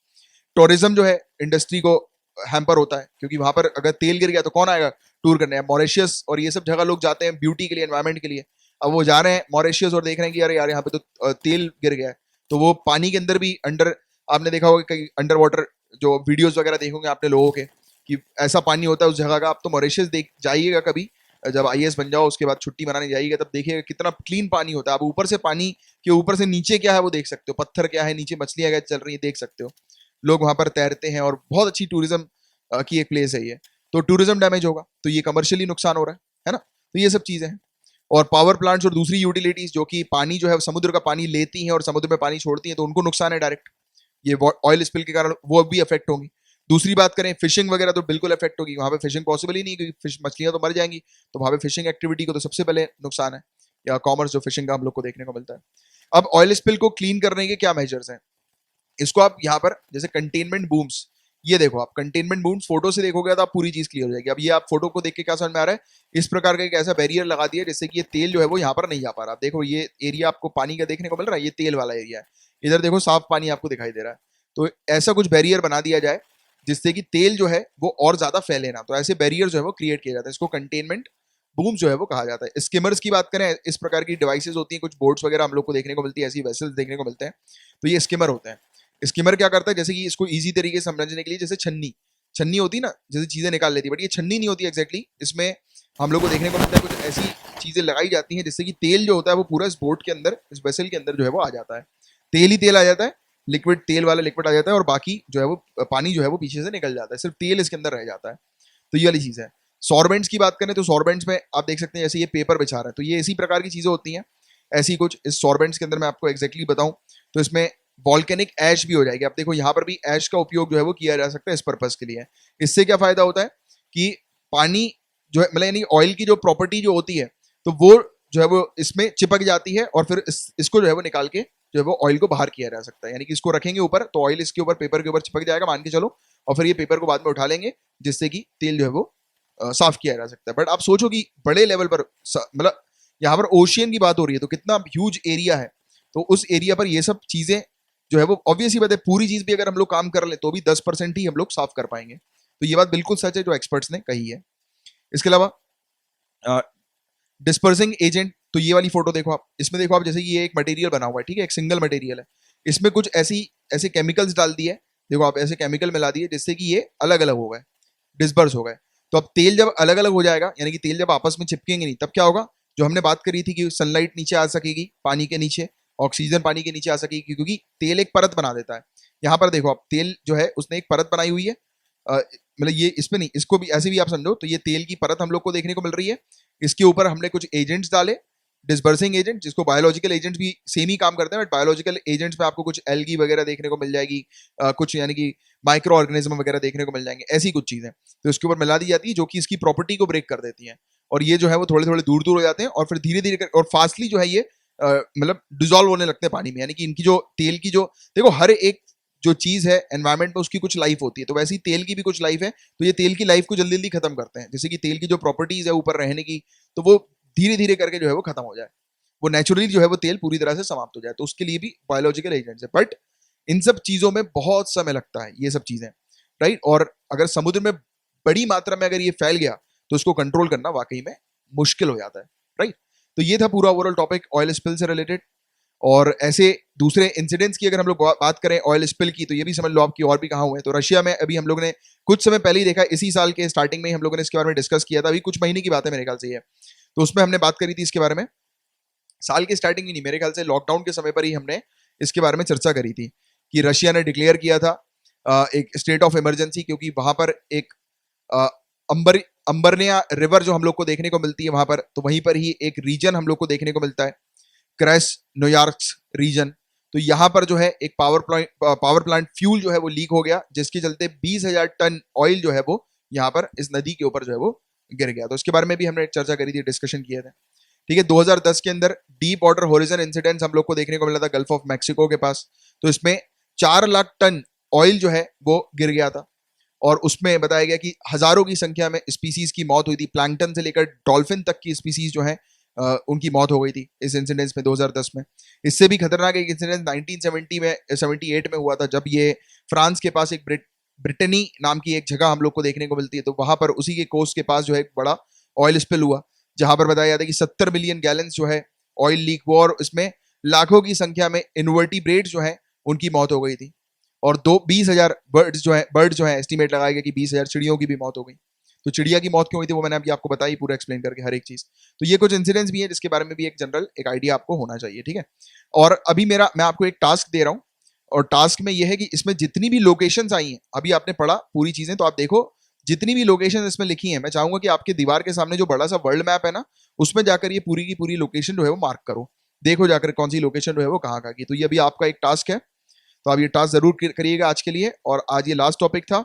टूरिज्म जो है इंडस्ट्री को हैम्पर होता है, क्योंकि वहां पर अगर तेल गिर गया तो कौन आएगा टूर करने? मॉरिशियस और ये सब जगह लोग जाते हैं ब्यूटी के लिए, एनवायरमेंट के लिए। अब वो जा रहे हैं मॉरिशियस और देख रहे हैं कि यार यहाँ पे तो तेल गिर गया है, तो वो पानी के अंदर भी अंडर, आपने देखा होगा कहीं अंडर वाटर जो वीडियोस वगैरह देखोगे आपने लोगों के कि ऐसा पानी होता है उस जगह का। आप तो मॉरिशियस देख जाइएगा कभी, जब आईएएस बन जाओ उसके बाद छुट्टी मनाने जाइएगा तब देखिएगा कितना क्लीन पानी होता है। आप ऊपर से पानी के ऊपर से नीचे क्या है वो देख सकते हो, पत्थर क्या है, नीचे मछलियां क्या चल रही है देख सकते हो। लोग वहां पर तैरते हैं और बहुत अच्छी टूरिज्म की एक प्लेस है ये। तो टूरिज्म डैमेज होगा तो ये कमर्शियली नुकसान हो रहा है ना। तो ये सब चीजें हैं। और पावर प्लांट्स और दूसरी यूटिलिटीज जो कि पानी जो है समुद्र का पानी लेती हैं और समुद्र में पानी छोड़ती हैं, तो उनको नुकसान है डायरेक्ट, ये ऑयल स्पिल के कारण वो भी अफेक्ट होंगी। दूसरी बात करें फिशिंग वगैरह, तो बिल्कुल अफेक्ट होगी, वहां पे फिशिंग पॉसिबल ही नहीं, क्योंकि फिश मछलियां तो मर जाएंगी, तो वहां पे फिशिंग एक्टिविटी को तो सबसे पहले नुकसान है, या कॉमर्स जो फिशिंग का हम लोग को देखने को मिलता है। अब ऑयल स्पिल को क्लीन करने के क्या मेजर्स हैं, इसको आप यहाँ पर जैसे कंटेनमेंट बूम्स, ये देखो आप कंटेनमेंट बूम्स फोटो से देखोगे तो आप पूरी चीज क्लियर हो जाएगी। अब ये आप फोटो को देख के क्या समझ में आ रहा है, इस प्रकार का एक ऐसा बैरियर लगा दिया जिससे कि ये तेल जो है वो यहाँ पर नहीं जा पा रहा। आप देखो ये एरिया आपको पानी का देखने को मिल रहा है, ये तेल वाला एरिया है, इधर देखो साफ पानी आपको दिखाई दे रहा है। तो ऐसा कुछ बैरियर बना दिया जाए जिससे कि तेल जो है वो और ज्यादा फैले ना, तो ऐसे बैरियर जो है वो क्रिएट किया जाता है, इसको कंटेनमेंट बूम जो है वो कहा जाता है। स्किमर्स की बात करें, इस प्रकार की डिवाइसेस होती हैं, कुछ बोट्स वगैरह हम लोग को देखने को मिलती है, ऐसी वेसल्स देखने को मिलते हैं, तो ये स्किमर होते हैं। स्किमर क्या करता है, जैसे कि इसको इजी तरीके से समझने के लिए, जैसे छन्नी छन्नी होती है ना, जैसे चीजें निकाल लेती है, बट ये छन्नी नहीं होती एग्जैक्टली। इसमें हम लोग को देखने को मिलता है कुछ ऐसी चीजें लगाई जाती हैं जिससे कि तेल जो होता है वो पूरा इस बोट के अंदर, इस वेसल के अंदर जो है वो आ जाता है, तेल ही तेल आ जाता है, लिक्विड तेल वाला लिक्विड आ जाता है, और बाकी जो है वो पानी जो है वो पीछे से निकल जाता है, सिर्फ तेल इसके अंदर रह जाता है। तो ये वाली चीज है। सॉर्बेंट्स की बात करें तो सॉर्बेंट्स में आप देख सकते हैं जैसे ये पेपर बिछा रहा है, तो ये इसी प्रकार की चीजें होती हैं। ऐसी कुछ इस सॉर्बेंट्स के अंदर मैं आपको एग्जैक्टली बताऊं तो इसमें वॉल्केनिक ऐश भी हो जाएगी। आप देखो यहाँ पर भी ऐश का उपयोग जो है वो किया जा सकता है इस पर्पज के लिए। इससे क्या फायदा होता है कि पानी जो है, मतलब यानी ऑयल की जो प्रॉपर्टी जो होती है तो वो जो है वो इसमें चिपक जाती है, और फिर इसको जो है वो निकाल के जो है वो ऑयल को बाहर किया जा सकता है। यानी कि इसको रखेंगे ऊपर तो ऑयल इसके ऊपर पेपर के ऊपर चिपक जाएगा मान के चलो, और फिर ये पेपर को बाद में उठा लेंगे जिससे कि तेल जो है वो साफ किया जा सकता है। बट आप सोचो कि बड़े लेवल पर, मतलब यहाँ पर ओशियन की बात हो रही है तो कितना ह्यूज एरिया है, तो उस एरिया पर ये सब चीजें जो है वो ऑब्वियस ही बात है, पूरी चीज भी अगर हम लोग काम कर ले तो भी 10% ही हम लोग साफ कर पाएंगे। तो ये बात बिल्कुल सच है जो एक्सपर्ट्स ने कही है। इसके अलावा डिस्पर्सिंग एजेंट, तो ये वाली फोटो देखो आप, इसमें देखो आप जैसे ये एक मटेरियल बना हुआ है, ठीक है, एक सिंगल मटेरियल है, इसमें कुछ ऐसे केमिकल्स डाल दिए, देखो आप ऐसे केमिकल मिला दिए जिससे कि ये अलग अलग हो गए, डिस्पर्स हो गए। तो अब तेल जब अलग अलग हो जाएगा, यानी कि तेल जब आपस में चिपकेंगे नहीं, तब क्या होगा, जो हमने बात करी थी कि सनलाइट नीचे आ सकेगी पानी के नीचे, ऑक्सीजन पानी के नीचे आ सकेगी, क्योंकि तेल एक परत बना देता है। यहाँ पर देखो आप तेल जो है उसने एक परत बनाई हुई है, मतलब ये इसमें नहीं, इसको भी ऐसे भी आप समझो, तो ये तेल की परत हम लोग को देखने को मिल रही है। इसके ऊपर हमने कुछ एजेंट्स डाले, डिस्पर्सिंग एजेंट, जिसको बायोलॉजिकल एजेंट्स भी सेम ही काम करते हैं, बट बायोलॉजिकल एजेंट्स में आपको कुछ एल्गी वगैरह देखने को मिल जाएगी, कुछ यानी कि माइक्रो ऑर्गेनिज्म वगैरह देखने को मिल जाएंगे, ऐसी कुछ चीजें तो इसके ऊपर मिला दी जाती है जो कि इसकी प्रॉपर्टी को ब्रेक कर देती हैं, और ये जो है वो थोड़े थोड़े दूर दूर हो जाते हैं, और फिर धीरे धीरे और फास्टली जो है ये मतलब डिजोल्व होने लगते हैं पानी में। यानी कि इनकी जो तेल की जो, देखो हर एक जो चीज है एनवायरमेंट में उसकी कुछ लाइफ होती है, तो वैसे ही तेल की भी कुछ लाइफ है, तो ये तेल की लाइफ को जल्दी जल्दी खत्म करते हैं, जैसे कि तेल की जो प्रॉपर्टीज है ऊपर रहने की, तो वो धीरे धीरे करके जो है वो खत्म हो जाए, वो नेचुरली जो है वो तेल पूरी तरह से समाप्त हो जाए, तो उसके लिए भी बायोलॉजिकल एजेंट्स है। बट इन सब चीजों में बहुत समय लगता है, ये सब चीजें, राइट। और अगर समुद्र में बड़ी मात्रा में अगर ये फैल गया तो उसको कंट्रोल करना वाकई में मुश्किल हो जाता है, राइट। तो ये था पूरा ओवरऑल टॉपिक ऑयल स्पिल से रिलेटेड। और ऐसे दूसरे इंसिडेंट्स की अगर हम लोग बात करें ऑयल स्पिल की, तो ये भी समझ लो आपकी और भी कहाँ हुए हैं। तो रशिया में अभी हम लोग ने कुछ समय पहले ही देखा, इसी साल के स्टार्टिंग में ही हम लोगों ने इसके बारे में डिस्कस किया था, अभी कुछ महीने की बात है मेरे ख्याल से ये। तो उसमें हमने बात करी थी इसके बारे में, साल की स्टार्टिंग में नहीं, मेरे ख्याल से लॉकडाउन के समय पर ही हमने इसके बारे में चर्चा करी थी कि रशिया ने डिक्लेयर किया था एक स्टेट ऑफ इमरजेंसी, क्योंकि वहां पर एक अ, अंबर अंबरनिया रिवर जो हम लोग को देखने को मिलती है वहां पर, तो वहीं पर ही एक रीजन हम लोग को देखने को मिलता है, क्रैश न्यूयॉर्क रीजन। तो यहाँ पर जो है एक पावर प्लांट फ्यूल जो है वो लीक हो गया, जिसके चलते 20,000 टन ऑयल जो है वो यहाँ पर इस नदी के ऊपर जो है वो गिर गया। तो इसके बारे में भी हमने चर्चा करी थी, डिस्कशन किए थे। ठीक है, 2010 के अंदर डीप वाटर होरिजन इंसिडेंट्स हम लोग को देखने को मिला था गल्फ ऑफ मैक्सिको के पास। तो इसमें 4 लाख टन ऑयल जो है वो गिर गया था, और उसमें बताया गया कि हजारों की संख्या में स्पीसीज की मौत हुई थी, प्लैंकटन से लेकर डॉल्फिन तक की स्पीसीज जो है उनकी मौत हो गई थी इस इंसिडेंस में 2010 में। इससे भी खतरनाक एक इंसिडेंस 1970 में 78 में हुआ था, जब ये फ्रांस के पास एक ब्रिटनी नाम की एक जगह हम लोग को देखने को मिलती है। तो वहां पर उसी के कोस्ट के पास जो है एक बड़ा ऑयल स्पिल हुआ, जहां पर बताया जाता है कि 70 मिलियन गैलन जो है ऑयल लीक हुआ, और इसमें लाखों की संख्या में इन्वर्टिब्रेट जो है उनकी मौत हो गई थी, और 20,000 बर्ड जो है एस्टिमेट लगाया गया कि 20,000 चिड़ियों की भी मौत हो गई। तो चिड़िया की मौत क्यों हुई थी वो मैंने अभी आपको बताई, पूरा एक्सप्लेन करके हर एक चीज। तो ये कुछ इंसिडेंट्स भी है जिसके बारे में भी एक जनरल एक आइडिया आपको होना चाहिए, ठीक है। और अभी मैं आपको एक टास्क दे रहा हूँ, और टास्क में ये है कि इसमें जितनी भी लोकेशंस आई हैं, अभी आपने पढ़ा पूरी चीजें, तो आप देखो जितनी भी लोकेशन इसमें लिखी है, मैं चाहूंगा कि आपके दीवार के सामने जो बड़ा सा वर्ल्ड मैप है ना, उसमें जाकर ये पूरी की पूरी लोकेशन जो है वो मार्क करो, देखो जाकर कौन सी लोकेशन जो है वो कहाँ की। तो ये अभी आपका एक टास्क है, तो आप ये टास्क जरूर करिएगा आज के लिए। और आज ये लास्ट टॉपिक था,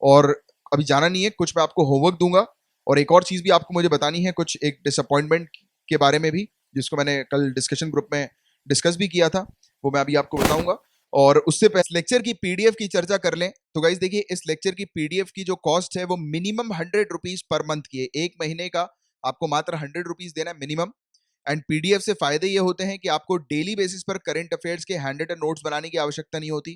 और अभी जाना नहीं है, कुछ मैं आपको होमवर्क दूंगा, और एक और चीज भी आपको मुझे बतानी है, कुछ एक डिसअपॉइंटमेंट के बारे में भी, जिसको मैंने कल डिस्कशन ग्रुप में डिस्कस भी किया था, वो मैं अभी आपको बताऊंगा। और उससे पहले लेक्चर की पीडीएफ की चर्चा कर लें। तो गाइज देखिए, इस लेक्चर की पीडीएफ की जो कॉस्ट है वो मिनिमम 100 रुपीज पर मंथ की है, एक महीने का आपको मात्र 100 रुपीज देना है मिनिमम। एंड पीडीएफ से फायदे ये होते हैं कि आपको डेली बेसिस पर करंट अफेयर्स के हैंड रिटन नोट्स बनाने की आवश्यकता नहीं होती,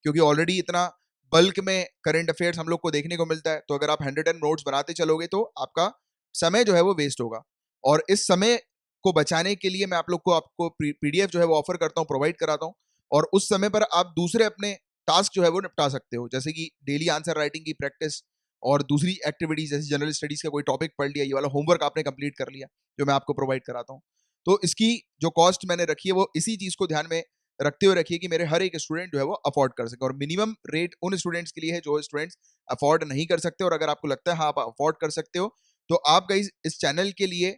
क्योंकि ऑलरेडी इतना बल्क में करंट अफेयर्स हम लोग को देखने को मिलता है। तो अगर आप 110 नोट्स बनाते चलोगे तो आपका समय जो है वो वेस्ट होगा, और इस समय को बचाने के लिए मैं आप लोग को आपको पीडीएफ जो है वो ऑफर करता हूँ, प्रोवाइड कराता हूँ, और उस समय पर आप दूसरे अपने टास्क जो है वो निपटा सकते हो, जैसे कि डेली आंसर राइटिंग की प्रैक्टिस, और दूसरी एक्टिविटीज जैसे जनरल स्टडीज का कोई टॉपिक पढ़ लिया, ये वाला होमवर्क आपने कंप्लीट कर लिया जो मैं आपको प्रोवाइड कराता हूँ। तो इसकी जो कॉस्ट मैंने रखी है वो इसी चीज को ध्यान में रखते हुए रखिए कि मेरे हर एक स्टूडेंट जो है वो अफोर्ड कर सके, और मिनिमम रेट उन स्टूडेंट्स के लिए है जो स्टूडेंट्स अफोर्ड नहीं कर सकते। और अगर आपको लगता है हाँ आप अफोर्ड कर सकते हो, तो आप गाइस इस चैनल के लिए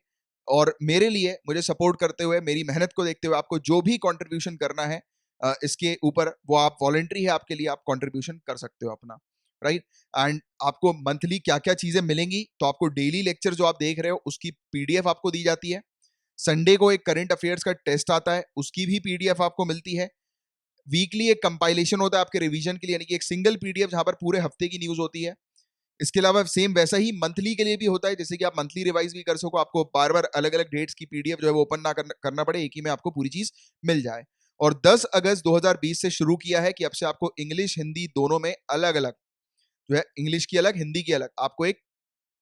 और मेरे लिए मुझे सपोर्ट करते हुए, मेरी मेहनत को देखते हुए, आपको जो भी कंट्रीब्यूशन करना है इसके ऊपर, वो आप वॉलंटरी है आपके लिए, आप कंट्रीब्यूशन कर सकते हो अपना, राइट। एंड आपको मंथली क्या क्या चीजें मिलेंगी, तो आपको डेली लेक्चर जो आप देख रहे हो उसकी पीडीएफ आपको दी जाती है, संडे को एक करंट अफेयर्स का टेस्ट आता है, उसकी भी पीडीएफ आपको मिलती है, वीकली एक कंपाइलेशन होता है आपके रिवीजन के लिए, यानी कि एक सिंगल पीडीएफ जहां पर पूरे हफ्ते की न्यूज होती है। इसके अलावा सेम वैसा ही मंथली के लिए भी होता है, जैसे कि आप मंथली रिवाइज भी कर सको, आपको बार बार अलग अलग डेट्स की पीडीएफ जो है वो ओपन ना करना पड़े, एक ही में आपको पूरी चीज मिल जाए। और 10 अगस्त 2020 से शुरू किया है कि अब से आपको इंग्लिश हिंदी दोनों में अलग अलग जो है, इंग्लिश की अलग हिंदी की अलग, आपको एक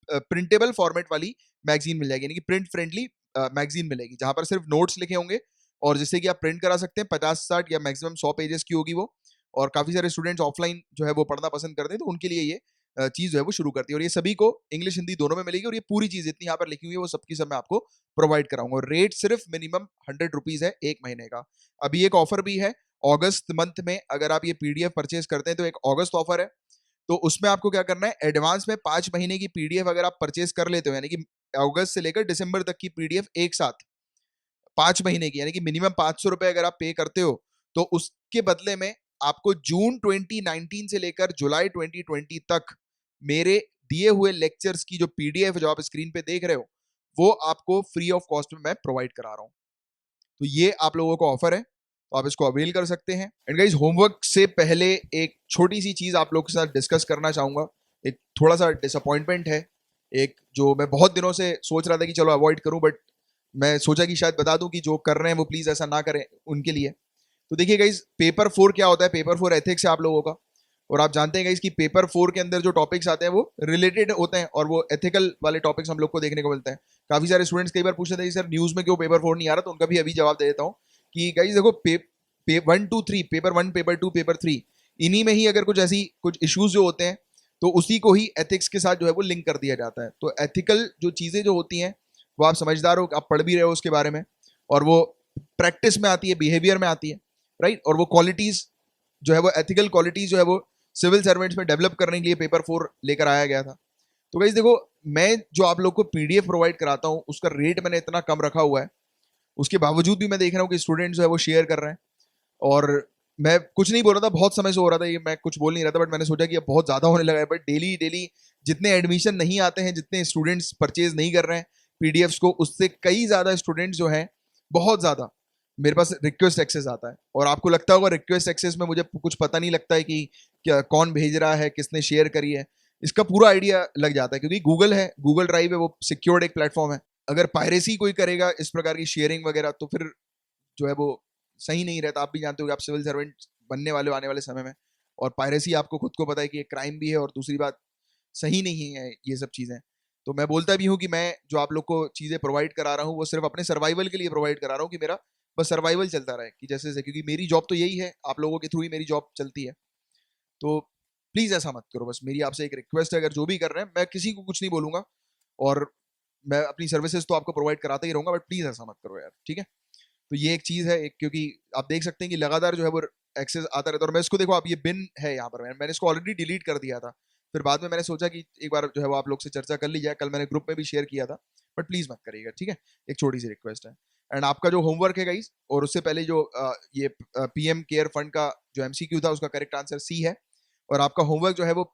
प्रिंटेबल फॉर्मेट वाली मैगजीन मिल जाएगी, यानी कि प्रिंट फ्रेंडली मैगजीन मिलेगी, जहां पर सिर्फ नोट्स लिखे होंगे, और जिससे कि आप प्रिंट करा सकते हैं। 50-60 या मैक्सिमम 100 पेजेस की होगी वो, और काफी सारे स्टूडेंट्स ऑफलाइन जो है वो पढ़ना पसंद करते हैं, तो उनके लिए ये चीज जो है वो शुरू करती है, और ये सभी को इंग्लिश हिंदी दोनों में मिलेगी, और ये पूरी चीज इतनी यहाँ पर लिखी हुई है वो सबकी सब मैं आपको प्रोवाइड कराऊंगा। और रेट सिर्फ मिनिमम 100 रुपीज है एक महीने का। अभी एक ऑफर भी है अगस्त मंथ में, अगर आप ये पीडीएफ परचेज करते हैं तो एक अगस्त ऑफर है, तो उसमें आपको क्या करना है, एडवांस में 5 महीने की पीडीएफ अगर आप परचेज कर लेते हो, यानी कि अगस्त से लेकर दिसंबर तक की पीडीएफ एक साथ 5 महीने की, यानी कि मिनिमम 500 रुपए अगर आप पे करते हो, तो उसके बदले में आपको जून 2019 से लेकर जुलाई 2020 तक मेरे दिए हुए लेक्चर्स की जो पीडीएफ जो आप स्क्रीन पे देख रहे हो, वो आपको फ्री ऑफ कॉस्ट में मैं प्रोवाइड करा रहा हूं। तो ये आप लोगों को ऑफर है, तो आप इसको अवेल कर सकते हैं। एंड गाइस, होमवर्क से पहले एक छोटी सी चीज आप लोगों के साथ डिस्कस करना चाहूंगा। एक थोड़ा सा डिसअपॉइंटमेंट है, एक जो मैं बहुत दिनों से सोच रहा था कि चलो अवॉइड करूं, बट मैं सोचा कि शायद बता दूं कि जो कर रहे हैं वो प्लीज ऐसा ना करें उनके लिए। तो देखिए गाइस, पेपर 4 क्या होता है, पेपर 4 एथिक्स है आप लोगों का, और आप जानते हैं गाइस कि पेपर 4 के अंदर जो टॉपिक्स आते हैं वो रिलेटेड होते हैं, और वो एथिकल वाले टॉपिक्स हम लोग को देखने को मिलते हैं। काफी सारे स्टूडेंट्स कई बार पूछते थे सर न्यूज में क्यों पेपर 4 नहीं आ रहा, तो उनका भी अभी जवाब दे देता हूँ कि गाइस देखो one two three, paper 1, paper 2, paper 3, इन्हीं में ही अगर कुछ ऐसी कुछ इश्यूज जो होते हैं तो उसी को ही एथिक्स के साथ जो है वो लिंक कर दिया जाता है। तो एथिकल जो चीजें जो होती हैं वो आप समझदार हो, आप पढ़ भी रहे हो उसके बारे में, और वो प्रैक्टिस में आती है, बिहेवियर में आती है, राइट। और वो क्वालिटीज जो है वो एथिकल क्वालिटीज जो है वो सिविल सर्वेंट्स में डेवलप करने के लिए पेपर 4 लेकर आया गया था। तो गाइस देखो, मैं जो आप लोग को पीडीएफ प्रोवाइड कराता हूँ उसका रेट मैंने इतना कम रखा हुआ है, उसके बावजूद भी मैं देख रहा हूँ कि स्टूडेंट्स जो है वो शेयर कर रहे हैं। और मैं कुछ नहीं बोल रहा था, बहुत समय से हो रहा था ये, मैं कुछ बोल नहीं रहा था, बट मैंने सोचा कि अब बहुत ज्यादा होने लगा है। बट डेली डेली जितने एडमिशन नहीं आते हैं, जितने स्टूडेंट्स परचेज नहीं कर रहे हैं पीडीएफ्स को, उससे कई ज्यादा स्टूडेंट्स जो हैं, बहुत ज्यादा मेरे पास रिक्वेस्ट एक्सेस आता है। और आपको लगता होगा रिक्वेस्ट एक्सेस में मुझे कुछ पता नहीं लगता है कि क्या कौन भेज रहा है, किसने शेयर करी है, इसका पूरा आइडिया लग जाता है, क्योंकि गूगल है, गूगल ड्राइव है, वो सिक्योर्ड एक प्लेटफॉर्म है। अगर पायरेसी कोई करेगा इस प्रकार की शेयरिंग वगैरह, तो फिर जो है वो सही नहीं रहता। आप भी जानते हो कि आप सिविल सर्वेंट बनने वाले हो आने वाले समय में, और पायरेसी आपको खुद को पता है कि एक क्राइम भी है, और दूसरी बात सही नहीं है ये सब चीज़ें। तो मैं बोलता भी हूँ कि मैं जो आप लोग को चीज़ें प्रोवाइड करा रहा हूँ वो सिर्फ अपने सर्वाइवल के लिए प्रोवाइड करा रहा हूँ, कि मेरा बस सर्वाइवल चलता रहे, कि जैसे जैसे, क्योंकि मेरी जॉब तो यही है, आप लोगों के थ्रू ही मेरी जॉब चलती है। तो प्लीज ऐसा मत करो, बस मेरी आपसे एक रिक्वेस्ट है। अगर जो भी कर रहे हैं, मैं किसी को कुछ नहीं बोलूंगा, और मैं अपनी सर्विसेज तो आपको प्रोवाइड कराता ही रहूंगा, बट प्लीज ऐसा मत करो यार, ठीक है। तो ये एक चीज है एक, क्योंकि आप देख सकते हैं कि लगातार जो है वो एक्सेस आता रहता है। और मैं इसको देखो, आप ये बिन है यहाँ पर, मैंने इसको ऑलरेडी डिलीट कर दिया था, फिर बाद में मैंने सोचा कि एक बार जो है वो आप लोग से चर्चा कर ली जाए, कल मैंने ग्रुप में भी शेयर किया था, बट प्लीज मत करिएगा, ठीक है। एक छोटी सी रिक्वेस्ट है। एंड आपका जो होमवर्क है गाइस, और उससे पहले जो ये पीएम केयर फंड का जो एमसीक्यू था उसका करेक्ट आंसर सी है। और आपका होमवर्क जो है वो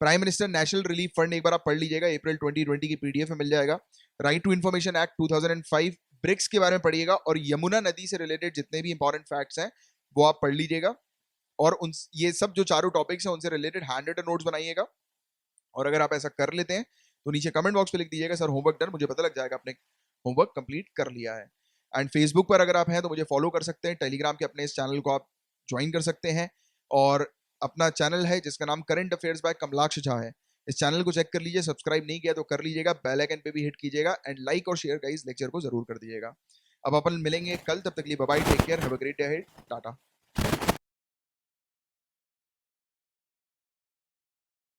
prime minister national relief fund एक बार आप पढ़ लीजिएगा, अप्रैल 2020 की पीडीएफ में मिल जाएगा। Right to information act 2005, BRICS के बारे में पढ़िएगा, और यमुना नदी से रिलेटेड जितने भी इंपॉर्टेंट फैक्ट्स हैं वो आप पढ़ लीजिएगा। और उन ये सब जो चारों टॉपिक्स हैं उनसे रिलेटेड हैंड रिटन नोट्स बनाइएगा। और अगर आप ऐसा कर लेते हैं तो नीचे कमेंट बॉक्स पे लिख दीजिएगा सर होमवर्क डन, मुझे पता लग जाएगा आपने होमवर्क कंप्लीट कर लिया है। एंड फेसबुक पर अगर आप हैं तो मुझे फॉलो कर सकते हैं, टेलीग्राम के अपने इस चैनल को आप ज्वाइन कर सकते हैं, और अपना चैनल है जिसका नाम current affairs by Kamlaksh Jha है, इस चैनल को चेक कर लीजिए, सब्सक्राइब नहीं किया तो कर लीजिएगा, बेल आइकन पे भी हिट कीजिएगा, एंड लाइक और शेयर गाइस लेक्चर को जरूर कर दीजिएगा। अब अपन मिलेंगे कल, तब तक के लिए bye bye, take care, have a great day ahead, Tata.